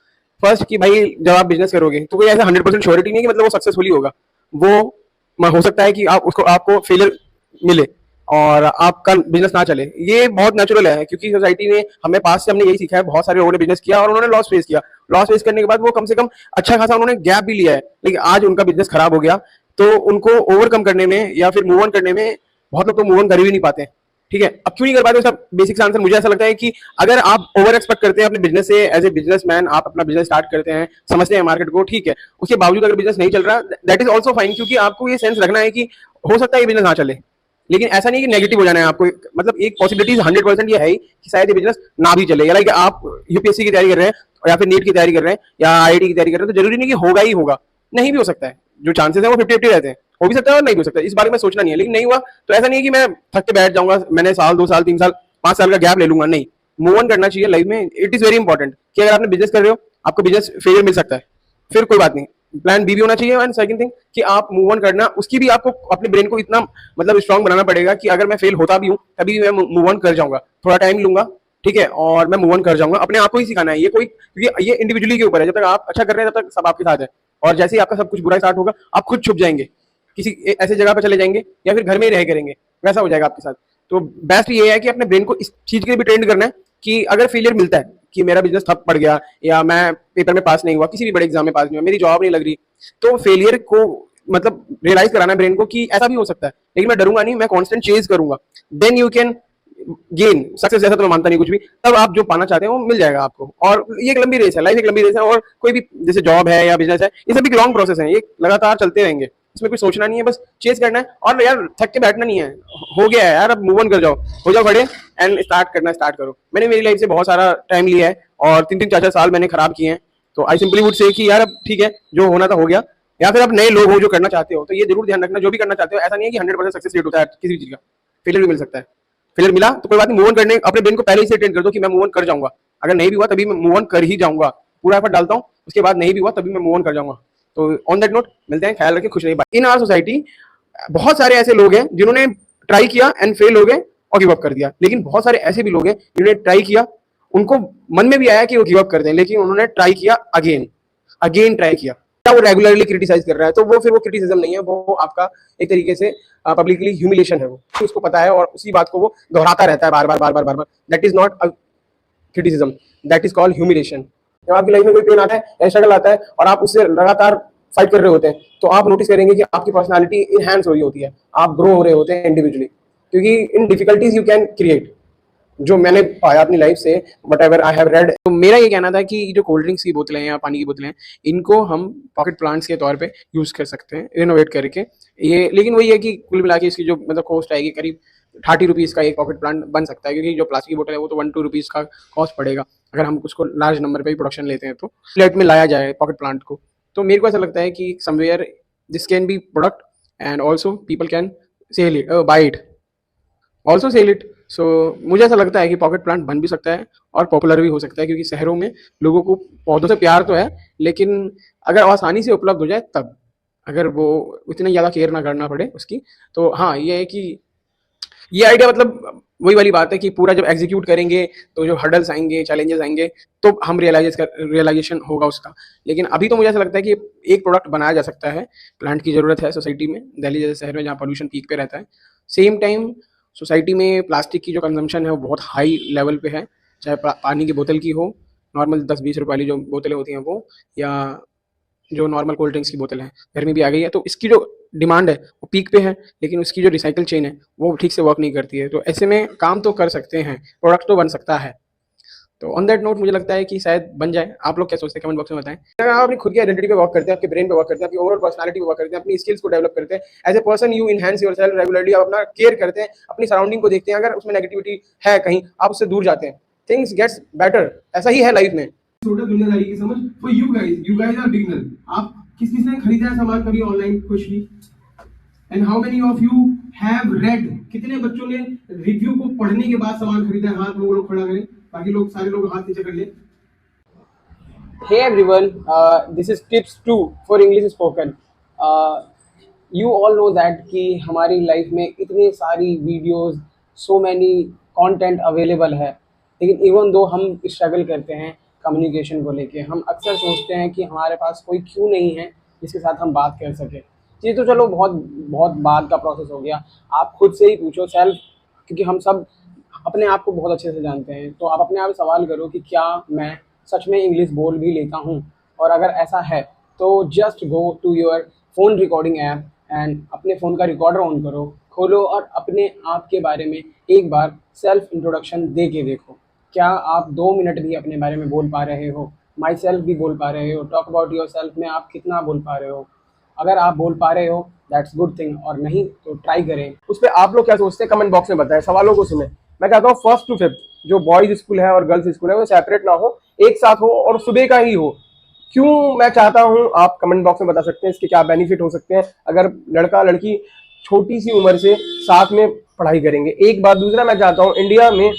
फर्स्ट कि भाई जब आप बिजनेस करोगे तो कोई ऐसा 100% श्योरिटी नहीं कि मतलब वो सक्सेसफुली होगा। वो हो सकता है कि आपको फेलियर मिले और आपका बिजनेस ना चले। ये बहुत नेचुरल है, क्योंकि सोसाइटी में हमें पास से हमने यही सीखा है। बहुत सारे लोगों ने बिजनेस किया और उन्होंने लॉस फेस किया। लॉस फेस करने के बाद वो कम से कम अच्छा खासा उन्होंने गैप भी लिया है, लेकिन आज उनका बिजनेस खराब हो गया तो उनको ओवरकम करने में या फिर मूव ऑन करने में, बहुत लोग तो मूव ऑन कर ही नहीं पाते। ठीक है, अब क्यों नहीं कर पाते उसका बेसिक आंसर मुझे ऐसा लगता है कि अगर आप ओवर एक्सपेक्ट करते हैं अपने बिजनेस से, एज ए बिजनेसमैन आप अपना बिजनेस स्टार्ट करते हैं, समझते हैं मार्केट को, ठीक है, उसके बावजूद अगर बिजनेस नहीं चल रहा, दैट इज ऑल्सो फाइन, क्योंकि आपको ये सेंस रखना है कि हो सकता है ये बिजनेस ना चले, लेकिन ऐसा नहीं कि नेगेटिव हो जाना है आपको। मतलब एक पॉसिबिलिटीज 100% ये है ही कि शायद ये बिजनेस ना भी चले, या लाइक आप यूपीएससी की तैयारी कर रहे हैं या फिर नीट की तैयारी कर रहे हैं या आईआईटी की तैयारी कर रहे हैं, तो जरूरी नहीं कि होगा ही होगा, नहीं भी हो सकता है। जो चांसेस है वो 50-50 रहते हैं, हो भी सकता है और नहीं भी हो सकता है, इस बारे में सोचना नहीं है। लेकिन नहीं हुआ तो ऐसा नहीं है कि मैं थक के बैठ जाऊंगा, मैंने साल 2 साल 3 साल 5 साल का गैप ले लूंगा, नहीं, मूव ऑन करना चाहिए लाइफ में। इट इज वेरी इंपॉर्टेंट कि अगर आपने बिजनेस कर रहे हो, आपको बिजनेस फेलियर मिल सकता है, फिर कोई बात नहीं, प्लान बी भी होना चाहिए। एंड सेकंड थिंग कि आप मूव ऑन करना, उसकी भी आपको अपने ब्रेन को इतना मतलब स्ट्रांग बनाना पड़ेगा कि अगर मैं फेल होता भी हूँ तभी मैं मूव ऑन कर जाऊंगा, थोड़ा टाइम लूंगा, ठीक है, और मैं मूव ऑन कर जाऊंगा। अपने आप को ही सिखाना है ये, कोई, क्योंकि ये इंडिविजुअली के ऊपर है। जब तक आप अच्छा कर रहे हैं तब तक सब आपके साथ है, और जैसे ही आपका सब कुछ बुरा स्टार्ट होगा आप खुद छुप जाएंगे, किसी ऐसे जगह पर चले जाएंगे या फिर घर में ही रह करेंगे, वैसा हो जाएगा आपके साथ। तो बेस्ट ये है कि अपने ब्रेन को इस चीज के लिए भी ट्रेंड करना है कि अगर फेलियर मिलता है कि मेरा बिजनेस ठप पड़ गया या मैं पेपर में पास नहीं हुआ, किसी भी बड़े एग्जाम में पास नहीं हुआ, मेरी जॉब नहीं लग रही, तो फेलियर को मतलब रियलाइज कराना है ब्रेन को कि ऐसा भी हो सकता है, लेकिन मैं डरूंगा नहीं, मैं कांस्टेंट चेज करूंगा, then you can gain success. जैसा तो मैं मानता नहीं कुछ भी, तब आप जो पाना चाहते हैं वो मिल जाएगा आपको। और ये एक लंबी रेस है, लाइफ एक लंबी रेस है, और कोई भी जैसे जॉब है या बिजनेस है, ये सब एक लॉन्ग प्रोसेस है, ये लगातार चलते रहेंगे, इसमें कुछ सोचना नहीं है, बस चेज करना है। और यार थक के बैठना नहीं है, हो गया है यार, अब मूव ऑन कर जाओ, हो जाओ खड़े एंड स्टार्ट करो। मैंने मेरी लाइफ से बहुत सारा टाइम लिया है और 3-3 4-4 साल मैंने खराब किए हैं, तो आई सिंपली वुड से कि यार अब ठीक है, जो होना था हो गया। या फिर आप नए लोग हो जो करना चाहते हो, तो ये जरूर ध्यान रखना, जो भी करना चाहते हो ऐसा नहीं है कि 100% सक्सेस रेट होता है किसी भी चीज का, फेलियर भी मिल सकता है। फेलियर मिला तो कोई बात नहीं, मूव ऑन करने अपने ब्रेन को पहले ही से ट्रेन कर दो कि मैं मूव ऑन कर जाऊंगा, अगर नहीं भी हुआ तभी मैं मूव ऑन कर ही जाऊंगा, पूरा एफर्ट डालता हूँ, उसके बाद नहीं भी हुआ तभी मैं मूव ऑन कर जाऊंगा। तो ऑन दैट नोट मिलते हैं, ख्याल रखें, खुश रहिए। इन आवर सोसाइटी बहुत सारे ऐसे लोग हैं जिन्होंने ट्राई किया एंड फेल हो गए और गिव अप कर दिया, लेकिन बहुत सारे ऐसे भी लोग हैं जिन्होंने ट्राई किया, उनको मन में भी आया कि वो गिव अप कर दें, लेकिन उन्होंने ट्राई किया, अगेन ट्राई किया। क्या वो रेगुलरली क्रिटिसाइज कर रहा है, तो वो फिर वो क्रिटिसिज्म नहीं है, वो आपका एक तरीके से पब्लिकली ह्यूमिलेशन है, वो उसको पता है और उसी बात को वो दोहराता रहता है बार बार। That is not a criticism, that is called humiliation. जब आपकी लाइफ में कोई पेन आता है या स्ट्रगल आता है और आप उससे लगातार फाइट कर रहे होते हैं, तो आप नोटिस करेंगे कि आपकी पर्सनालिटी इनहैंस हो रही होती है, आप ग्रो हो रहे होते हैं इंडिविजुअली, क्योंकि इन डिफिकल्टीज यू कैन क्रिएट, जो मैंने पाया अपनी लाइफ से, what ever I have read. तो मेरा ये कहना था कि जो कोल्ड ड्रिंक्स की बोतलें या पानी की बोतलें हैं, इनको हम पॉकेट प्लांट्स के तौर पे यूज़ कर सकते हैं रिनोवेट करके। ये लेकिन वही है कि कुल मिला के इसकी जो मतलब कॉस्ट आएगी करीब 30 रुपीज़ का एक पॉकेट प्लांट बन सकता है, क्योंकि जो प्लास्टिक की बोतल है वो तो 1-2 रुपीज़ का कॉस्ट पड़ेगा, अगर हम उसको लार्ज नंबर पे प्रोडक्शन लेते हैं तो फ्लैट में लाया जाए पॉकेट प्लांट को। तो मेरे को ऐसा लगता है कि somewhere this can be product and also people can sell it, buy it, also sell it. So मुझे ऐसा लगता है कि पॉकेट प्लांट बन भी सकता है और पॉपुलर भी हो सकता है, क्योंकि शहरों में लोगों को पौधों से प्यार तो है, लेकिन अगर आसानी से उपलब्ध हो जाए तब, अगर वो इतनी ज़्यादा केयर ना करना पड़े उसकी, तो हाँ ये है कि ये आइडिया मतलब वही वाली बात है कि पूरा जब एग्जीक्यूट करेंगे तो जो हर्डल्स आएंगे, चैलेंजेस आएंगे, तो हम रियलाइजेशन होगा उसका। लेकिन अभी तो मुझे ऐसा लगता है कि एक प्रोडक्ट बनाया जा सकता है, प्लांट की ज़रूरत है सोसाइटी में, दिल्ली जैसे शहर में जहाँ पोल्यूशन पीक पे रहता है। सेम टाइम सोसाइटी में प्लास्टिक की जो कंजम्पशन है वो बहुत हाई लेवल पे है, चाहे पानी की बोतल की हो, नॉर्मल 10-20 रुपये वाली जो बोतलें होती हैं वो, या जो नॉर्मल कोल्ड ड्रिंक्स की बोतल है, गर्मी भी आ गई है तो इसकी जो डिमांड है वो पीक पे है, लेकिन उसकी जो रिसाइकल चेन है वो ठीक से वर्क नहीं करती है। तो ऐसे में काम तो कर सकते हैं, प्रोडक्ट तो बन सकता है। तो ऑन दैट नोट मुझे लगता है कि शायद बन जाए। आप लोग क्या सोचते हैं, कमेंट बॉक्स में बताएं। अगर आप अपनी खुद की आइडेंटिटी पे वर्क करते हैं, आपके ब्रेन पे वर्क करते हैं, आपकी ओवरऑल पर्सनालिटी पे वर्क करते हैं, अपनी स्किल्स को डेवलप करते हैं, as a person you enhance yourself regularly, आप अपना केयर करते हैं, अपनी सराउंडिंग को देखते हैं, अगर उसमें नेगेटिविटी है कहीं आप उससे दूर जाते हैं, थिंग्स गेट्स बेटर। ऐसा ही है लाइफ में। छोटा दुनियादारी की समझ for you guys are beginner. आप किस ने खरीदा है सामान कभी ऑनलाइन कुछ भी? And how many of you have read, कितने बच्चों ने रिव्यू को पढ़ने के बाद सामान खरीदा है? हाथ लोग खड़ा करें, बाकी लोग सारे लोग हाथ नीचे कर ले। Hey everyone, this is tips 2 for English spoken. You all know that कि हमारी लाइफ में इतनी सारी videos, so many content available है, लेकिन इवन दो हम स्ट्रगल करते हैं कम्युनिकेशन को लेके, हम अक्सर सोचते हैं कि हमारे पास कोई क्यों नहीं है जिसके साथ हम बात कर सकें। ये तो चलो बहुत बाद का प्रोसेस हो गया, आप खुद से ही पूछो सेल्फ, क्योंकि हम सब अपने आप को बहुत अच्छे से जानते हैं। तो आप अपने आप से सवाल करो कि क्या मैं सच में इंग्लिश बोल भी लेता हूँ, और अगर ऐसा है तो just go to your phone recording app and अपने फ़ोन का रिकॉर्डर ऑन करो खोलो और अपने आप के बारे में एक बार सेल्फ इंट्रोडक्शन दे के देखो। क्या आप 2 मिनट भी अपने बारे में बोल पा रहे हो? माई सेल्फ भी बोल पा रहे हो? टॉक अबाउट योर सेल्फ में आप कितना बोल पा रहे हो? अगर आप बोल पा रहे हो दैट्स गुड थिंग, और नहीं तो ट्राई करें। उस पर आप लोग क्या सोचते हैं कमेंट बॉक्स में बताएं, सवालों को सुने। मैं कहता हूँ 1st to 5th जो बॉयज स्कूल है और गर्ल्स स्कूल है वो सेपरेट ना हो, एक साथ हो और सुबह का ही हो। क्यों मैं चाहता हूँ आप कमेंट बॉक्स में बता सकते हैं, इसके क्या बेनिफिट हो सकते हैं अगर लड़का लड़की छोटी सी उम्र से साथ में पढ़ाई करेंगे। एक बात, दूसरा मैं चाहता हूँ इंडिया में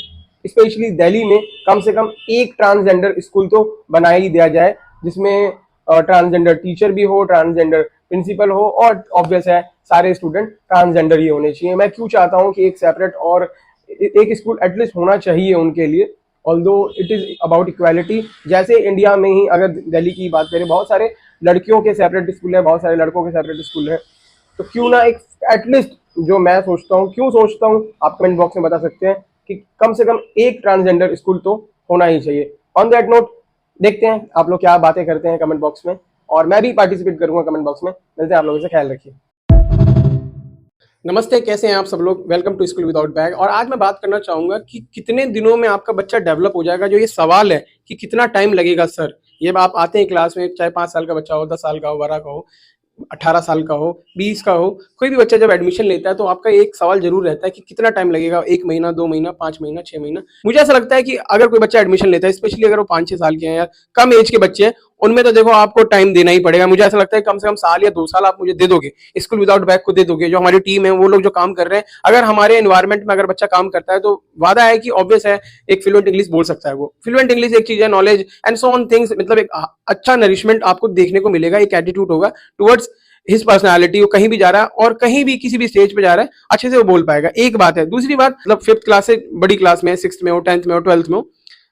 स्पेशली दिल्ली में कम से कम एक ट्रांसजेंडर स्कूल तो बनाया ही दिया जाए, जिसमें ट्रांसजेंडर टीचर भी हो, ट्रांसजेंडर प्रिंसिपल हो, और ऑब्वियस है सारे स्टूडेंट ट्रांसजेंडर ही होने चाहिए। मैं क्यों चाहता हूँ कि एक सेपरेट और एक स्कूल एटलीस्ट होना चाहिए उनके लिए, although it is about equality. जैसे इंडिया में ही अगर दिल्ली की बात करें, बहुत सारे लड़कियों के सेपरेट स्कूल है, बहुत सारे लड़कों के सेपरेट स्कूल है, तो क्यों ना एक एटलीस्ट, जो मैं सोचता हूँ, क्यों सोचता हूँ आप कमेंट बॉक्स में बता सकते हैं कि कम से कम एक ट्रांसजेंडर स्कूल तो होना ही चाहिए। ऑन दैट नोट देखते हैं आप लोग क्या बातें करते हैं कमेंट बॉक्स में, और मैं भी पार्टिसिपेट करूंगा कमेंट बॉक्स में। मिलते हैं आप लोगों से, ख्याल रखिए। नमस्ते, कैसे हैं आप सब लोग? Welcome to school without bag. और आज मैं बात करना चाहूँगा कि कितने दिनों में आपका बच्चा डेवलप हो जाएगा। जो ये सवाल है कि कितना टाइम लगेगा सर, ये आप आते हैं क्लास में, चाहे 5 साल का बच्चा हो, 10 साल का हो, 12 का हो, 18 साल का हो, 20 का हो, कोई भी बच्चा जब एडमिशन लेता है तो आपका एक सवाल जरूर रहता है कि कितना टाइम लगेगा, 1 महीना, 2 महीना, 5 महीना, 6 महीना। मुझे ऐसा लगता है कि अगर कोई बच्चा एडमिशन लेता है, स्पेशली अगर वो 5-6 साल के हैं या कम एज के बच्चे हैं, उनमें तो देखो आपको टाइम देना ही पड़ेगा। मुझे ऐसा लगता है कम से कम साल या 2 साल आप मुझे दे दोगे, स्कूल विदाउट बैग को दे दोगे। जो हमारी टीम है वो लोग जो काम कर रहे हैं, अगर हमारे एनवायरमेंट में अगर बच्चा काम करता है तो वादा है कि ऑब्वियस है एक फ्लुएंट इंग्लिश बोल सकता है। वो फ्लुएंट इंग्लिश एक चीज है, knowledge and so on things, मतलब एक अच्छा नरिशमेंट आपको देखने को मिलेगा, एक एटीट्यूड होगा टुवर्ड्स हिज पर्सनैलिटी। वो कहीं भी जा रहा है और कहीं भी किसी भी स्टेज पे जा रहा है, अच्छे से वो बोल पाएगा। एक बात है। दूसरी बात, मतलब 5th क्लास से बड़ी क्लास में, 6th में हो, 10th में हो, 12th में हो,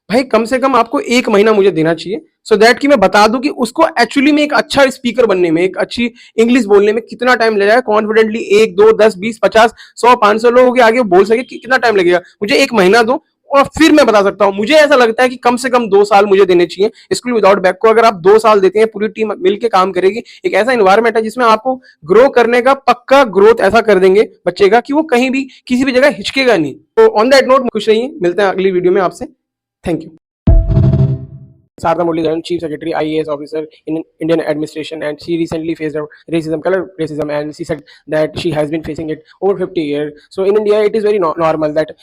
भाई कम से कम आपको 1 महीना मुझे देना चाहिए, सो दैट कि मैं बता दूं कि उसको एक्चुअली में एक अच्छा स्पीकर बनने में, एक अच्छी इंग्लिश बोलने में कितना टाइम लगेगा। कॉन्फिडेंटली 1, 2, 10, 20, 50, 100, 500 लोगों के आगे बोल सके कि कितना टाइम लगेगा। मुझे 1 महीना दो और फिर मैं बता सकता हूं। मुझे ऐसा लगता है कि कम से कम 2 साल मुझे देने चाहिए स्कूल विदाउट बैग को। अगर आप 2 साल देते हैं, पूरी टीम मिलकर काम करेगी, एक ऐसा एनवायरमेंट है जिसमें आपको ग्रो करने का पक्का ग्रोथ ऐसा कर देंगे बच्चे का कि वो कहीं भी किसी भी जगह हिचकेगा नहीं। तो ऑन दैट नोट खुश रहिए, मिलते हैं अगली वीडियो में आपसे। Thank you. Sarda Muralidharan, Chief Secretary, IAS officer in Indian administration, and she recently faced racism, color racism, and she said that she has been facing it over 50 years. So in India, it is very normal that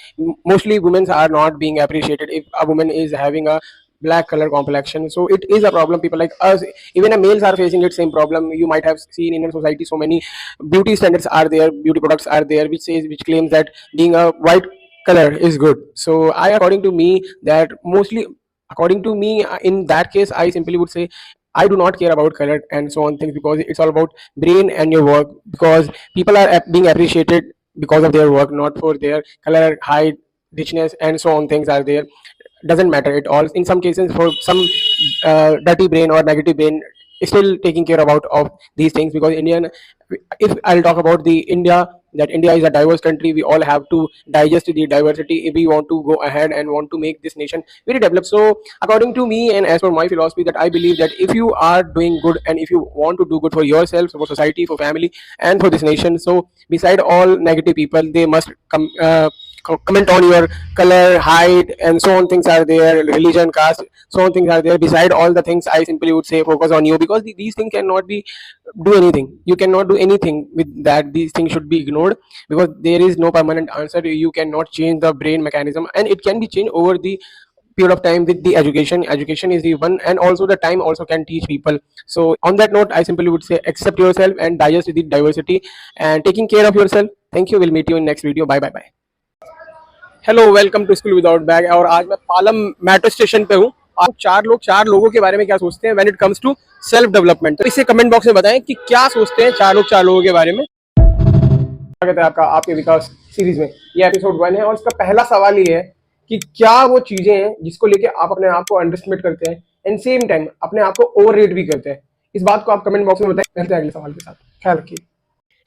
mostly women are not being appreciated if a woman is having a black color complexion. So it is a problem. People like us, even males are facing it same problem. You might have seen in Indian society so many beauty standards are there, beauty products are there, which claims that being a white color is good. So according to me, in that case, I simply would say I do not care about color and so on things, because it's all about brain and your work, because people are being appreciated because of their work, not for their color, height, richness and so on things are there. Doesn't matter at all. In some cases, for some dirty brain or negative brain, still taking care about of these things, because if I'll talk about the India, that India is a diverse country, we all have to digest the diversity if we want to go ahead and want to make this nation very developed. So according to me and as per my philosophy, that I believe that if you are doing good and if you want to do good for yourself, for society, for family and for this nation, so beside all negative people, they must comment on your color, height and so on things are there, religion, caste, so on things are there. Beside all the things, I simply would say focus on you, because these things cannot be do anything. You cannot do anything with that. These things should be ignored, because there is no permanent answer. You cannot change the brain mechanism, and it can be changed over the period of time with the education. Education is the one, and also the time also can teach people. So on that note, I simply would say accept yourself and digest the diversity and taking care of yourself. Thank you. We'll meet you in next video. Bye bye bye. Hello, welcome to school without bag. और आज मैं Palam metro station पे हूँ। आप चार लोगों के बारे में क्या सोचते हैं when it comes to self development, तो इसे कमेंट बॉक्स में बताएं कि क्या सोचते हैं चार लोगों के बारे में। स्वागत है आपका आपके विकास सीरीज में। ये एपिसोड 1 है और इसका पहला सवाल ये है कि क्या वो चीजें हैं जिसको लेके आप अपने आप को अंडरएस्टिमेट करते हैं एंड सेम टाइम अपने आप को ओवररेट भी करते हैं। इस बात को आप कमेंट बॉक्स में बताएं। मिलते हैं अगले सवाल के साथ, ख्याल रखिए।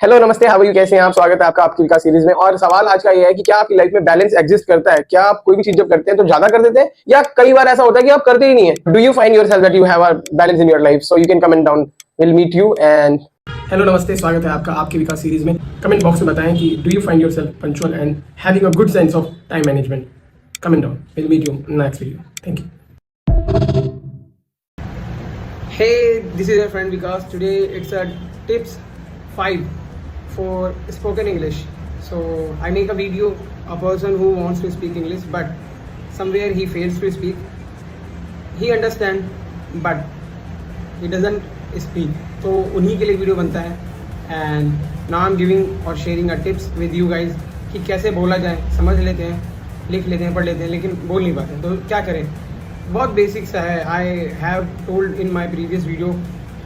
हेलो, नमस्ते, हाउ आर यू, कैसे हैं आप? स्वागत है आपका आपकी विकास सीरीज में। और सवाल आज का ये है कि क्या आपकी लाइफ में बैलेंस एग्जिस्ट करता है? क्या आप कोई भी चीज जब करते हैं तो ज्यादा कर देते हैं, या कई बार ऐसा होता है कि आप करते ही नहीं है? Do you find yourself that you have a balance in your life? So you can comment down, will meet you and hello नमस्ते, स्वागत है आपका आपके विकास सीरीज में। कमेंट बॉक्स में बताएं कि do you find yourself punctual and having a good sense of time management. Comment down, will meet you in next video. Thank you. Hey, this is your friend Vikas. Today it's a tips 5 for spoken English. So I make a video, a person who wants to speak English but somewhere he fails to speak. He understand but he doesn't speak. तो उन्हीं के लिए video बनता है। And now I am giving और sharing a tips with you guys कि कैसे बोला जाए। समझ लेते हैं, लिख लेते हैं, पढ़ लेते हैं, लेकिन बोल नहीं पाते, तो क्या करें। बहुत बेसिक सा है। I have told in my previous video,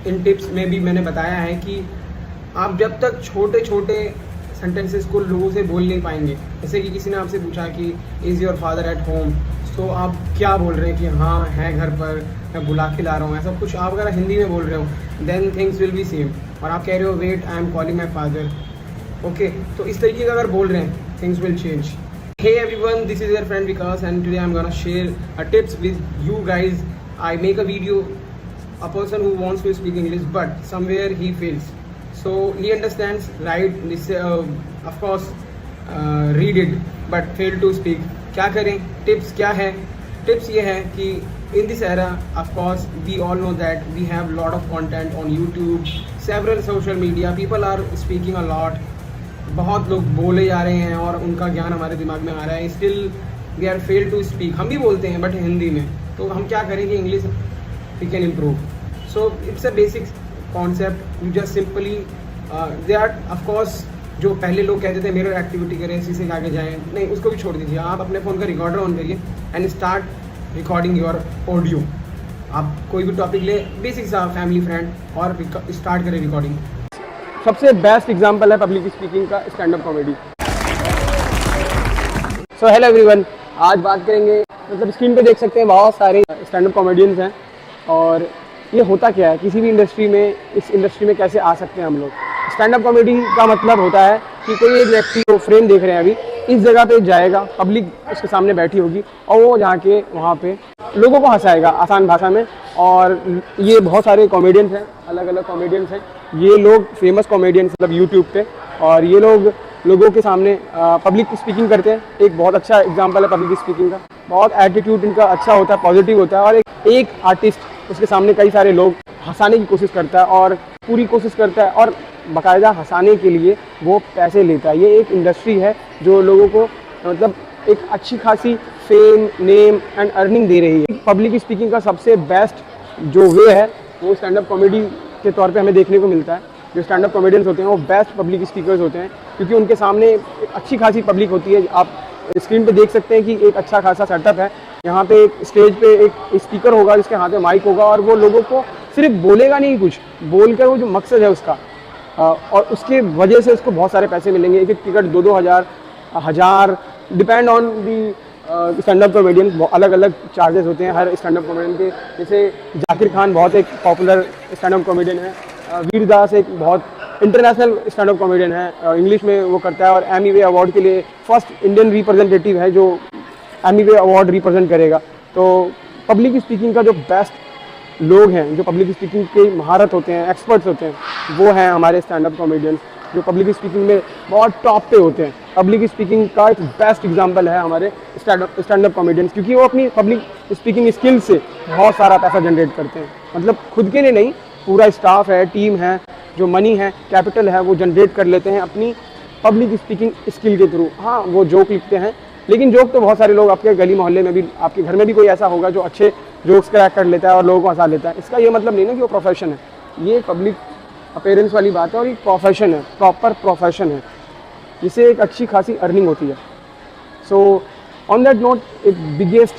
in tips में भी मैंने बताया है कि आप जब तक छोटे छोटे सेंटेंसेस को लोगों से बोल नहीं पाएंगे, जैसे कि किसी ने आपसे पूछा कि is your father at home, तो आप क्या बोल रहे हैं कि हाँ है घर पर, मैं बुला के ला रहा हूँ, ऐसा कुछ आप अगर हिंदी में बोल रहे हो then things will be same. और आप कह रहे हो wait I am calling my father, okay, तो इस तरीके का अगर बोल रहे हैं things will change. Hey everyone, this is your friend Vikas and today I'm gonna share a tips with you guys. I make a video, a person who wants to speak English but somewhere he fails. So he understands, right? This of course read it but fail to speak. क्या करें? Tips क्या है? Tips ये है कि in this era, of course, we all know that we have lot of content on YouTube, several social media. People are speaking a lot. बहुत लोग बोले जा रहे हैं और उनका ज्ञान हमारे दिमाग में आ रहा है। Still we are fail to speak. हम भी बोलते हैं बट हिंदी में, तो हम क्या करेंगे, English we can improve. So it's a basic concept. You just simply they are of course जो पहले लोग कहते थे मिरर एक्टिविटी करें, शीशे के आगे जाएँ, नहीं, उसको भी छोड़ दीजिए। आप अपने फ़ोन का रिकॉर्डर ऑन करिए and start recording your audio. आप कोई भी टॉपिक ले, बेसिक सा फैमिली फ्रेंड, और स्टार्ट करें रिकॉर्डिंग। सबसे बेस्ट एग्जांपल है पब्लिक स्पीकिंग का stand up comedy. So hello everyone, आज बात करेंगे, मतलब स्क्रीन पे देख सकते हैं बहुत सारे स्टैंड अप कॉमेडियंस हैं। और ये होता क्या है, किसी भी इंडस्ट्री में, इस इंडस्ट्री में कैसे आ सकते हैं हम लोग। स्टैंड अप कॉमेडी का मतलब होता है कि कोई एक व्यक्ति को फ्रेम देख रहे हैं अभी, इस जगह पे जाएगा, पब्लिक उसके सामने बैठी होगी और वो जाके वहाँ पे लोगों को हंसाएगा आसान भाषा में। और ये बहुत सारे कॉमेडियंस हैं, अलग अलग कॉमेडियंस हैं। ये लोग फेमस कॉमेडियंस मतलब यूट्यूब पे, और ये लोग लोगों के सामने पब्लिक स्पीकिंग करते हैं। एक बहुत अच्छा एग्जांपल है पब्लिक स्पीकिंग का। बहुत एटीट्यूड इनका अच्छा होता है, पॉजिटिव होता है। और एक आर्टिस्ट उसके सामने कई सारे लोग हंसाने की कोशिश करता है और पूरी कोशिश करता है, और बाकायदा हंसाने के लिए वो पैसे लेता है। ये एक इंडस्ट्री है जो लोगों को मतलब एक अच्छी खासी फेम, नेम एंड अर्निंग दे रही है। पब्लिक स्पीकिंग का सबसे बेस्ट जो वे है वो स्टैंड अप कॉमेडी के तौर पे हमें देखने को मिलता है। जो स्टैंड अप कॉमेडियंस होते हैं वो बेस्ट पब्लिक स्पीकर्स होते हैं, क्योंकि उनके सामने एक अच्छी खासी पब्लिक होती है। आप स्क्रीन पे देख सकते हैं कि एक अच्छा खासा सेटअप है। यहाँ पे एक स्टेज पे एक स्पीकर होगा जिसके हाथ में माइक होगा, और वो लोगों को सिर्फ बोलेगा नहीं, कुछ बोलकर वो जो मकसद है उसका, और उसके वजह से उसको बहुत सारे पैसे मिलेंगे। एक एक टिकट 2-2 हज़ार depend on the stand up comedian. अलग अलग चार्जेस होते हैं हर स्टैंड अप कॉमेडियन के। जैसे जाकिर खान बहुत एक पॉपुलर स्टैंड अप कॉमेडियन है, वीर दास एक बहुत इंटरनेशनल स्टैंड अप कॉमेडियन है, इंग्लिश में वो करता है और एमी वे अवार्ड के लिए फर्स्ट इंडियन रिप्रेजेंटेटिव है जो एमी वे अवार्ड रिप्रेजेंट करेगा। तो पब्लिक स्पीकिंग का जो बेस्ट लोग हैं, जो पब्लिक स्पीकिंग के महारत होते हैं, एक्सपर्ट्स होते हैं, वो हैं हमारे स्टैंड अप कॉमेडियंस जो पब्लिक स्पीकिंग में बहुत टॉप पे होते हैं। पब्लिक स्पीकिंग का एक बेस्ट एग्जांपल है हमारे स्टैंड अप कॉमेडियंस, क्योंकि वो अपनी पब्लिक स्पीकिंग स्किल से बहुत सारा पैसा जनरेट करते हैं। मतलब खुद के लिए नहीं, पूरा स्टाफ है, टीम है, जो मनी है, कैपिटल है, वो जनरेट कर लेते हैं अपनी पब्लिक स्पीकिंग स्किल के थ्रू। हाँ, वो जोक लिखते हैं, लेकिन जोक तो बहुत सारे लोग आपके गली मोहल्ले में भी, आपके घर में भी कोई ऐसा होगा जो अच्छे जोक्स क्रैक कर लेता है और लोगों को हंसा लेता है। इसका ये मतलब नहीं ना कि वो प्रोफेशन है, ये पब्लिक अपीयरेंस वाली बात है और ये प्रोफेशन है, प्रॉपर प्रोफेशन है, जिससे एक अच्छी खासी अर्निंग होती है। सो ऑन दैट नोट, एक बिगेस्ट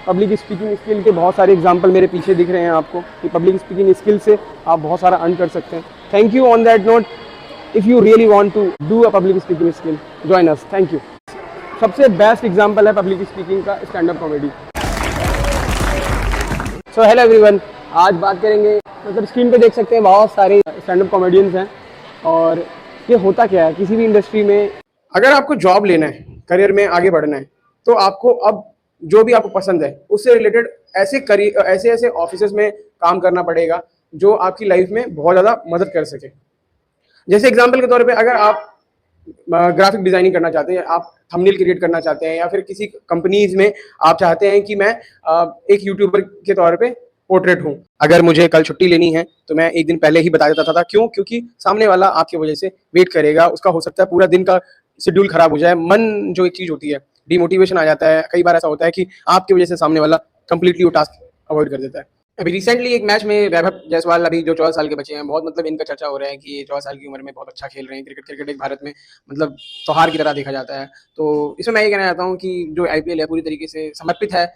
पब्लिक स्पीकिंग स्किल के बहुत सारे एग्जांपल मेरे पीछे दिख रहे हैं आपको कि पब्लिक स्पीकिंग स्किल से आप बहुत सारा अर्न कर सकते हैं। Thank you. On that note, if you really want to do a public speaking skill, join us. Thank you. सबसे बेस्ट एग्जांपल है पब्लिक स्पीकिंग का stand up comedy. So hello everyone, आज बात करेंगे, मतलब स्क्रीन पे देख सकते हैं बहुत सारे स्टैंड अप कॉमेडियंस हैं। और ये होता क्या है, किसी भी इंडस्ट्री में अगर आपको जॉब लेना है, करियर में आगे बढ़ना है, तो आपको अब जो भी आपको पसंद है उससे रिलेटेड ऐसे ऑफिसेज में काम करना पड़ेगा जो आपकी लाइफ में बहुत ज़्यादा मदद कर सके। जैसे एग्जांपल के तौर पे अगर आप ग्राफिक डिजाइनिंग करना चाहते हैं, आप थंबनेल क्रिएट करना चाहते हैं, या फिर किसी कंपनीज में आप चाहते हैं कि मैं एक यूट्यूबर के तौर पे पोर्ट्रेट हूँ, अगर मुझे कल छुट्टी लेनी है तो मैं एक दिन पहले ही बता देता था। क्यों? क्योंकि सामने वाला आपकी वजह से वेट करेगा, उसका हो सकता है पूरा दिन का शेड्यूल खराब हो जाए। मन जो एक चीज होती है, डिमोटिवेशन आ जाता है। कई बार ऐसा होता है कि आपकी वजह से सामने वाला कंप्लीटली वो टास्क अवॉइड कर देता है। अभी रिसेंटली एक मैच में वैभव जायसवाल, अभी जो 14 साल के बच्चे हैं, बहुत मतलब इनका चर्चा हो रहा है कि ये 14 साल की उम्र में बहुत अच्छा खेल रहे हैं क्रिकेट एक भारत में मतलब त्योहार की तरह देखा जाता है। तो इसमें मैं ये कहना चाहता हूँ कि जो आईपीएल है पूरी तरीके से समर्पित है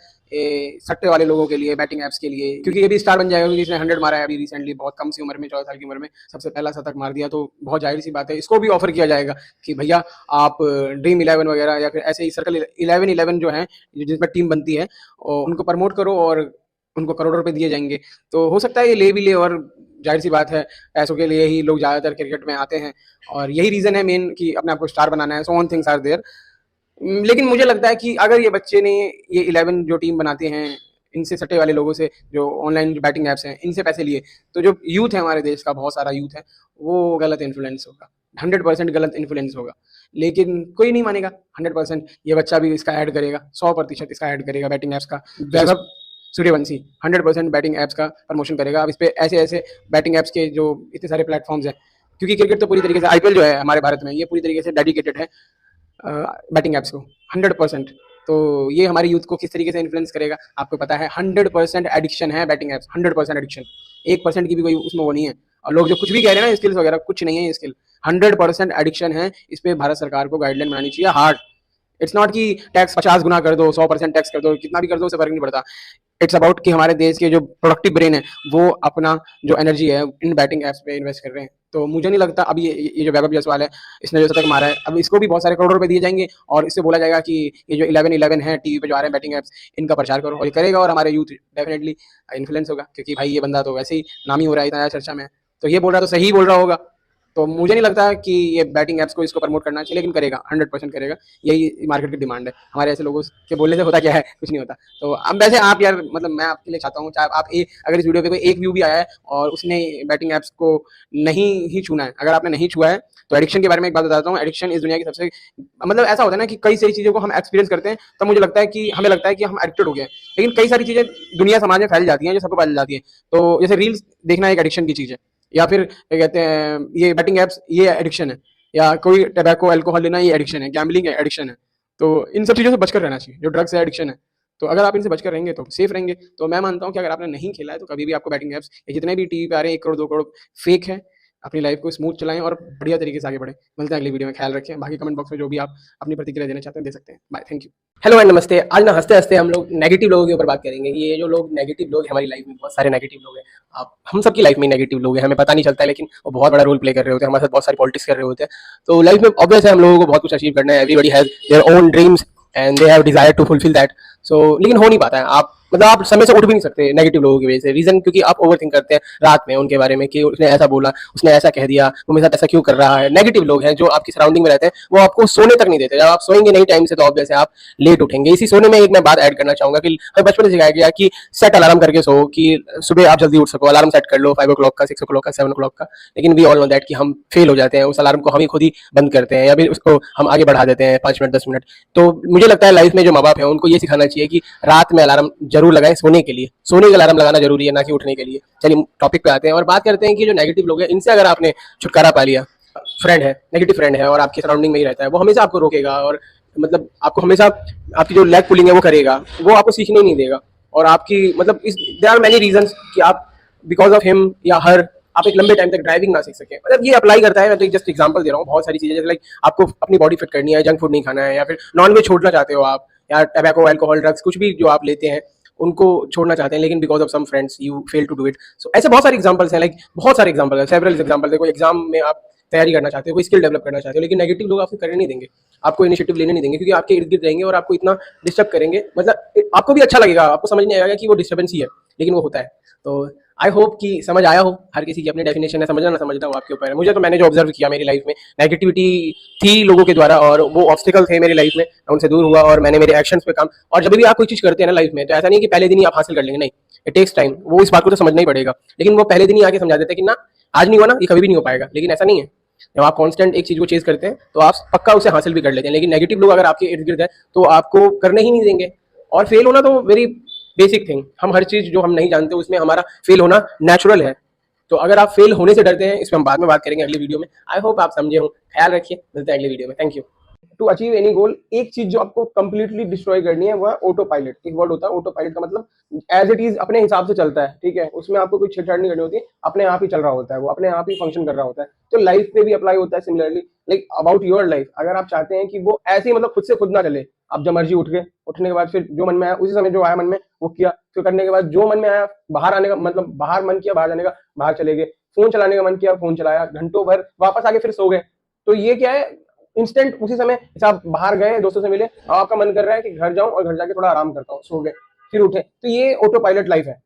सट्टे वाले लोगों के लिए, बैटिंग ऐप्स के लिए, क्योंकि ये भी स्टार बन जाएगा, क्योंकि इसने 100 मारा है अभी रिसेंटली, बहुत कम सी उम्र में, 14 साल की उम्र में सबसे पहला शतक मार दिया। तो बहुत जाहिर सी बात है इसको भी ऑफर किया जाएगा कि भैया आप ड्रीम 11 वगैरह या फिर ऐसे ही सर्कल 11 जो है जिसमें टीम बनती है उनको प्रमोट करो और उनको करोड़ों रुपए दिए जाएंगे। तो हो सकता है ये ले भी ले, और जाहिर सी बात है पैसों के लिए ही लोग ज़्यादातर क्रिकेट में आते हैं और यही रीज़न है मेन कि अपने आप को स्टार बनाना है। So on things are there. लेकिन मुझे लगता है कि अगर ये बच्चे ने ये 11 जो टीम बनाते हैं इनसे सट्टे वाले लोगों से, जो ऑनलाइन जो बैटिंग ऐप्स हैं इनसे पैसे लिए, तो जो यूथ है हमारे देश का, बहुत सारा यूथ है, वो गलत इन्फ्लुएंस होगा, 100% गलत इन्फ्लुएंस होगा। लेकिन कोई नहीं मानेगा 100%। ये बच्चा भी इसका ऐड करेगा, 100% इसका ऐड करेगा बैटिंग ऐप्स का। वैभव सूर्यवंशी 100% बैटिंग ऐप्स का प्रमोशन करेगा। अब इस पे ऐसे ऐसे बैटिंग ऐप्स के जो इतने सारे प्लेटफॉर्म्स हैं, क्योंकि क्रिकेट तो पूरी तरीके से आईपीएल जो है हमारे भारत में, ये पूरी तरीके से डेडिकेटेड है बैटिंग ऐप्स को 100%। तो ये हमारे यूथ को किस तरीके से इन्फ्लुएंस करेगा आपको पता है। 100% एडिक्शन है बैटिंग ऐप्स, 100% एडिक्शन, 1% की भी कोई उसमें वो नहीं है। और लोग जो कुछ भी कह रहे हैं ना स्किल्स वगैरह, कुछ नहीं है ये स्किल, 100% एडिक्शन है। इस पे भारत सरकार को गाइडलाइन बनानी चाहिए हार्ड। इट्स नॉट कि टैक्स 50 गुना कर दो, 100% टैक्स कर दो, कितना भी कर दो उससे फर्क नहीं पड़ता। इट्स अबाउट कि हमारे देश के जो प्रोडक्टिव ब्रेन है वो अपना जो एनर्जी है इन बैटिंग ऐप्स पे इन्वेस्ट कर रहे हैं। तो मुझे नहीं लगता अब ये जो वैभव जायसवाल है इसने जो शतक मारा है, अब इसको भी बहुत सारे करोड़ों रुपए दिए जाएंगे और इससे बोला जाएगा कि ये जो 11 है टीवी पे जो आ रहे हैं बैटिंग ऐप्स, इनका प्रचार करो, और ये करेगा और हमारे यूथ डेफिनेटली इन्फ्लुएंस होगा, क्योंकि भाई ये बंदा तो वैसे ही नामी हो रहा है, इतना चर्चा में, तो ये बोल रहा है तो सही बोल रहा होगा। तो मुझे नहीं लगता कि ये बैटिंग ऐप्स को इसको प्रमोट करना चाहिए, लेकिन करेगा, 100% करेगा। यही मार्केट की डिमांड है। हमारे ऐसे लोगों के बोलने से होता क्या है, कुछ नहीं होता। तो अब वैसे आप यार, मतलब मैं आपके लिए चाहता हूँ, चाहे आप अगर इस वीडियो पे कोई एक व्यू भी आया है और उसने बैटिंग ऐप्स को नहीं ही छूना है, अगर आपने नहीं छुआ है तो एडिक्शन के बारे में एक बात बताता हूँ। एडिक्शन इस दुनिया की सबसे, मतलब ऐसा होता है ना कि कई सारी चीज़ों को हम एक्सपीरियंस करते हैं तब मुझे लगता है कि हमें लगता है कि हम एडिक्टेड हो गए हैं, लेकिन कई सारी चीज़ें दुनिया समाज में फैल जाती हैं जो सबको फैल जाती है। तो जैसे रील्स देखना एक एडिक्शन की चीज़ है, या फिर क्या कहते हैं ये बैटिंग ऐप्स ये एडिक्शन है, या कोई टबैको अल्कोहल लेना ये एडिक्शन है, गैम्बलिंग है एडिक्शन है। तो इन सब चीज़ों से बचकर रहना चाहिए। जो ड्रग्स है एडिक्शन है, तो अगर आप इनसे बचकर रहेंगे तो सेफ रहेंगे। तो मैं मानता हूँ कि अगर आपने नहीं खेला है तो कभी भी आपको बैटिंग ऐप्स जितने भी टीवी पे आ रहे हैं 1 करोड़ 2 करोड़ फेक है, अपनी लाइफ को स्मूथ चलाएं और बढ़िया तरीके से आगे बढ़ें। मिलते हैं अगली वीडियो में, ख्याल रखें। बाकी कमेंट बॉक्स में जो भी आप अपनी प्रतिक्रिया देना चाहते हैं दे सकते हैं। Bye, thank you. Hello and नमस्ते। आज ना हंसते हंसते हम लोग नेगेटिव लोगों के ऊपर बात करेंगे। ये जो लोग नेगेटिव लोग हैं हमारी लाइफ में, बहुत सारे नेगेटिव लोग हैं। आप हम सबकी लाइफ में नेगेटिव लोग हैं, हमें पता नहीं चलता है, लेकिन वो बहुत बड़ा रोल प्ले कर रहे होते हैं, हमारे साथ बहुत सारी पॉलिटिक्स कर रहे होते हैं। तो लाइफ में ऑब्वियस है हम लोगों को बहुत कुछ अचीव करना है। Everybody has their own dreams and they have desire to fulfil that. So लेकिन हो नहीं पाता है। आप मतलब आप समय से उठ भी नहीं सकते नेगेटिव लोगों की वजह से। रीजन क्योंकि आप ओवर थिंक करते हैं रात में उनके बारे में कि उसने ऐसा बोला, उसने ऐसा कह दिया, वो मेरे साथ ऐसा क्यों कर रहा है। नेगेटिव लोग हैं जो आपकी सराउंडिंग में रहते हैं, वो आपको सोने तक नहीं देते। जब आप सोएंगे नहीं टाइम से तो ऑब्वियस है आप लेट उठेंगे। इसी सोने में एक मैं बात ऐड करना चाहूंगा कि हमें बचपन से सिखाया गया कि सेट अलार्म करके सो, कि सुबह आप जल्दी उठ सको। अलार्म सेट कर लो 5 o'clock का, 6 o'clock का, 7 o'clock का। लेकिन वी ऑल नो दैट कि हम फेल हो जाते हैं। उस अलार्म को हम ही खुद ही बंद करते हैं या फिर उसको हम आगे बढ़ा देते हैं 5 मिनट 10 मिनट। तो मुझे लगता है लाइफ में जो माँ बाप है उनको ये सिखाना चाहिए कि रात में अलार्म जरूर लगाएं सोने के लिए। सोने का अलार्म लगाना जरूरी है, ना कि उठने के लिए। चलिए टॉपिक पे आते हैं और बात करते हैं कि जो नेगेटिव लोग हैं इनसे अगर आपने छुटकारा पा लिया। फ्रेंड है, नेगेटिव फ्रेंड है और आपकी सराउंडिंग में ही रहता है, वो हमेशा आपको रोकेगा और मतलब आपको हमेशा आपकी जो लेग पुलिंग है वो करेगा, वो आपको सीखने नहीं देगा। और आपकी मतलब देयर आर मेनी रीजंस कि आप बिकॉज ऑफ हिम या हर आप एक लंबे टाइम तक ड्राइविंग ना सीख सके। मतलब ये अप्लाई करता है, मैं तो जस्ट एग्जांपल दे रहा हूँ। बहुत सारी चीजें जैसे लाइक आपको अपनी बॉडी फिट करनी है, जंक फूड नहीं खाना है, या फिर नॉन वेज छोड़ना चाहते हो आप, या टबैको अल्कोहल ड्रग्स कुछ भी जो आप लेते हैं उनको छोड़ना चाहते हैं, लेकिन because of some friends you fail to do it. So ऐसे बहुत सारे एग्जांपल्स हैं, लाइक बहुत सारे एग्जांपल है, सेवरल एग्जांपल है। कोई एग्जाम में आप तैयारी करना चाहते हो, कोई स्किल डेवलप करना चाहते हो, लेकिन नेगेटिव लोग आपको करने नहीं देंगे, आपको इनिशिएटिव लेने नहीं देंगे, क्योंकि आपके इर्द गिर्द रहेंगे और आपको इतना डिस्टर्ब करेंगे। मतलब आपको भी अच्छा लगेगा, आपको समझ नहीं आएगा कि वो डिस्टर्बेंस ही है, लेकिन वो होता है। तो आई होप कि समझ आया हो। हर किसी की अपनी डेफिनेशन है, समझना ना समझना वो आपके ऊपर है। मुझे तो मैंने जो ऑब्जर्व किया मेरी लाइफ में, नेगेटिविटी थी लोगों के द्वारा और वो ऑब्स्टिकल थे मेरी लाइफ में, मैं उनसे दूर हुआ और मैंने मेरे एक्शंस पे काम। और जब भी आप कोई चीज़ करते हैं ना लाइफ में, तो ऐसा नहीं कि पहले दिन ही आप हासिल कर लेंगे, नहीं, इट टेक्स टाइम। वो इस बात को तो समझना ही पड़ेगा, लेकिन वो पहले दिन ही आके समझा देते हैं कि ना आज नहीं हुआ ना, ये कभी भी नहीं हो पाएगा, लेकिन ऐसा नहीं है। जब आप कांस्टेंट एक चीज को चेज करते हैं तो आप पक्का उसे हासिल भी कर लेते हैं, लेकिन नेगेटिव लोग अगर आपके इर्द गिर्द है तो आपको करने ही नहीं देंगे। और फेल होना तो वेरी बेसिक थिंग, हम हर चीज जो हम नहीं जानते उसमें हमारा फेल होना नेचुरल है। तो अगर आप फेल होने से डरते हैं, इस पर हम बाद में बात करेंगे अगली वीडियो में। आई होप आप समझे हो। ख्याल रखिए, मिलते हैं अगली वीडियो में। Thank you. To achieve any goal, एक चीज जो आपको कंप्लीटली डिस्ट्रॉय करनी है वो है ऑटो पायलट। एक वर्ड होता है ऑटो पायलट का मतलब एज इट इज अपने हिसाब से चलता है, ठीक है, उसमें आपको कोई छेड़छाड़ नहीं करनी होती, अपने आप ही चल रहा होता है, वो अपने आप ही फंक्शन कर रहा होता है। तो लाइफ पे भी अप्लाई होता है similarly, like about your life. अगर आप चाहते हैं कि वो ऐसे ही मतलब खुद से खुद ना चले, आप जब मर्जी उठ गए, उठने के बाद फिर जो मन में आया उसी समय जो आया मन में वो किया, फिर करने के बाद जो मन में आया बाहर आने का मतलब बाहर मन किया बाहर जाने का बाहर चले गए, फोन चलाने का मन किया फोन चलाया, घंटों भर वापस आके फिर सो गए। तो ये क्या है, इंस्टेंट उसी समय जैसे आप बाहर गए दोस्तों से मिले, अब आपका मन कर रहा है कि घर जाऊं और घर जाके थोड़ा आराम करता हूँ, सो गए फिर उठे। तो ये ऑटो पायलट लाइफ है।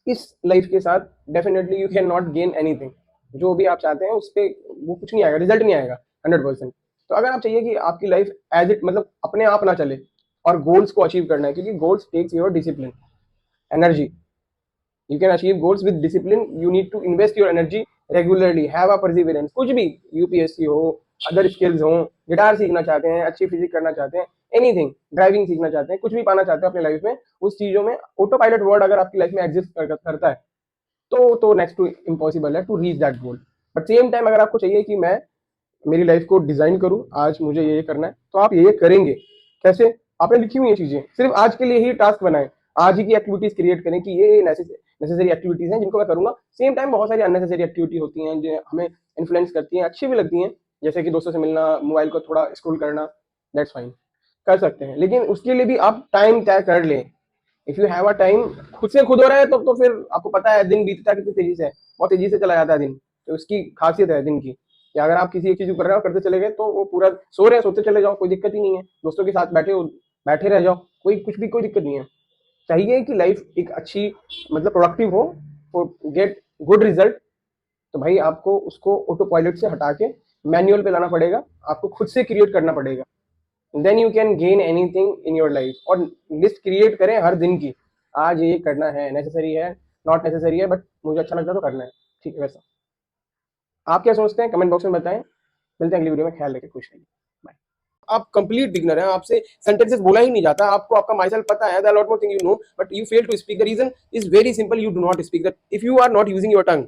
इस लाइफ के साथ definitely you can not gain anything. जो भी आप चाहते हैं उस पर वो कुछ नहीं आएगा, रिजल्ट नहीं आएगा 100%। तो अगर आप चाहिए कि आपकी लाइफ एज इट मतलब अपने आप ना चले और गोल्स को अचीव करना है, क्योंकि goals takes your discipline energy. You can achieve goals with discipline. You need to invest your energy regularly. Have a perseverance. कुछ भी UPSC हो, अदर स्किल्स हो, गिटार सीखना चाहते हैं, अच्छी फिजिक करना चाहते हैं, एनीथिंग, ड्राइविंग सीखना चाहते हैं, कुछ भी पाना चाहते हैं अपने लाइफ में, उस चीजों में ऑटो पायलट वर्ड अगर आपकी लाइफ में एग्जिस्ट करता है तो नेक्स्ट टू इम्पॉसिबल है to reach that goal. But same time अगर आपको चाहिए कि मैं मेरी लाइफ को डिजाइन करूं, आज मुझे ये करना है, तो आप ये करेंगे। कैसे? आपने लिखी हुई ये चीजें, सिर्फ आज के लिए ही टास्क बनाएं, आज ही की एक्टिविटीज क्रिएट करें कि ये नेसेसरी एक्टिविटीज हैं जिनको मैं करूंगा। सेम टाइम बहुत सारी अननेसेसरी एक्टिविटी होती हैं जो हमें इन्फ्लुएंस करती हैं, अच्छी भी लगती हैं, जैसे कि दोस्तों से मिलना, मोबाइल को थोड़ा स्क्रॉल करना, दैट्स फाइन, कर सकते हैं। लेकिन उसके लिए भी आप टाइम तय कर लें। If you have a time, खुद से खुद हो रहा है तो फिर आपको पता है दिन बीतता कितनी तेजी से है, बहुत तेजी से चला जाता है दिन। तो उसकी खासियत है दिन की, या अगर आप किसी एक चीज को कर रहे हो करते चले गए तो वो पूरा सो रहे हैं सोते चले जाओ, कोई दिक्कत ही नहीं है। दोस्तों के साथ बैठे रह जाओ, कोई कुछ भी कोई दिक्कत नहीं है। चाहिए कि लाइफ एक अच्छी मतलब प्रोडक्टिव हो, गेट गुड रिजल्ट, तो भाई आपको उसको ऑटो पायलट से हटा के मैनुअल पे लाना पड़ेगा, आपको खुद से क्रिएट करना पड़ेगा। Then you can gain anything in your life. और लिस्ट क्रिएट करें हर दिन की, आज ये करना है, नेसेसरी है, नॉट नेसेसरी है, बट मुझे अच्छा लगता है तो करना है, ठीक है। वैसा आप क्या सोचते हैं कमेंट बॉक्स में बताएं। मिलते हैं अगली वीडियो में, ख्याल रखें, खुश रहिए। आप कंप्लीट बिगनर हैं, आपसे सेंटेंसेस बोला ही नहीं जाता, आपको आपका माइसेल्फ पता है, lot more thing you know, but you fail to speak. The reason is very simple, you do not speak that. If you are not using your tongue,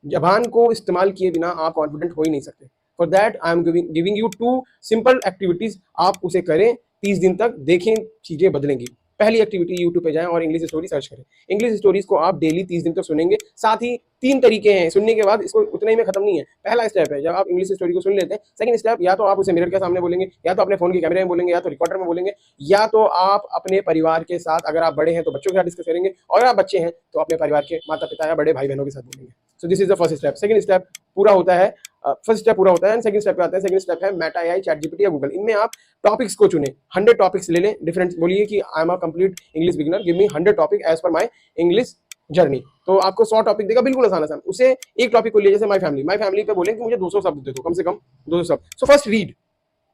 जबान को इस्तेमाल किए बिना आप कॉन्फिडेंट हो ही नहीं सकते। For that I am giving you 2 simple activities, आप उसे करें 30 दिन तक, देखें चीजें बदलेंगी। पहली एक्टिविटी, यूट्यूब पे जाएं और इंग्लिश स्टोरी सर्च करें। इंग्लिश स्टोरीज को आप डेली 30 दिन तक सुनेंगे। साथ ही 3 तरीके हैं सुनने के बाद, इसको उतने ही में खत्म नहीं है। पहला स्टेप है जब आप इंग्लिश स्टोरी को सुन लेते हैं, सेकंड स्टेप या तो आप उसे मिरर के सामने बोलेंगे, या तो अपने फोन के कैमरे में बोलेंगे, या तो रिकॉर्डर में बोलेंगे, या तो आप अपने परिवार के साथ, अगर आप बड़े हैं तो बच्चों के साथ डिस्कस करेंगे, और अगर आप बच्चे हैं तो अपने परिवार के माता पिता या बड़े भाई बहनों के साथ बोलेंगे। सो this is the first step. Second step पूरा होता है, फर्स्ट स्टेप पूरा होता है एंड सेकंड स्टेप पे आता है। सेकंड स्टेप है मेटा एआई, चैट जीपीटी या गूगल। इनमें आप टॉपिक्स को चुनें, 100 टॉपिक्स ले लें डिफरेंट, बोलिए कि I am a complete English beginner, give me 100 topic as per my English journey. तो आपको 100 टॉपिक देगा, बिल्कुल आसान आसान। उसे एक टॉपिक को लिए, जैसे माय फैमिली पे बोलें कि मुझे 200 शब्द दे दो, कम से कम 200 शब्द। So first read,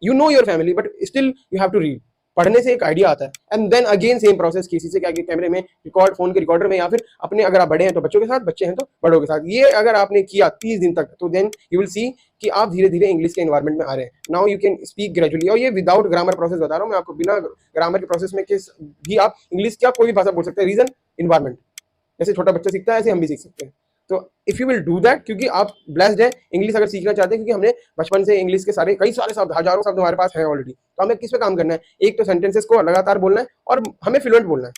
you know your family but still you have to read. पढ़ने से एक आइडिया आता है and then again same process, किसी से क्या कैमरे में रिकॉर्ड, फोन के रिकॉर्डर में, या फिर अपने, अगर आप बड़े हैं तो बच्चों के साथ, बच्चे हैं तो बड़ों के साथ। ये अगर आपने किया 30 दिन तक, तो देन यू विल सी कि आप धीरे धीरे इंग्लिश के एनवायरनमेंट में आ रहे हैं। Now you can speak gradually. और ये विदाउट ग्रामर प्रोसेस बता रहा हूँ मैं आपको, बिना ग्रामर के प्रोसेस में भी आप इंग्लिश क्या कोई भी भाषा बोल सकते हैं। रीजन, इन्वायरमेंट, जैसे छोटा बच्चा सीखता है ऐसे हम भी सीख सकते हैं। तो if you will do that, क्योंकि आप ब्लेस्ड है इंग्लिश अगर सीखना चाहते हैं, क्योंकि हमने बचपन से इंग्लिश के कई सारे शब्द, हजारों शब्द हमारे पास हैं ऑलरेडी। तो हमें किस पे काम करना है? एक तो सेंटेंसेस को लगातार बोलना है और हमें फ्लुएंट बोलना है।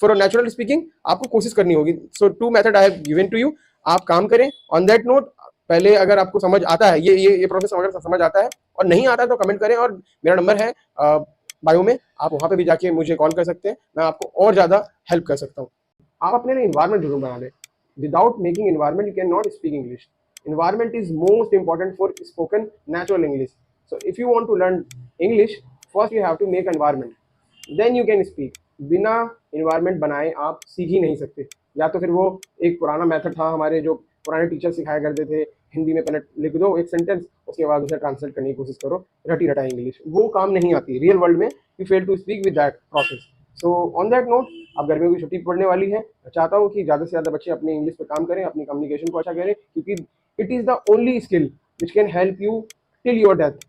फॉर नेचुरल स्पीकिंग आपको कोशिश करनी होगी। So 2 method I have given to you, आप काम करें ऑन दैट नोट। पहले अगर आपको समझ आता है ये प्रोसेस अगर समझ आता है, और नहीं आता है तो कमेंट करें, और मेरा नंबर है बायो में, आप वहाँ पे भी जाके मुझे कॉल कर सकते हैं, मैं आपको और ज़्यादा हेल्प कर सकता हूँ। आप अपने लिए इन्वायरमेंट जरूर बना लें। Without making environment, you cannot speak English. Environment is most important for spoken natural English. So if you want to learn English, first you have to make environment. Then you can speak. बिना environment बनाए आप सीख ही नहीं सकते। या तो फिर वो एक पुराना मेथड था, हमारे जो पुराने टीचर सिखाया करते थे, हिंदी में पहले लिख दो एक सेंटेंस, उसके बाद उसे ट्रांसलेट करने की कोशिश करो, रटी रटाई इंग्लिश, वो काम नहीं आती। रियल वर्ल्ड में you fail to speak with that process. So on that note, अब गर्मियों की छुट्टी पड़ने वाली है, मैं चाहता हूँ कि ज़्यादा से ज़्यादा बच्चे अपने इंग्लिश पे काम करें, अपनी कम्युनिकेशन को अच्छा करें, क्योंकि it is the only skill which can help you till your death.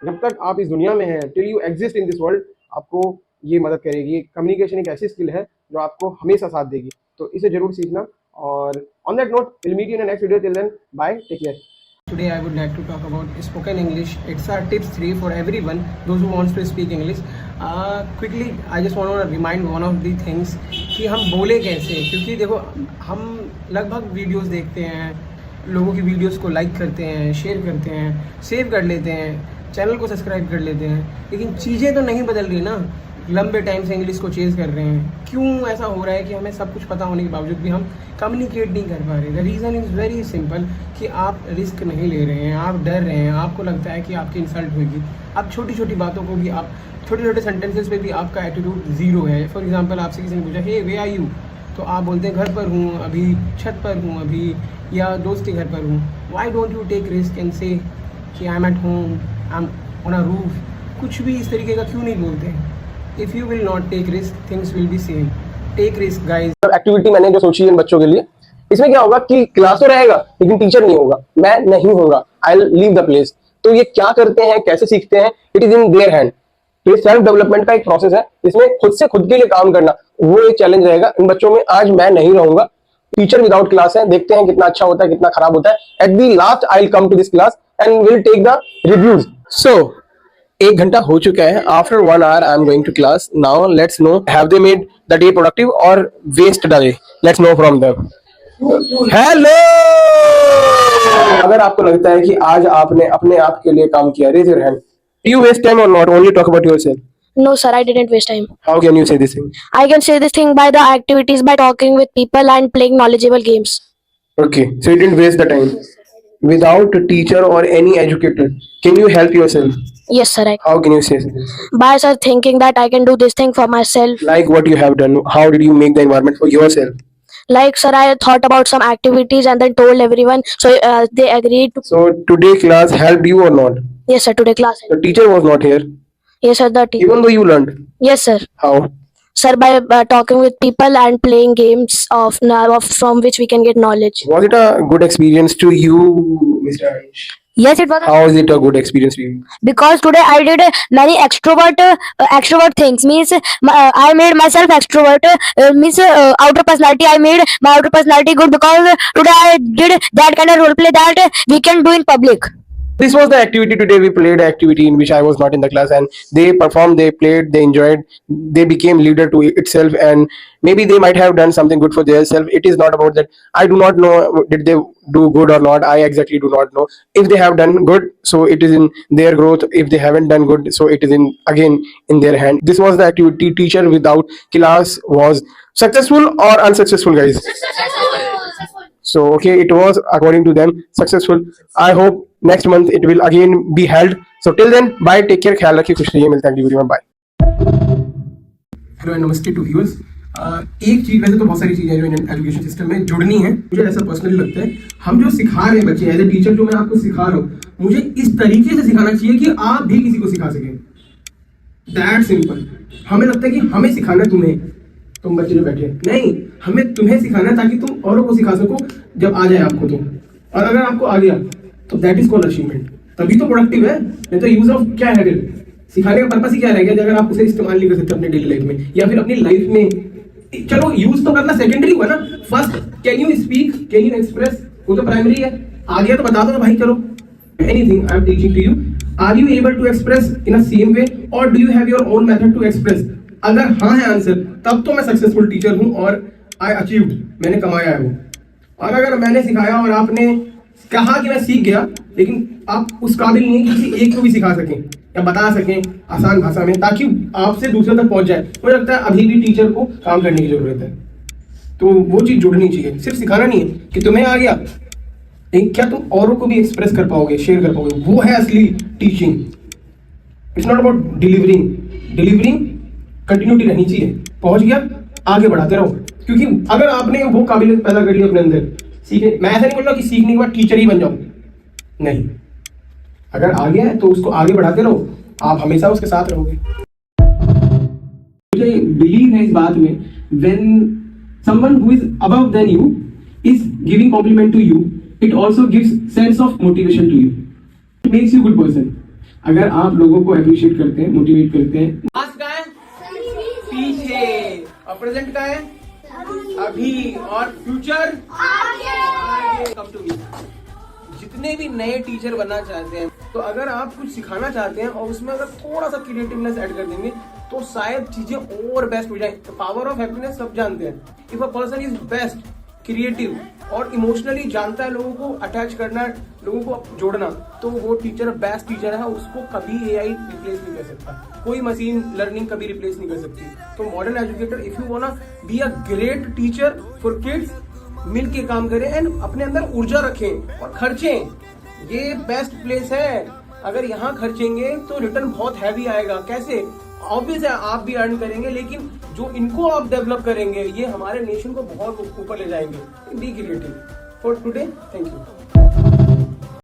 जब तक आप इस दुनिया में हैं, till you exist in this world, आपको ये मदद करेगी। कम्युनिकेशन एक ऐसी स्किल है जो आपको हमेशा साथ देगी, तो इसे जरूर सीखना। और on that note, will meet you in next video, till then bye, take care. Today I would like to talk about spoken English. It's our tips 3 for everyone, those who wants to speak English. Quickly, I just want to remind one of the things कि हम बोले कैसे, क्योंकि देखो हम लगभग videos देखते हैं, लोगों की वीडियोस को लाइक करते हैं, शेयर करते हैं, सेव कर लेते हैं, चैनल को सब्सक्राइब कर लेते हैं, लेकिन चीज़ें तो नहीं बदल रही ना। लंबे टाइम से इंग्लिश को चेज़ कर रहे हैं। क्यों ऐसा हो रहा है कि हमें सब कुछ पता होने के बावजूद भी हम कम्युनिकेट नहीं कर पा रहे? The reason is very simple कि आप रिस्क नहीं ले रहे हैं, आप डर रहे हैं, आपको लगता है कि आपकी इंसल्ट होगी। आप छोटी छोटी बातों को भी, आप छोटे छोटे सेंटेंसेस पे भी आपका एटीट्यूड ज़ीरो है। फॉर एग्जांपल, आपसे किसी ने पूछा हे वे आर यू, तो आप बोलते हैं घर पर हूँ, अभी छत पर हूँ, अभी या दोस्त के घर पर हूँ। Why don't you take risk and say कि I am at home, I am on a roof? कुछ भी इस तरीके का क्यों नहीं बोलते हैं? If you will not take risk, things will be same. Take risk, guys. Activity मैंने जो सोची है इन बच्चों के लिए, इसमें क्या होगा कि क्लास तो रहेगा लेकिन टीचर नहीं होगा, मैं नहीं होगा, I will leave the place. तो ये क्या करते हैं, कैसे सीखते हैं, it is in their hand. तो ये सेल्फ डेवलपमेंट का एक प्रोसेस है, इसमें खुद से खुद के लिए काम करना वो एक चैलेंज रहेगा इन बच्चों में। आज मैं नहीं रहूंगा, टीचर विदाउट क्लास है, देखते हैं कितना अच्छा होता है, कितना खराब होता है। At the last I will come to this class and will take the reviews. So 1 घंटा हो चुका है। After 1 hour I am going to class. Now let's know, have they made the day productive or waste the day? Let's know from them. Hello, अगर आपको लगता है कि आज आपने अपने आप के लिए काम किया, raise your hand. Do you waste time or not? Only talk about yourself. No, sir, I didn't waste time. How can you say this thing? I can say this thing by the activities, by talking with people and playing knowledgeable games. Okay, so you didn't waste the time. Without a teacher or any educator, can you help yourself? Yes, sir, I How can you say this? by sir thinking that I can do this thing for myself. Like what you have done? How did you make the environment for yourself? Like, sir, I thought about some activities and then told everyone, so they agreed to. So today class helped you or not? Yes, sir, today class. The teacher was not here, Yes, sir, the team. even though you learned. Yes, sir. How? Sir, by talking with people and playing games of from which we can get knowledge. Was it a good experience to you, Mr. Anish? Yes, it was. How is it a good experience to you? Because today I did many extrovert things. Means I made myself extrovert. Means outer personality. I made my outer personality good because today I did that kind of role play that we can do in public. This was the activity today. We played an activity in which I was not in the class, and they performed, they played, they enjoyed, they became leader to itself, and maybe they might have done something good for themselves. It is not about that. I do not know did they do good or not. I exactly do not know. If they have done good, so it is in their growth. If they haven't done good, so it is again in their hand. This was the activity. Teacher without class was successful or unsuccessful, guys? So okay, it was according to them successful. I hope next month it will again be held. So till then, bye, take care, ख्याल रखिए, खुश रहिए, मिलते हैं अगली video में, bye. Hello and नमस्ते to viewers. एक चीज़, वैसे तो बहुत सारी चीज़ें जो एजुकेशन सिस्टम में जुड़नी है, मुझे ऐसा पर्सनली लगता है हम जो सिखा रहे हैं बच्चे, एज ए टीचर जो मैं आपको सिखा रहा हूँ, मुझे इस तरीके से सिखाना चाहिए कि आप भी किसी को सिखा सकें। That simple. हमें लगता है कि हमें सिखाना है, तुम्हें, तुम बच्चे जो बैठे, नहीं, हमें तुम्हें सिखाना है ताकि तुम औरों को सिखा सको जब आ जाए आपको तो। और अगर आपको आ गया तो दैट इज कॉल्ड अचीवमेंट, तभी तो प्रोडक्टिव है। नहीं तो यूज ऑफ क्या है, सिखाने का पर्पस ही क्या रहेगा अगर आप उसे इस्तेमाल नहीं कर सकते अपने डेली लाइफ में या फिर अपनी लाइफ में। चलो यूज तो करना सेकेंडरी हुआ ना, first can you speak, can you express, वो तो प्राइमरी है। आ गया तो बता दो ना भाई, करो। Anything I am teaching to you, are you able to express in a same way or do you have your own method to express? अगर हाँ है आंसर, तब तो मैं सक्सेसफुल टीचर हूं और आई अचीव्ड, मैंने कमाया है वो। और अगर मैंने सिखाया और आपने कहा कि मैं सीख गया, लेकिन आप उस काबिल नहीं है कि किसी एक को भी सिखा सकें या बता सकें आसान भाषा में ताकि आपसे दूसरे तक पहुंच जाए, मुझे लगता है अभी भी टीचर को काम करने की जरूरत है। तो वो चीज़ जुड़नी चाहिए, सिर्फ सिखाना नहीं है कि तुम्हें आ गया, लेकिन क्या तुम औरों को भी एक्सप्रेस कर पाओगे, शेयर कर पाओगे, वो है असली teaching. It's not about delivering continuity रहनी चाहिए। पहुंच गया, आगे बढ़ाते रहो, क्योंकि अगर आपने वो काबिलियत पैदा कर ली अपने अंदर सीखने, मैं ऐसा नहीं बोल रहा कि सीखने के बाद टीचर ही बन जाओ, नहीं, अगर आ गया है तो उसको आगे बढ़ाते रहो, आप हमेशा उसके साथ रहोगे। मुझे बिलीव है इस बात में, when someone who is above than you is giving compliment to you, it also gives sense of motivation to you, it makes you good person. अगर आप लोगों को अप्रिशिएट करते हैं, मोटिवेट करते हैं। पास्ट का है पीछे, और प्रेजेंट का है अभी, और फ्यूचर आगे। Come to me. जितने भी नए टीचर बनना चाहते हैं, तो अगर आप कुछ सिखाना चाहते हैं और उसमें अगर थोड़ा सा क्रिएटिवनेस ऐड कर देंगे तो शायद चीजें और बेस्ट हो जाए। पावर ऑफ हैप्पीनेस सब जानते हैं। If a person is best, creative और इमोशनली जानता है लोगों को अटैच करना, लोगों को जोड़ना, तो वो टीचर बेस्ट टीचर है। उसको कभी एआई रिप्लेस नहीं कर सकता, कोई मशीन लर्निंग कभी रिप्लेस नहीं कर सकती। तो modern educator, if you want be a great teacher for kids, मिल के काम करें एंड अपने अंदर ऊर्जा रखें और खर्चें। ये बेस्ट प्लेस है। अगर यहाँ खर्चेंगे तो रिटर्न बहुत हैवी आएगा। कैसे? ऑब्वियस है, आप भी अर्न करेंगे, लेकिन जो इनको आप डेवलप करेंगे ये हमारे नेशन को बहुत ऊपर ले जाएंगे। Be creative. For today, thank you.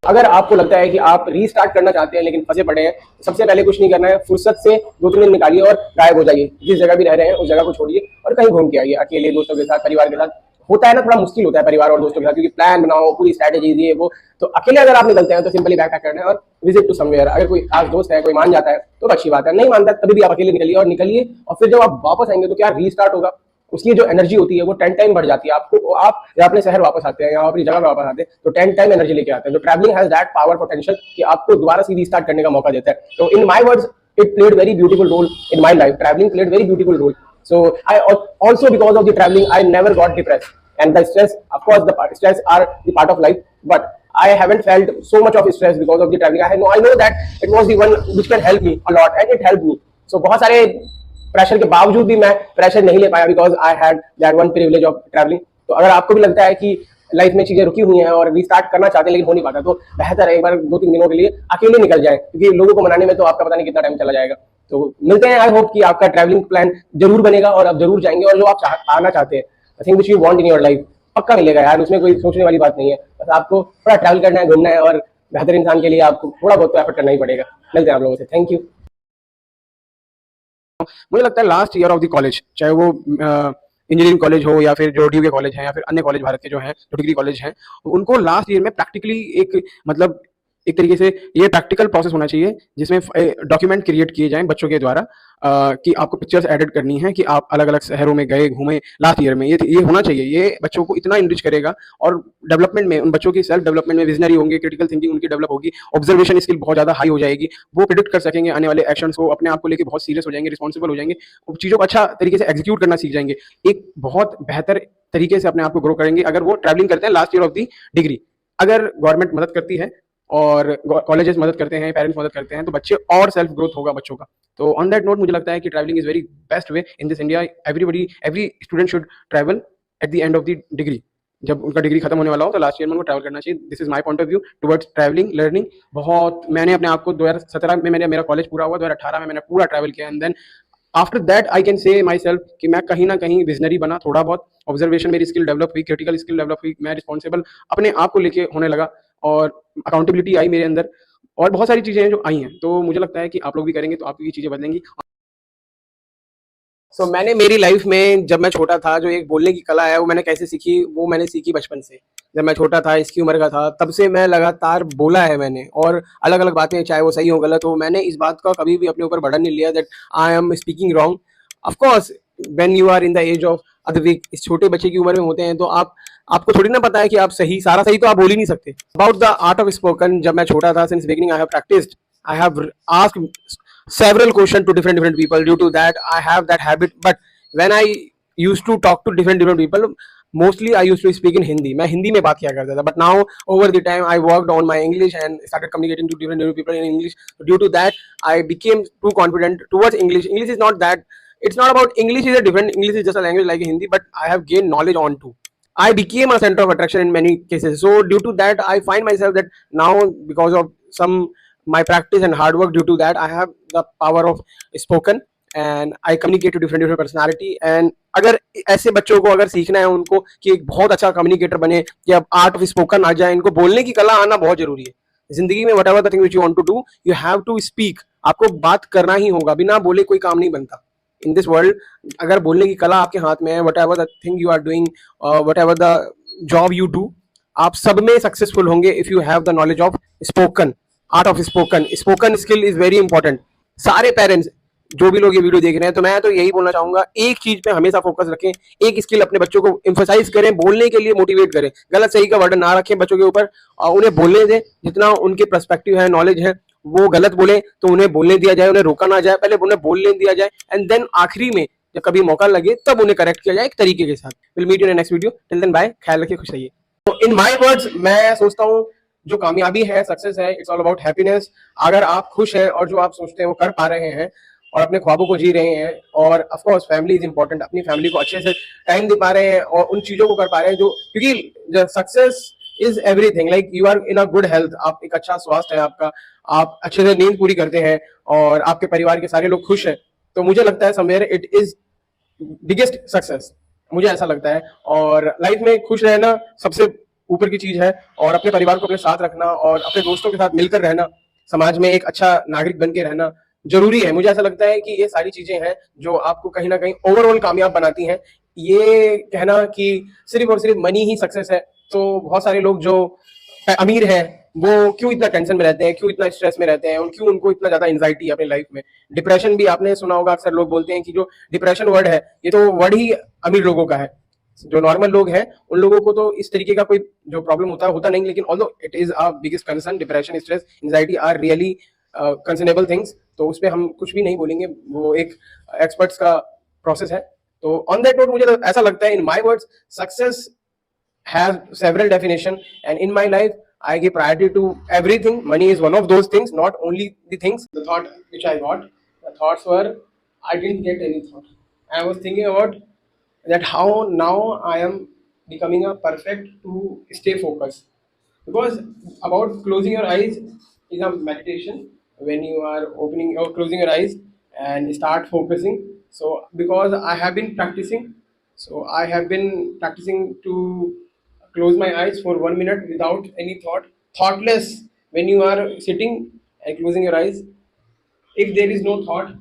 अगर आपको लगता है कि आप रीस्टार्ट करना चाहते हैं लेकिन फंसे पड़े हैं, सबसे पहले कुछ नहीं करना है, फुर्सत से 2-3 दिन निकालिए और गायब हो जाइए। जिस जगह भी रह रहे हैं उस जगह को छोड़िए और कहीं घूम के आइए, अकेले, दोस्तों के साथ, परिवार के साथ। होता है ना, थोड़ा मुश्किल होता है परिवार और दोस्तों के साथ, क्योंकि प्लान बनाओ, पूरी स्ट्रैटेजी ये वो। तो अकेले अगर आप निकलते हैं तो सिंपली बैग पैक करना है और विजिट टू समवेयर। अगर कोई खास दोस्त है, कोई मान जाता है तो अच्छी बात है, नहीं मानता तभी भी आप अकेले निकलिए और निकलिए। और फिर जब आप वापस आएंगे तो क्या रीस्टार्ट होगा, उसकी जो एनर्जी होती है वो 10 टाइम बढ़ जाती है। आपको, आप जब अपने शहर वापस आते हैं या अपनी जगह पे वापस आते हैं तो 10 टाइम एनर्जी लेके आते हैं। तो travelling has that power, potential कि आपको दोबारा से रीस्टार्ट करने का मौका देता है। तो in my words, it played very beautiful role in my life. Traveling played very beautiful role. So I also, because of the traveling, I never got depressed. And the stress, of course, the stress are the part of life, but I haven't felt so much of stress because of the traveling. I know that it was the one which can help me a lot, and it helped me. So बहुत सारे pressure के बावजूद भी मैं pressure नहीं ले पाया because I had that one privilege of traveling. तो अगर आपको भी लगता है कि लाइफ में चीजें रुकी हुई हैं और रीस्टार्ट करना चाहते हैं लेकिन हो नहीं पाता, तो बेहतर है एक बार 2-3 दिनों के लिए अकेले निकल जाए, क्योंकि लोगों को मनाने में तो आपका पता नहीं कितना टाइम चला जाएगा। तो मिलते हैं। आई होप कि आपका ट्रैवलिंग प्लान जरूर बनेगा और आप जरूर जाएंगे, और जो आप आना चाहते हैं, I think which you want in your life, पक्का मिलेगा यार। उसमें कोई सोचने वाली बात नहीं है। बस आपको थोड़ा ट्रैवल करना है, घूमना है, और बेहतर इंसान के लिए आपको थोड़ा बहुत तो एफर्ट करना ही पड़ेगा। मिलते हैं आप लोगों से। Thank you. मुझे लगता है last year of the college, चाहे वो इंजीनियरिंग कॉलेज हो या फिर जो ड्यू के कॉलेज हैं या फिर अन्य कॉलेज भारत के जो हैं, जो डिग्री कॉलेज हैं, उनको लास्ट ईयर में प्रैक्टिकली एक मतलब एक तरीके से ये प्रैक्टिकल प्रोसेस होना चाहिए जिसमें डॉक्यूमेंट क्रिएट किए जाएं बच्चों के द्वारा, कि आपको पिक्चर्स एडिट करनी है कि आप अलग अलग शहरों में गए, घूमे लास्ट ईयर में। ये होना चाहिए। ये बच्चों को इतना इनरिच करेगा और डेवलपमेंट में, उन बच्चों की सेल्फ डेवलपमेंट में विजनरी होंगे, क्रिटिकल थिंकिंग उनकी डेवलप होगी, ऑब्जर्वेशन स्किल बहुत ज़्यादा हाई हो जाएगी, वो प्रिडिक्ट कर सकेंगे आने वाले एक्शंस को, अपने आप को लेकर बहुत सीरियस हो जाएंगे, रिस्पॉन्सिबल हो जाएंगे, चीज़ों को अच्छा तरीके से एग्जीक्यूट करना सीख जाएंगे, एक बहुत बेहतर तरीके से अपने आप को ग्रो करेंगे अगर वो ट्रैवलिंग करते हैं last year of the degree. अगर गवर्नमेंट मदद करती है और कॉलेजेस मदद करते हैं, पेरेंट्स मदद करते हैं, तो बच्चे और सेल्फ ग्रोथ होगा बच्चों का। तो ऑन दैट नोट मुझे लगता है कि travelling is very best way in this India. Every student should travel at the end of the degree. जब उनका डिग्री खत्म होने वाला हो तो लास्ट ईयर में उनको ट्रैवल करना चाहिए। This is my point of view towards travelling, learning. बहुत मैंने अपने आप को 2017 में मेरा कॉलेज पूरा हुआ, 2018 में मैंने पूरा ट्रैवल किया, and then after that I can say my self कि मैं कहीं ना कहीं विजनरी बना, थोड़ा बहुत ऑब्जर्वेशन मेरी स्किल डेवलप हुई, क्रिटिकल स्किल डेवलप हुई, मैं रिस्पॉन्सिबल अपने आप को लेके होने लगा और अकाउंटेबिलिटी आई मेरे अंदर, और बहुत सारी चीज़ें हैं जो आई हैं। तो मुझे लगता है कि आप लोग भी करेंगे तो आपकी ये चीज़ें बदलेंगी। सो मैंने मेरी लाइफ में जब मैं छोटा था, जो एक बोलने की कला है वो मैंने कैसे सीखी, वो मैंने सीखी बचपन से। जब मैं छोटा था, इसकी उम्र का था, तब से मैं लगातार बोला है मैंने, और अलग अलग बातें, चाहे वो सही हो गलत हो, मैंने इस बात का कभी भी अपने ऊपर बर्डन नहीं लिया that I am speaking wrong. Of course when you are in the age of Advik, इस छोटे बच्चे की उम्र में होते हैं, तो आपको थोड़ी ना पता है कि आप सारा सही तो आप बोल ही नहीं सकते। About the art of spoken, जब मैं छोटा था, since beginning I have practised, I have asked several questions to different people. Due to that I have that habit, but when I used to talk to different people, mostly I used to speak in Hindi. मैं हिंदी में बात किया करता था, but now over the time I worked on my English and started communicating to different people in English. Due to that I became too confident towards English. English is not that, it's not about English is a different, English is just a language like Hindi, but I have gained knowledge on too. I became a center of attraction in many cases. So due to that I find myself that now, because of some my practice and hard work, due to that I have the power of spoken and I communicate to different personality. And अगर ऐसे बच्चों को अगर सीखना है उनको कि एक बहुत अच्छा कम्युनिकेटर बने, कि अब आर्ट ऑफ स्पोकन आ जाए, इनको बोलने की कला आना बहुत जरूरी है जिंदगी में। Whatever the thing which you want to do, you have to speak. आपको बात करना ही होगा, बिना बोले कोई काम नहीं बनता इन दिस वर्ल्ड। अगर बोलने की कला आपके हाथ में है, whatever the thing you are doing, whatever the job you do, आप सब में सक्सेसफुल होंगे if you have the knowledge of spoken, art of spoken. Spoken skill is very important. सारे पेरेंट्स जो भी लोग ये वीडियो देख रहे हैं, तो मैं तो यही बोलना चाहूंगा, एक चीज पे हमेशा फोकस रखें, एक स्किल अपने बच्चों को एम्फसाइज करें, बोलने के लिए मोटिवेट करें, गलत सही का वर्डन ना रखें बच्चों के ऊपर, और उन्हें बोलने दें। जितना उनके पर्सपेक्टिव है, नॉलेज है, वो गलत बोले तो उन्हें बोलने दिया जाए, उन्हें रोका ना जाए, पहले उन्हें बोलने दिया जाए, एंड देन आखिरी में जब कभी मौका लगे तब उन्हें करेक्ट किया जाए एक तरीके के साथ। Will meet you in next video, till then bye, ख्याल रखिए, खुश रहिए। तो इन माय वर्ड्स मैं सोचता हूँ जो कामयाबी है, सक्सेस है, इट्स ऑल अबाउट हैप्पीनेस। अगर आप खुश हैं और जो आप सोचते हैं वो कर पा रहे हैं और अपने ख्वाबों को जी रहे हैं, और of course family is important, अपनी फैमिली को अच्छे से टाइम दे पा रहे हैं और उन चीजों को कर पा रहे हैं जो, क्योंकि success is everything, like you are in a good health, आप एक अच्छा स्वास्थ्य है आपका, आप अच्छे से नींद पूरी करते हैं और आपके परिवार के सारे लोग खुश हैं, तो मुझे लगता है somewhere it is biggest success, मुझे ऐसा लगता है। और लाइफ में खुश रहना सबसे ऊपर की चीज है, और अपने परिवार को अपने साथ रखना और अपने दोस्तों के साथ मिलकर रहना, समाज में एक अच्छा नागरिक बन के रहना जरूरी है। मुझे ऐसा लगता है कि ये सारी चीजें हैं जो आपको कहीं ना कहीं ओवरऑल कामयाब बनाती हैं। ये कहना कि सिर्फ और सिर्फ मनी ही सक्सेस है, तो बहुत सारे लोग जो अमीर हैं वो क्यों इतना टेंशन में रहते हैं, क्यों इतना स्ट्रेस में रहते हैं, और क्यों उनको इतना ज्यादा एंजाइटी है अपनी लाइफ में। डिप्रेशन भी आपने सुना होगा, अक्सर लोग बोलते हैं कि जो डिप्रेशन वर्ड है, ये तो वर्ड ही अमीर लोगों का है। जो नॉर्मल लोग हैं उन लोगों को तो इस तरीके का कोई जो प्रॉब्लम होता नहीं, लेकिन although it is a biggest concern, depression, stress, anxiety are really concernable things, तो उस पर हम कुछ भी नहीं बोलेंगे, वो एक एक्सपर्ट्स का प्रोसेस है। तो ऑन दैट नोट मुझे तो ऐसा लगता है, in my words, success have several definition, and in my life I give priority to everything. Money is one of those things, not only the things. The thought which I got, the thoughts were, I didn't get any thought. I was thinking about that how now I am becoming a perfect to stay focused, because about closing your eyes is a meditation. When you are opening or closing your eyes and start focusing, so because I have been practicing, to close my eyes for 1 minute without any thoughtless. When you are sitting and closing your eyes, if there is no thought,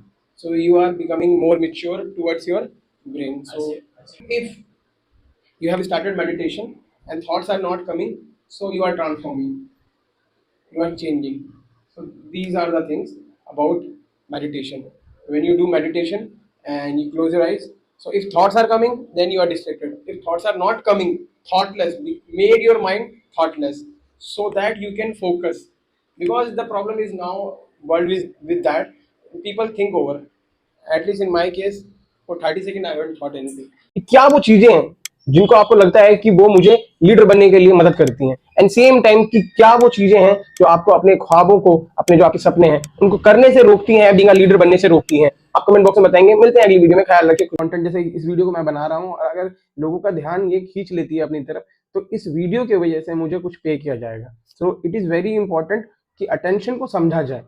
so you are becoming more mature towards your brain. So if you have started meditation and thoughts are not coming, so you are transforming, you are changing. So these are the things about meditation. When you do meditation and you close your eyes, so if thoughts are coming, then you are distracted. If thoughts are not coming, thoughtless, made your mind thoughtless so that you can focus. Because the problem is now world is with that people think over. At least in my case, for 30 seconds I haven't thought anything. क्या वो चीजें हैं जिनको आपको लगता है कि वो मुझे लीडर बनने के लिए मदद करती हैं, एंड सेम टाइम कि क्या वो चीजें हैं जो आपको अपने ख्वाबों को, अपने जो आपके सपने हैं उनको करने से रोकती हैं, बीइंग अ लीडर बनने से रोकती हैं? आप कमेंट बॉक्स में बताएंगे। मिलते हैं अगली वीडियो में, ख्याल रखिए। कंटेंट जैसे इस वीडियो को मैं बना रहा हूँ, और अगर लोगों का ध्यान ये खींच लेती है अपनी तरफ, तो इस वीडियो की वजह से मुझे कुछ पे किया जाएगा। सो इट इज वेरी इंपॉर्टेंट कि अटेंशन को समझा जाए।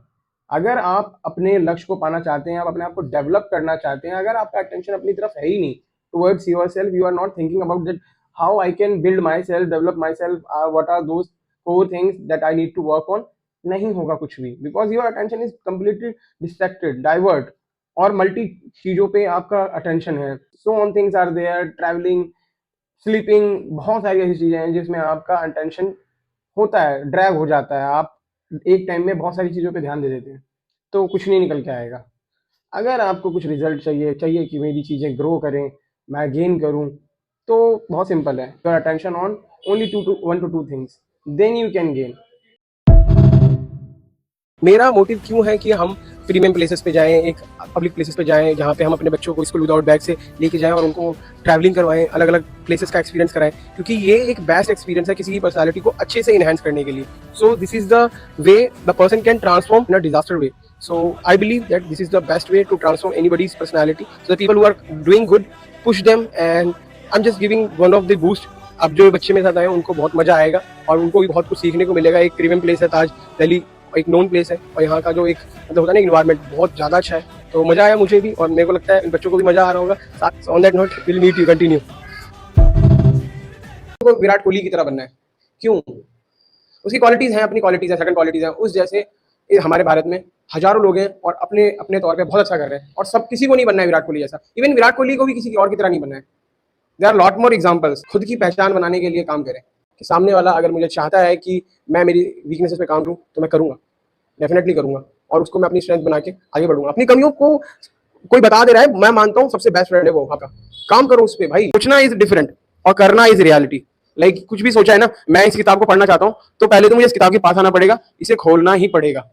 अगर आप अपने लक्ष्य को पाना चाहते हैं, आप अपने आप को डेवलप करना चाहते हैं, अगर आपका अटेंशन अपनी तरफ है ही नहीं towards yourself, you are not thinking about that how I can build myself, develop myself, what are those core things that I need to work on, नहीं होगा कुछ भी, because your attention is completely distracted, divert, और multi चीजों पे आपका attention है। so on things are there, traveling, sleeping, बहुत सारी ऐसी चीजें हैं जिसमें आपका अटेंशन होता है, ड्रैग हो जाता है, आप एक टाइम में बहुत सारी चीजों पे ध्यान दे देते हैं, तो कुछ नहीं निकल के आएगा। अगर आपको कुछ रिजल्ट चाहिए कि मेरी चीजें ग्रो करें, मैं गेन करूं, तो बहुत सिंपल है, your attention on only 1 to 2 things, then you can gain. मेरा मोटिव क्यों है कि हम प्रीमियम प्लेसेस पे जाएं, एक पब्लिक प्लेसेस पे जाएं, जहाँ पे हम अपने बच्चों को स्कूल विदाउट बैग से लेके जाएं और उनको ट्रैवलिंग करवाएं, अलग अलग प्लेसेस का एक्सपीरियंस कराएं, क्योंकि ये एक बेस्ट एक्सपीरियंस है किसी की पर्सनालिटी को अच्छे से इनहेंस करने के लिए। सो this is the way the person can transform in a disaster way. So I believe that this is the best way to transform anybody's personality. So the people who are doing good, push them, and I'm just giving one of the boost. अब जो बच्चे मेरे साथ आए उनको बहुत मजा आएगा और उनको भी बहुत कुछ सीखने को मिलेगा। एक प्रीमियम प्लेस है ताज दिल्ली, एक नोन प्लेस है, और यहाँ का जो एक मतलब होता है ना इन्वायरमेंट बहुत ज़्यादा अच्छा है, तो मजा आया मुझे भी, और मेरे को लगता है इन बच्चों को भी मजा आ रहा होगा। On that note will meet you, continue. Virat Kohli की तरह बनना है, क्यों? उसकी क्वालिटीज़ हैं, अपनी क्वालिटीज़ है, सेकंड क्वालिटीज़ हैं, उस जैसे हमारे भारत में हजारों लोग हैं और अपने अपने तौर पे बहुत अच्छा कर रहे हैं, और सब किसी को नहीं बनना है विराट कोहली जैसा। इवन विराट कोहली को भी किसी और की तरह नहीं बनना है। There are lot more examples. खुद की पहचान बनाने के लिए काम करें, कि सामने वाला अगर मुझे चाहता है कि मैं मेरी वीकनेसेस पे काम करूँ तो मैं करूँगा, डेफिनेटली करूँगा, और उसको मैं अपनी स्ट्रेंथ बना के आगे बढ़ूंगा। अपनी कमियों को कोई बता दे रहा है, मैं मानता हूँ सबसे बेस्ट फ्रेंड है वो आपका, काम करो उस पर भाई। सोचना इज डिफरेंट और करना इज रियलिटी। लाइक कुछ भी सोचा है ना, मैं इस किताब को पढ़ना चाहता हूँ तो पहले तो मुझे इस किताब के पास आना पड़ेगा, इसे खोलना ही पड़ेगा।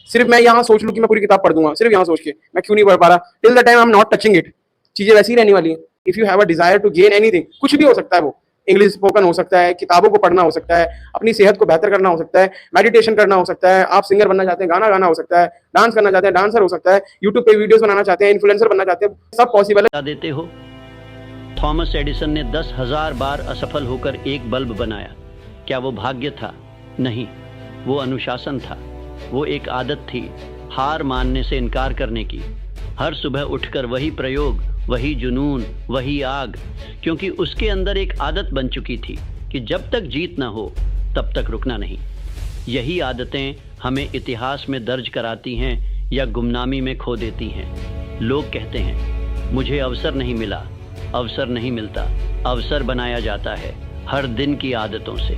सिर्फ मैं यहाँ सोच लूँ कि मैं पूरी किताब पढ़ दूंगा, सिर्फ यहाँ सोच के मैं क्यों नहीं पढ़ पा रहा, till the time I am not touching it, चीजें वैसी ही रहने वाली हैं। If you have a desire to gain anything, कुछ भी हो सकता है, वो इंग्लिश स्पोकन हो सकता है, किताबों को पढ़ना हो सकता है, अपनी सेहत को बेहतर करना हो सकता है, मेडिटेशन करना हो सकता है, आप सिंगर बनना चाहते हैं, गाना गाना हो सकता है, डांस करना चाहते हैं, डांसर हो सकता है, यूट्यूब पे वीडियोस बनाना चाहते हैं, इन्फ्लुएंसर बनना चाहते हैं, सब पॉसिबल है। देते हो थॉमस एडिसन ने 10,000 बार असफल होकर एक बल्ब बनाया। क्या वो भाग्य था? नहीं, वो अनुशासन था। वो एक आदत थी, हार मानने से इनकार करने की। हर सुबह उठकर वही प्रयोग, वही जुनून, वही आग, क्योंकि उसके अंदर एक आदत बन चुकी थी कि जब तक जीत ना हो तब तक रुकना नहीं। यही आदतें हमें इतिहास में दर्ज कराती हैं या गुमनामी में खो देती हैं। लोग कहते हैं मुझे अवसर नहीं मिला। अवसर नहीं मिलता, अवसर बनाया जाता है हर दिन की आदतों से।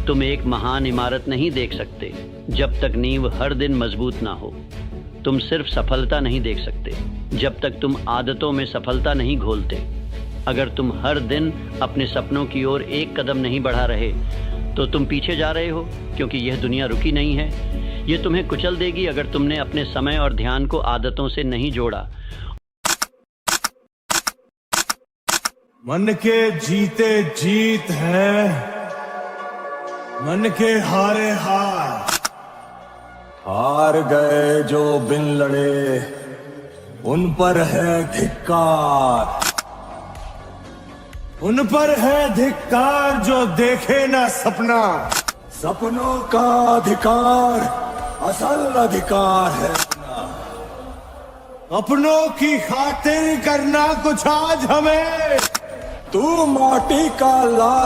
तुम एक महान इमारत नहीं देख सकते जब तक नींव हर दिन मजबूत ना हो। तुम सिर्फ सफलता नहीं देख सकते जब तक तुम आदतों में सफलता नहीं घोलते। अगर तुम हर दिन अपने सपनों की ओर एक कदम नहीं बढ़ा रहे तो तुम पीछे जा रहे हो, क्योंकि यह दुनिया रुकी नहीं है। ये तुम्हें कुचल देगी अगर तुमने अपने समय और ध्यान को आदतों से नहीं जोड़ा। मन के जीते जीत है, मन के हारे हार। हार गए जो बिन लड़े, उन पर है धिक्कार। उन पर है धिक्कार जो देखे ना सपना। सपनों का अधिकार असल अधिकार है। अपनों की खातिर करना कुछ आज हमें। तू माटी का लाल